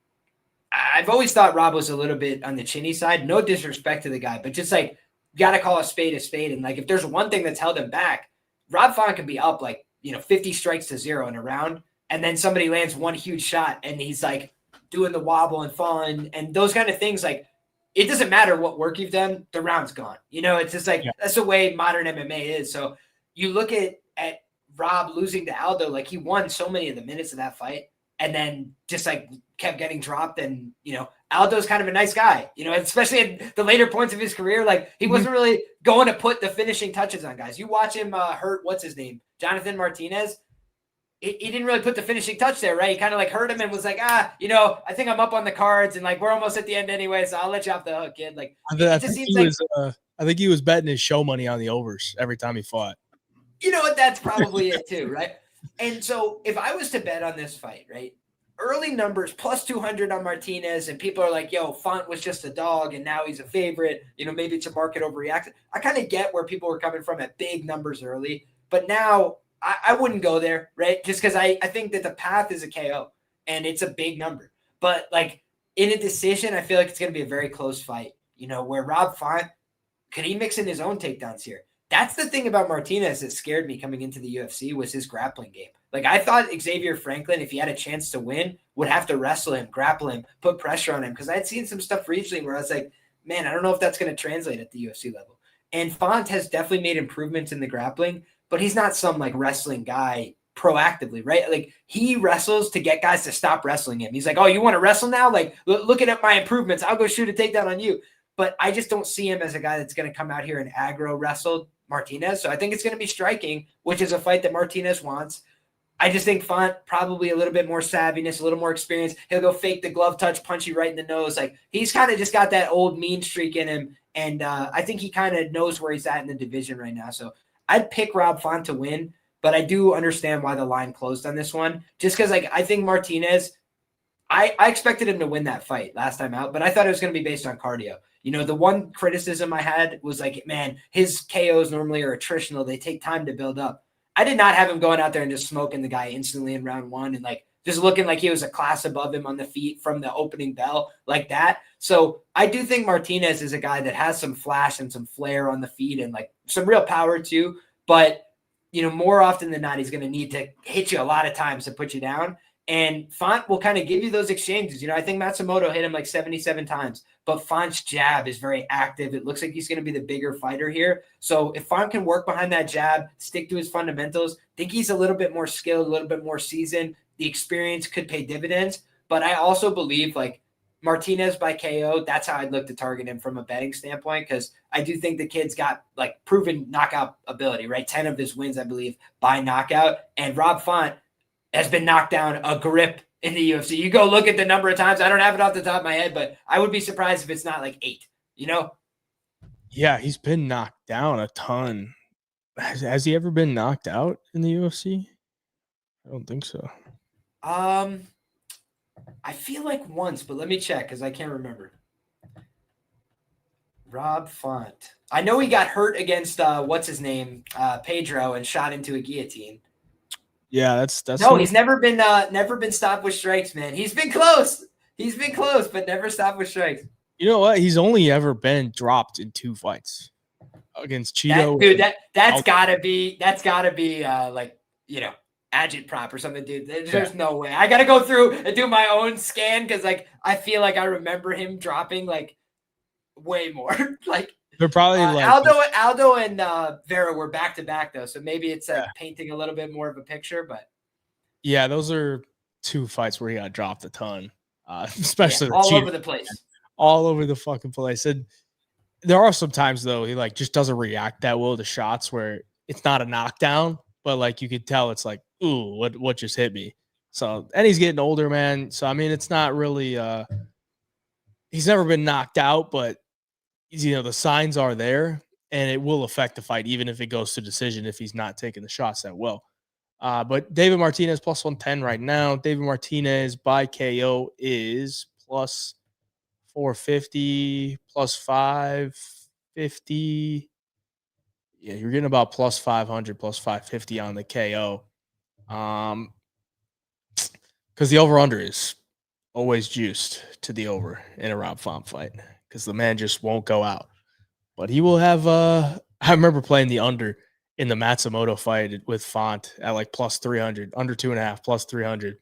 I've always thought Rob was a little bit on the chinny side. No disrespect to the guy, but just like, got to call a spade a spade. And like, if there's one thing that's held him back, Rob Font can be up like, 50 strikes to 0 in a round. And then somebody lands one huge shot and he's like doing the wobble and falling and those kind of things. Like, it doesn't matter what work you've done. The round's gone. It's just like, That's the way modern MMA is. So you look at Rob losing to Aldo, like he won so many of the minutes of that fight and then just like kept getting dropped. And, Aldo's kind of a nice guy, especially at the later points of his career. Like he wasn't really going to put the finishing touches on guys. You watch him hurt, what's his name? Jonathan Martinez. He didn't really put the finishing touch there, right? He kind of like hurt him and was like, I think I'm up on the cards and like, we're almost at the end anyway. So I'll let you off the hook, kid. Like, I think he was betting his show money on the overs every time he fought. You know what? That's probably it too, right? And so if I was to bet on this fight, right? Early numbers plus 200 on Martinez, and people are like, yo, Font was just a dog and now he's a favorite. Maybe it's a market overreaction. I kind of get where people were coming from at big numbers early, but now I wouldn't go there, right? Just because I think that the path is a KO and it's a big number. But like in a decision, I feel like it's going to be a very close fight, where Rob Font, could he mix in his own takedowns here? That's the thing about Martinez that scared me coming into the UFC was his grappling game. Like I thought Xavier Franklin, if he had a chance to win, would have to wrestle him, grapple him, put pressure on him. Because I had seen some stuff recently where I was like, man, I don't know if that's going to translate at the UFC level. And Font has definitely made improvements in the grappling, but he's not some like wrestling guy proactively, right? Like he wrestles to get guys to stop wrestling him. He's like, oh, you want to wrestle now? Like looking at my improvements, I'll go shoot a takedown on you. But I just don't see him as a guy that's going to come out here and aggro wrestle Martinez. So I think it's going to be striking, which is a fight that Martinez wants. I just think Font probably a little bit more savviness, a little more experience. He'll go fake the glove touch, punch you right in the nose. Like he's kind of just got that old mean streak in him. And I think he kind of knows where he's at in the division right now. So I'd pick Rob Font to win, but I do understand why the line closed on this one. Just because like I think Martinez, I expected him to win that fight last time out, but I thought it was going to be based on cardio. The one criticism I had was like, man, his KOs normally are attritional. They take time to build up. I did not have him going out there and just smoking the guy instantly in round one and like just looking like he was a class above him on the feet from the opening bell like that. So I do think Martinez is a guy that has some flash and some flair on the feet and like some real power too. But, more often than not, he's going to need to hit you a lot of times to put you down. And Font will kind of give you those exchanges. I think Matsumoto hit him like 77 times, but Font's jab is very active. It looks like he's going to be the bigger fighter here. So if Font can work behind that jab, stick to his fundamentals, think he's a little bit more skilled, a little bit more seasoned, the experience could pay dividends. But I also believe like Martinez by KO, that's how I'd look to target him from a betting standpoint, because I do think the kid's got like proven knockout ability, right? 10 of his wins, I believe, by knockout. And Rob Font has been knocked down a grip in the UFC. You go look at the number of times. I don't have it off the top of my head, but I would be surprised if it's not like 8, you know? Yeah, he's been knocked down a ton. Has he ever been knocked out in the UFC? I don't think so. I feel like once, but let me check because I can't remember. Rob Font. I know he got hurt against what's his name, Pedro, and shot into a guillotine. Yeah, that's no. He's never been stopped with strikes, man. He's been close. He's been close, but never stopped with strikes. You know what? He's only ever been dropped in 2 fights against Cheeto. That's gotta be like, you know, agitprop or something, dude. There's no way. I gotta go through and do my own scan because like I feel like I remember him dropping like way more. Like they're probably like Aldo and Vera were back to back though, so maybe it's like painting a little bit more of a picture. But yeah, those are 2 fights where he got dropped a ton, especially all over the place, all over the fucking place. And there are some times though he like just doesn't react that well to shots where it's not a knockdown, but like you could tell it's like, ooh, what just hit me. So, and he's getting older, man. So I mean, it's not really he's never been knocked out, but you know, the signs are there and it will affect the fight, even if it goes to decision, if he's not taking the shots that well. But David Martinez plus 110 right now. David Martinez by KO is plus 450, plus 550. Yeah, you're getting about plus 500, plus 550 on the KO. Because the over-under is always juiced to the over in a Rob Font fight because the man just won't go out. But he will have I remember playing the under in the Matsumoto fight with Font at like plus 300, under 2.5, plus 300.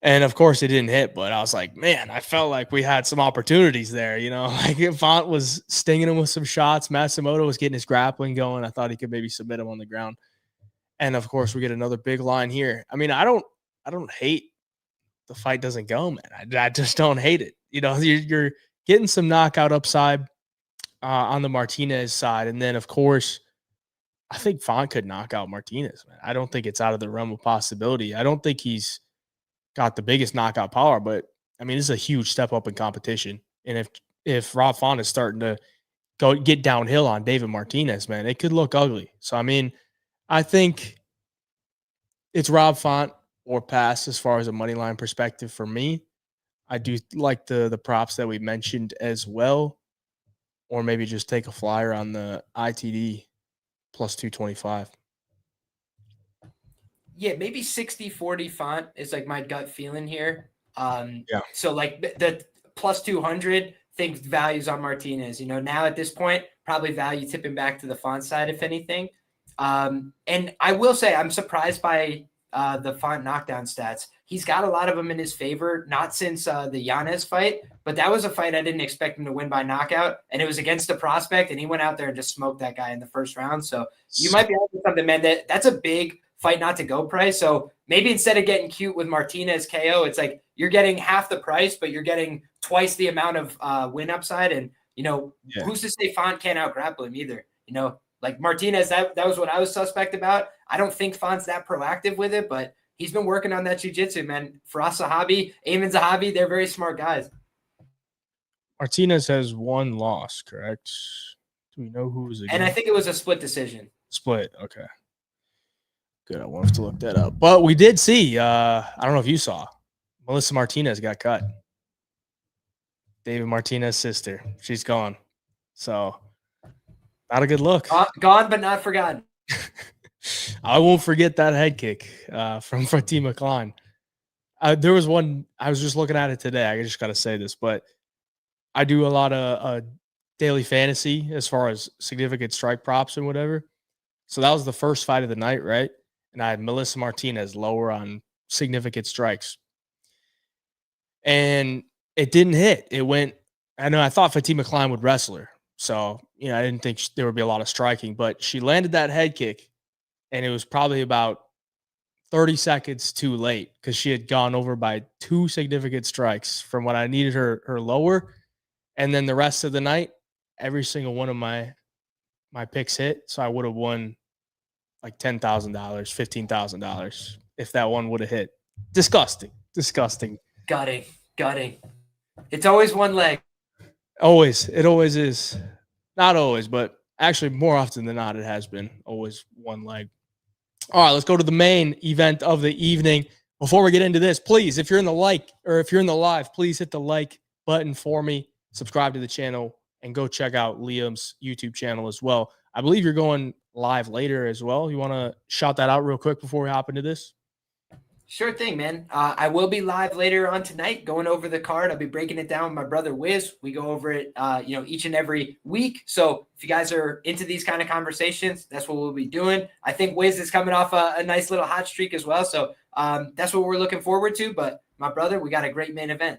And of course it didn't hit, but I was like, man, I felt like we had some opportunities there, you know, like Font was stinging him with some shots. Matsumoto was getting his grappling going. I thought he could maybe submit him on the ground. And of course we get another big line here. I mean, I don't hate the fight doesn't go, man. I just don't hate it. You know, you're getting some knockout upside on the Martinez side. And then, of course, I think Font could knock out Martinez, man. I don't think it's out of the realm of possibility. I don't think he's got the biggest knockout power, but, I mean, this is a huge step up in competition. And if Rob Font is starting to get downhill on David Martinez, man, it could look ugly. So, I mean, I think it's Rob Font or pass as far as a money line perspective for me. I do like the props that we mentioned as well, or maybe just take a flyer on the ITD plus 225. Yeah, maybe 60-40 Font is like my gut feeling here. Yeah. So like the plus 200 think values on Martinez. You know, now at this point, probably value tipping back to the Font side, if anything. And I will say I'm surprised by the Font knockdown stats. He's got a lot of them in his favor, not since the Yanez fight, but that was a fight I didn't expect him to win by knockout, and it was against a prospect, and he went out there and just smoked that guy in the first round. So you might be able to something, man. That's a big fight not to go price. So maybe instead of getting cute with Martinez KO, it's like you're getting half the price, but you're getting twice the amount of win upside. And, you know, who's to say Font can't out grapple him either? You know, like Martinez, that was what I was suspect about. I don't think Font's that proactive with it, but he's been working on that jiu-jitsu, man. Firas Zahabi, Ayman Zahabi, they're very smart guys. Martinez has 1 loss, correct? Do we know who's against? And I think it was a split decision. Split, okay. Good, I won't have to look that up. But we did see, I don't know if you saw, Melissa Martinez got cut. David Martinez's sister. She's gone. So, not a good look. Gone but not forgotten. I won't forget that head kick from Fatima Klein. There was one, I was just looking at it today. I just got to say this, but I do a lot of daily fantasy as far as significant strike props and whatever. So that was the first fight of the night, right? And I had Melissa Martinez lower on significant strikes. And it didn't hit. It went, I thought Fatima Klein would wrestle her. So, you know, I didn't think there would be a lot of striking, but she landed that head kick. And it was probably about 30 seconds too late because she had gone over by 2 significant strikes from what I needed her lower. And then the rest of the night, every single one of my picks hit. So I would have won like $10,000, $15,000 if that one would have hit. Disgusting Disgusting. Gutting. It's always one leg. Always. It always is. Not always, but actually more often than not, it has been always one leg. All right, let's go to the main event of the evening. Before we get into this, please, if you're in the live, please hit the like button for me, subscribe to the channel, and go check out Liam's YouTube channel as well. I believe you're going live later as well. You want to shout that out real quick before we hop into this? Sure thing, man. I will be live later on tonight going over the card. I'll be breaking it down with my brother Wiz. We go over it, each and every week. So if you guys are into these kind of conversations, that's what we'll be doing. I think Wiz is coming off a nice little hot streak as well. So that's what we're looking forward to. But my brother, we got a great main event.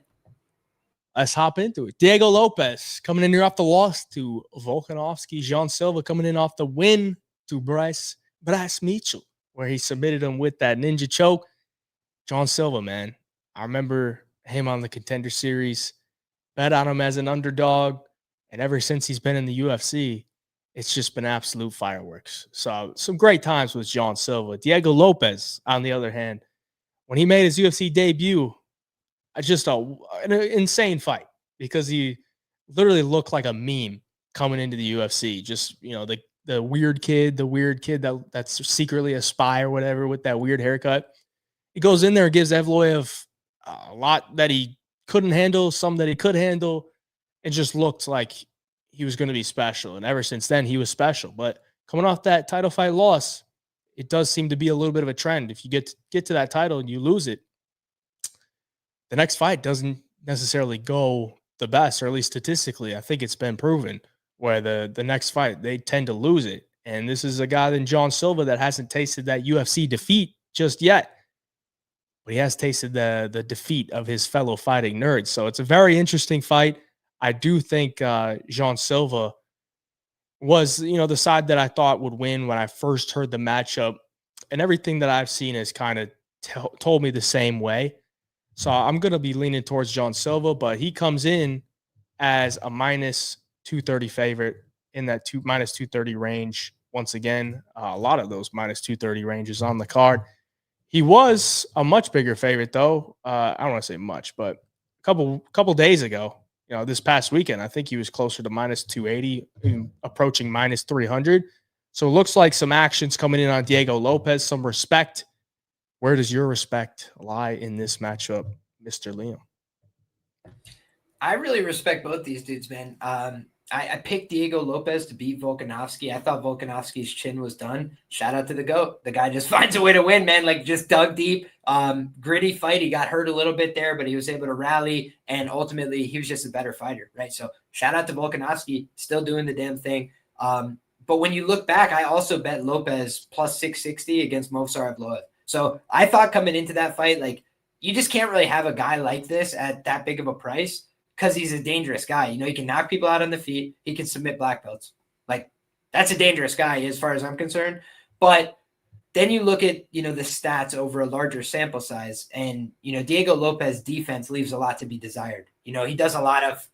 Let's hop into it. Diego Lopes coming in here off the loss to Volkanovski. Jean Silva coming in off the win to Bryce Mitchell, where he submitted him with that ninja choke. Jean Silva, man, I remember him on the Contender Series, bet on him as an underdog, and ever since he's been in the UFC, it's just been absolute fireworks. So some great times with Jean Silva. Diego Lopes, on the other hand, when he made his UFC debut, just an insane fight because he literally looked like a meme coming into the UFC. Just, the weird kid that's secretly a spy or whatever with that weird haircut. He goes in there and gives Evloev a lot that he couldn't handle, some that he could handle. It just looked like he was going to be special. And ever since then, he was special. But coming off that title fight loss, it does seem to be a little bit of a trend. If you get to that title and you lose it, the next fight doesn't necessarily go the best, or at least statistically. I think it's been proven where the next fight, they tend to lose it. And this is a guy in Jean Silva that hasn't tasted that UFC defeat just yet. But he has tasted the defeat of his fellow fighting nerds. So it's a very interesting fight. I do think Jean Silva was, the side that I thought would win when I first heard the matchup. And everything that I've seen has kind of told me the same way. So I'm going to be leaning towards Jean Silva, but he comes in as a minus 230 favorite in that minus 230 range. Once again, a lot of those minus 230 ranges on the card. He was a much bigger favorite, though. I don't want to say much, but a couple days ago, this past weekend, I think he was closer to minus 280, approaching minus 300. So it looks like some actions coming in on Diego Lopes, some respect. Where does your respect lie in this matchup, Mr. Liam? I really respect both these dudes, man. I picked Diego Lopes to beat Volkanovski. I thought Volkanovski's chin was done. Shout out to the GOAT. The guy just finds a way to win, man. Like, just dug deep. Gritty fight. He got hurt a little bit there, but he was able to rally, and ultimately he was just a better fighter, right? So shout out to Volkanovski, still doing the damn thing. But when you look back, I also bet Lopes plus 660 against Movsar Evloev. So I thought coming into that fight, like, you just can't really have a guy like this at that big of a price, because he's a dangerous guy. He can knock people out on the feet. He can submit black belts. Like, that's a dangerous guy as far as I'm concerned. But then you look at, the stats over a larger sample size, and, Diego Lopes' defense leaves a lot to be desired. He does a lot of,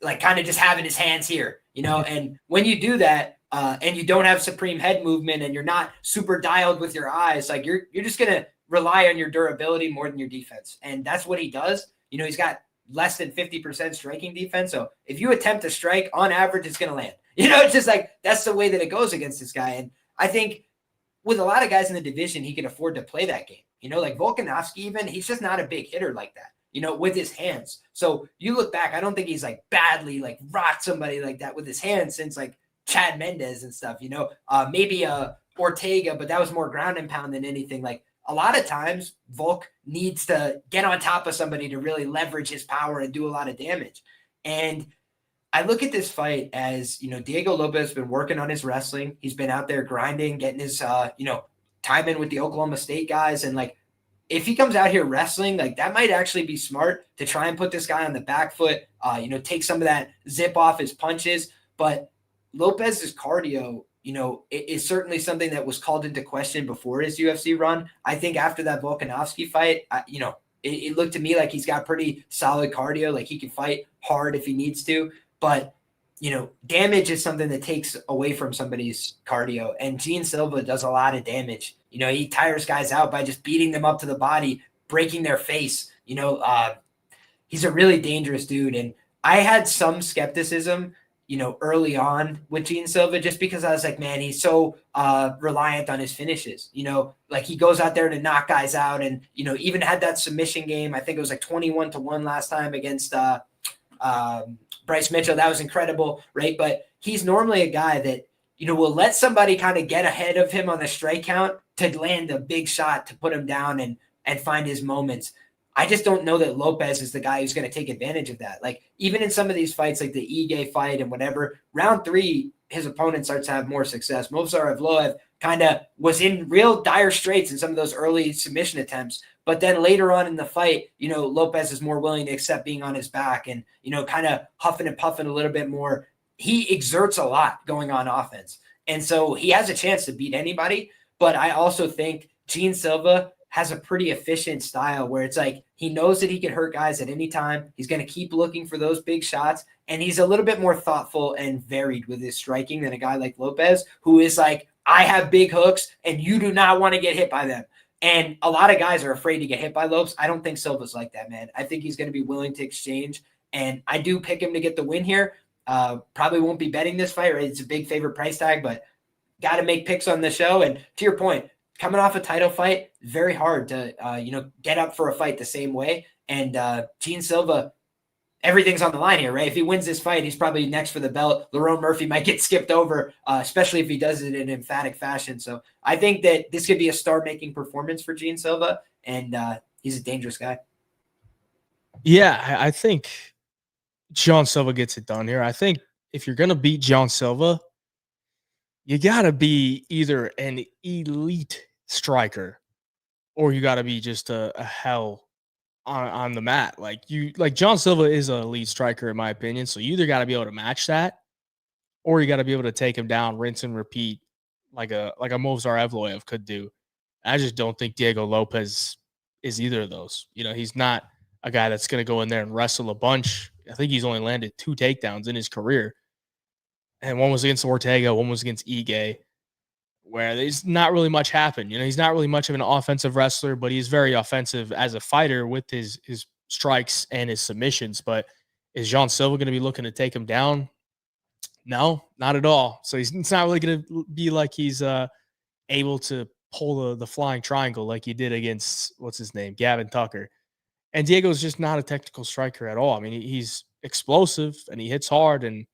like, kind of just having his hands here, and when you do that, and you don't have supreme head movement, and you're not super dialed with your eyes, like, you're just going to rely on your durability more than your defense. And that's what he does. He's got less than 50% striking defense. So if you attempt to strike, on average, it's going to land. It's just like, that's the way that it goes against this guy. And I think with a lot of guys in the division, he can afford to play that game. Like Volkanovski, even, he's just not a big hitter like that, with his hands. So you look back, I don't think he's like badly like rocked somebody like that with his hands since like Chad Mendez and stuff, maybe Ortega, but that was more ground and pound than anything. Like, a lot of times Volk needs to get on top of somebody to really leverage his power and do a lot of damage. And I look at this fight as, Diego Lopes has been working on his wrestling. He's been out there grinding, getting his, time in with the Oklahoma State guys. And like, if he comes out here wrestling, like, that might actually be smart to try and put this guy on the back foot, take some of that zip off his punches. But Lopes's cardio, it is certainly something that was called into question before his UFC run. I think after that Volkanovski fight, it looked to me like he's got pretty solid cardio. Like, he can fight hard if he needs to, but damage is something that takes away from somebody's cardio. And Jean Silva does a lot of damage. He tires guys out by just beating them up to the body, breaking their face, He's a really dangerous dude. And I had some skepticism, early on with Gene Silva, just because I was like, man, he's so reliant on his finishes. Like he goes out there to knock guys out, and even had that submission game. I think it was like 21-1 last time against Bryce Mitchell. That was incredible, right? But he's normally a guy that will let somebody kind of get ahead of him on the strike count to land a big shot to put him down and find his moments. I just don't know that Lopes is the guy who's going to take advantage of that. Like even in some of these fights, like the Ige fight and whatever, round 3, his opponent starts to have more success. Movsar Evloev kind of was in real dire straits in some of those early submission attempts. But then later on in the fight, Lopes is more willing to accept being on his back and, kind of huffing and puffing a little bit more. He exerts a lot going on offense. And so he has a chance to beat anybody. But I also think Gene Silva has a pretty efficient style where it's like he knows that he can hurt guys at any time. He's going to keep looking for those big shots. And he's a little bit more thoughtful and varied with his striking than a guy like Lopes, who is like, I have big hooks and you do not want to get hit by them. And a lot of guys are afraid to get hit by Lopes. I don't think Silva's like that, man. I think he's going to be willing to exchange. And I do pick him to get the win here. Probably won't be betting this fight, right? It's a big favorite price tag, but got to make picks on the show. And to your point, coming off a title fight, very hard to, get up for a fight the same way. And Gene Silva, everything's on the line here, right? If he wins this fight, he's probably next for the belt. Lerone Murphy might get skipped over, especially if he does it in emphatic fashion. So I think that this could be a star-making performance for Gene Silva, and he's a dangerous guy. Yeah, I think John Silva gets it done here. I think if you're going to beat John Silva, you got to be either an elite striker or you got to be just a hell on the mat. Like John Silva is an elite striker in my opinion. So you either got to be able to match that or you got to be able to take him down, rinse and repeat like a Movsar Evloev could do. I just don't think Diego Lopes is either of those. He's not a guy that's going to go in there and wrestle a bunch. I think he's only landed 2 takedowns in his career. And one was against Ortega, one was against Ige, where there's not really much happened. He's not really much of an offensive wrestler, but he's very offensive as a fighter with his strikes and his submissions. But is John Silva going to be looking to take him down? No, not at all. So it's not really going to be like he's able to pull the flying triangle like he did against, what's his name, Gavin Tucker. And Diego's just not a technical striker at all. I mean, he's explosive and he hits hard, and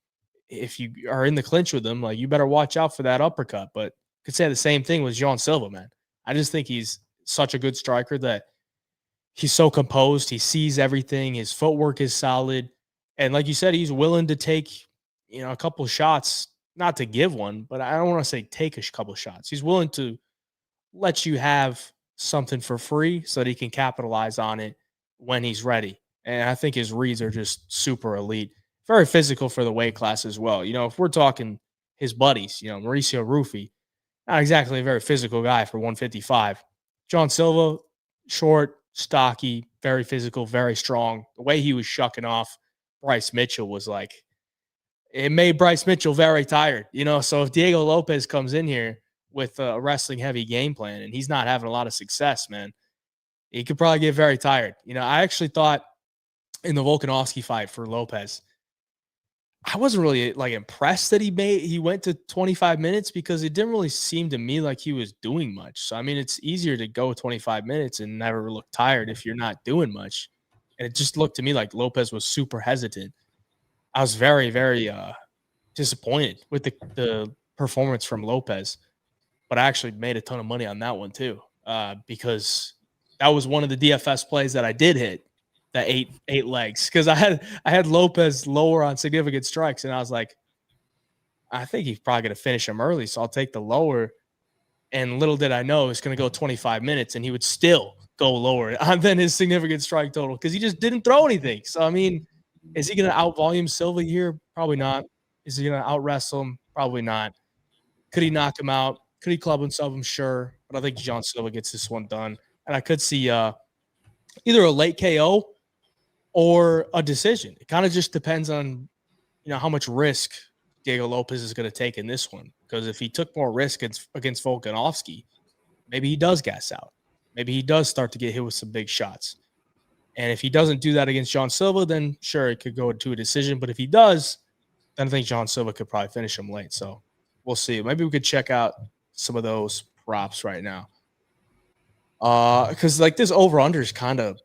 if you are in the clinch with him, like you better watch out for that uppercut. But could say the same thing with John Silva, man. I just think he's such a good striker that he's so composed. He sees everything. His footwork is solid. And like you said, he's willing to take, a couple of shots, not to give one, but I don't want to say take a couple of shots. He's willing to let you have something for free so that he can capitalize on it when he's ready. And I think his reads are just super elite. Very physical for the weight class as well. If we're talking his buddies, Mauricio Rufy, not exactly a very physical guy for 155. John Silva, short, stocky, very physical, very strong. The way he was shucking off Bryce Mitchell was like, it made Bryce Mitchell very tired. So if Diego Lopes comes in here with a wrestling heavy game plan and he's not having a lot of success, man, he could probably get very tired. I actually thought in the Volkanovski fight for Lopes, I wasn't really impressed that he went to 25 minutes because it didn't really seem to me like he was doing much. So, I mean, it's easier to go 25 minutes and never look tired if you're not doing much. And it just looked to me like Lopes was super hesitant. I was very, very disappointed with the performance from Lopes, but I actually made a ton of money on that one too because that was one of the DFS plays that I did hit. That eight legs, because I had Lopes lower on significant strikes, and I was like, I think he's probably going to finish him early, so I'll take the lower. And little did I know it's going to go 25 minutes, and he would still go lower than his significant strike total because he just didn't throw anything. So I mean, is he going to outvolume Silva here? Probably not. Is he going to out wrestle him? Probably not. Could he knock him out? Could he club himself? I'm sure, but I think John Silva gets this one done, and I could see either a late KO or a decision. It kind of just depends on, how much risk Diego Lopes is going to take in this one. Because if he took more risk against Volkanovski, maybe he does gas out. Maybe he does start to get hit with some big shots. And if he doesn't do that against John Silva, then sure, it could go into a decision. But if he does, then I think John Silva could probably finish him late. So we'll see. Maybe we could check out some of those props right now. Because like this over-under is kind of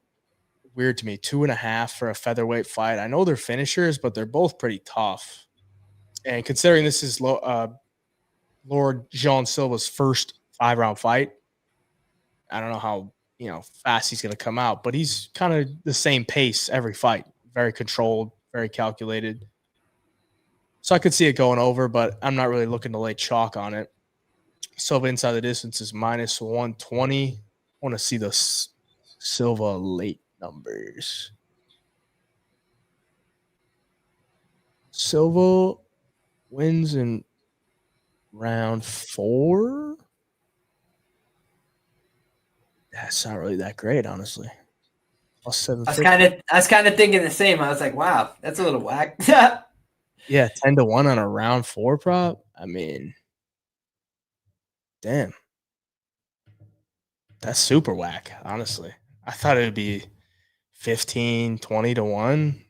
weird to me. 2.5 for a featherweight fight. I know they're finishers, but they're both pretty tough. And considering this is Lord Jean Silva's first 5-round fight, I don't know how fast he's going to come out, but he's kind of the same pace every fight. Very controlled, very calculated. So I could see it going over, but I'm not really looking to lay chalk on it. Silva inside the distance is minus 120. I want to see the Silva late numbers. Silva wins in round 4. That's not really that great, honestly. Plus 750. I was kind of thinking the same. I was like, wow, that's a little whack. Yeah, 10-1 on a round 4 prop. I mean, damn. That's super whack, honestly. I thought it would be 15, 20-1.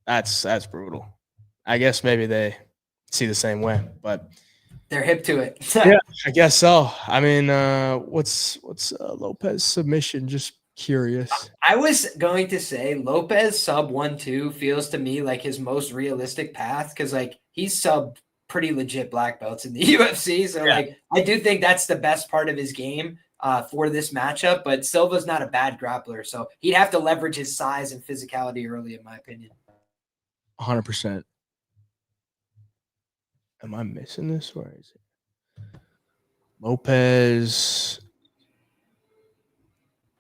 That's brutal. I guess maybe they see the same way, but they're hip to it. Yeah, I guess so. I mean, what's Lopez submission? Just curious. I was going to say Lopez sub 1-2 feels to me like his most realistic path because like he's sub pretty legit black belts in the UFC. So like I do think that's the best part of his game for this matchup. But Silva's not a bad grappler, so he'd have to leverage his size and physicality early, in my opinion. 100%. Am I missing this? Where is it? Lopez,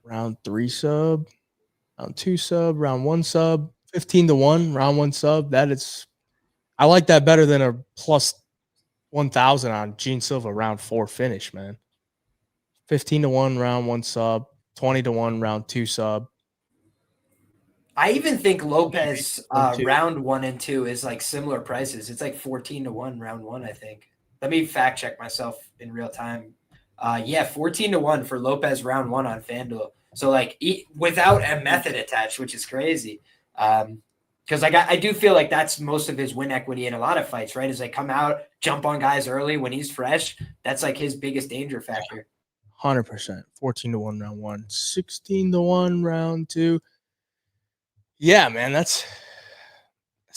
round 3 sub, round 2 sub, round 1 sub, 15-1, round 1 sub. I like that better than a plus 1,000 on Gene Silva round 4 finish, man. 15-1, round 1 sub, 20-1, round 2 sub. I even think Lopez round 1 and 2 is like similar prices. It's like 14-1 round 1, I think. Let me fact check myself in real time. 14-1 for Lopez round 1 on FanDuel. So like without a method attached, which is crazy. Because I do feel like that's most of his win equity in a lot of fights, right? Is they come out, jump on guys early when he's fresh. That's like his biggest danger factor. 100%. 14-1 round 1, 16-1 round 2. Yeah, man, it's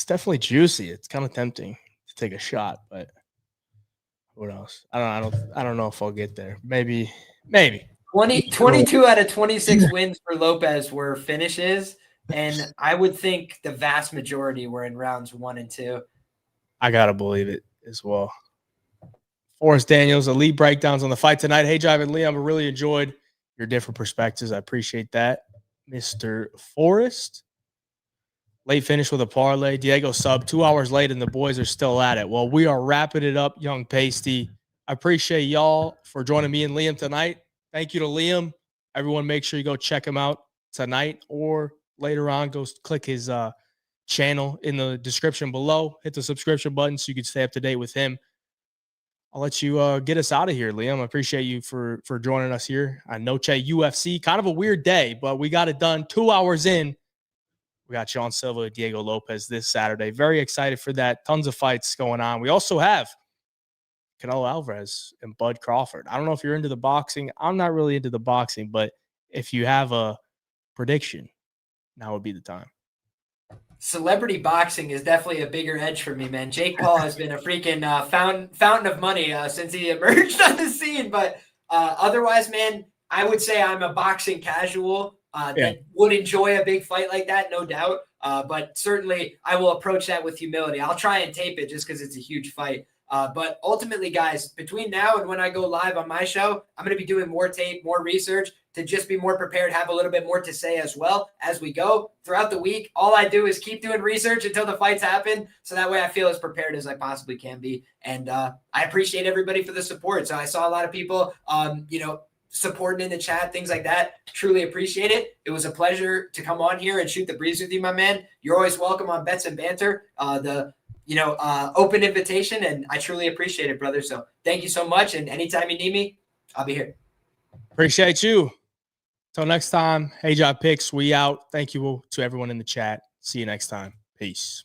definitely juicy. It's kind of tempting to take a shot, but what else? I don't know if I'll get there. Maybe. 22 out of 26 wins for Lopez were finishes, and I would think the vast majority were in rounds 1 and 2. I gotta believe it as well. Forrest Daniels, elite breakdowns on the fight tonight. Hey, Jive and Liam, I really enjoyed your different perspectives. I appreciate that, Mr. Forrest. Late finish with a parlay. Diego sub 2 hours late, and the boys are still at it. Well, we are wrapping it up, Young Pasty. I appreciate y'all for joining me and Liam tonight. Thank you to Liam. Everyone, make sure you go check him out tonight or later on. Go click his channel in the description below. Hit the subscription button so you can stay up to date with him. I'll let you get us out of here, Liam. I appreciate you for joining us here on Noche UFC. Kind of a weird day, but we got it done 2 hours in. We got John Silva, Diego Lopez this Saturday. Very excited for that. Tons of fights going on. We also have Canelo Alvarez and Bud Crawford. I don't know if you're into the boxing. I'm not really into the boxing, but if you have a prediction, now would be the time. Celebrity boxing is definitely a bigger edge for me, man. Jake Paul has been a freaking fountain of money since he emerged on the scene. But otherwise, man, I would say I'm a boxing casual. That would enjoy a big fight like that, no doubt. But certainly I will approach that with humility. I'll try and tape it just because it's a huge fight. But ultimately, guys, between now and when I go live on my show, I'm going to be doing more tape, more research to just be more prepared, have a little bit more to say as well as we go throughout the week. All I do is keep doing research until the fights happen. So that way I feel as prepared as I possibly can be. And I appreciate everybody for the support. So I saw a lot of people, supporting in the chat, things like that. Truly appreciate it. It was a pleasure to come on here and shoot the breeze with you, my man. You're always welcome on Bets and Banter, open invitation, and I truly appreciate it, brother. So thank you so much. And anytime you need me, I'll be here. Appreciate you. Till next time, Hey Job Picks, we out. Thank you to everyone in the chat. See you next time. Peace.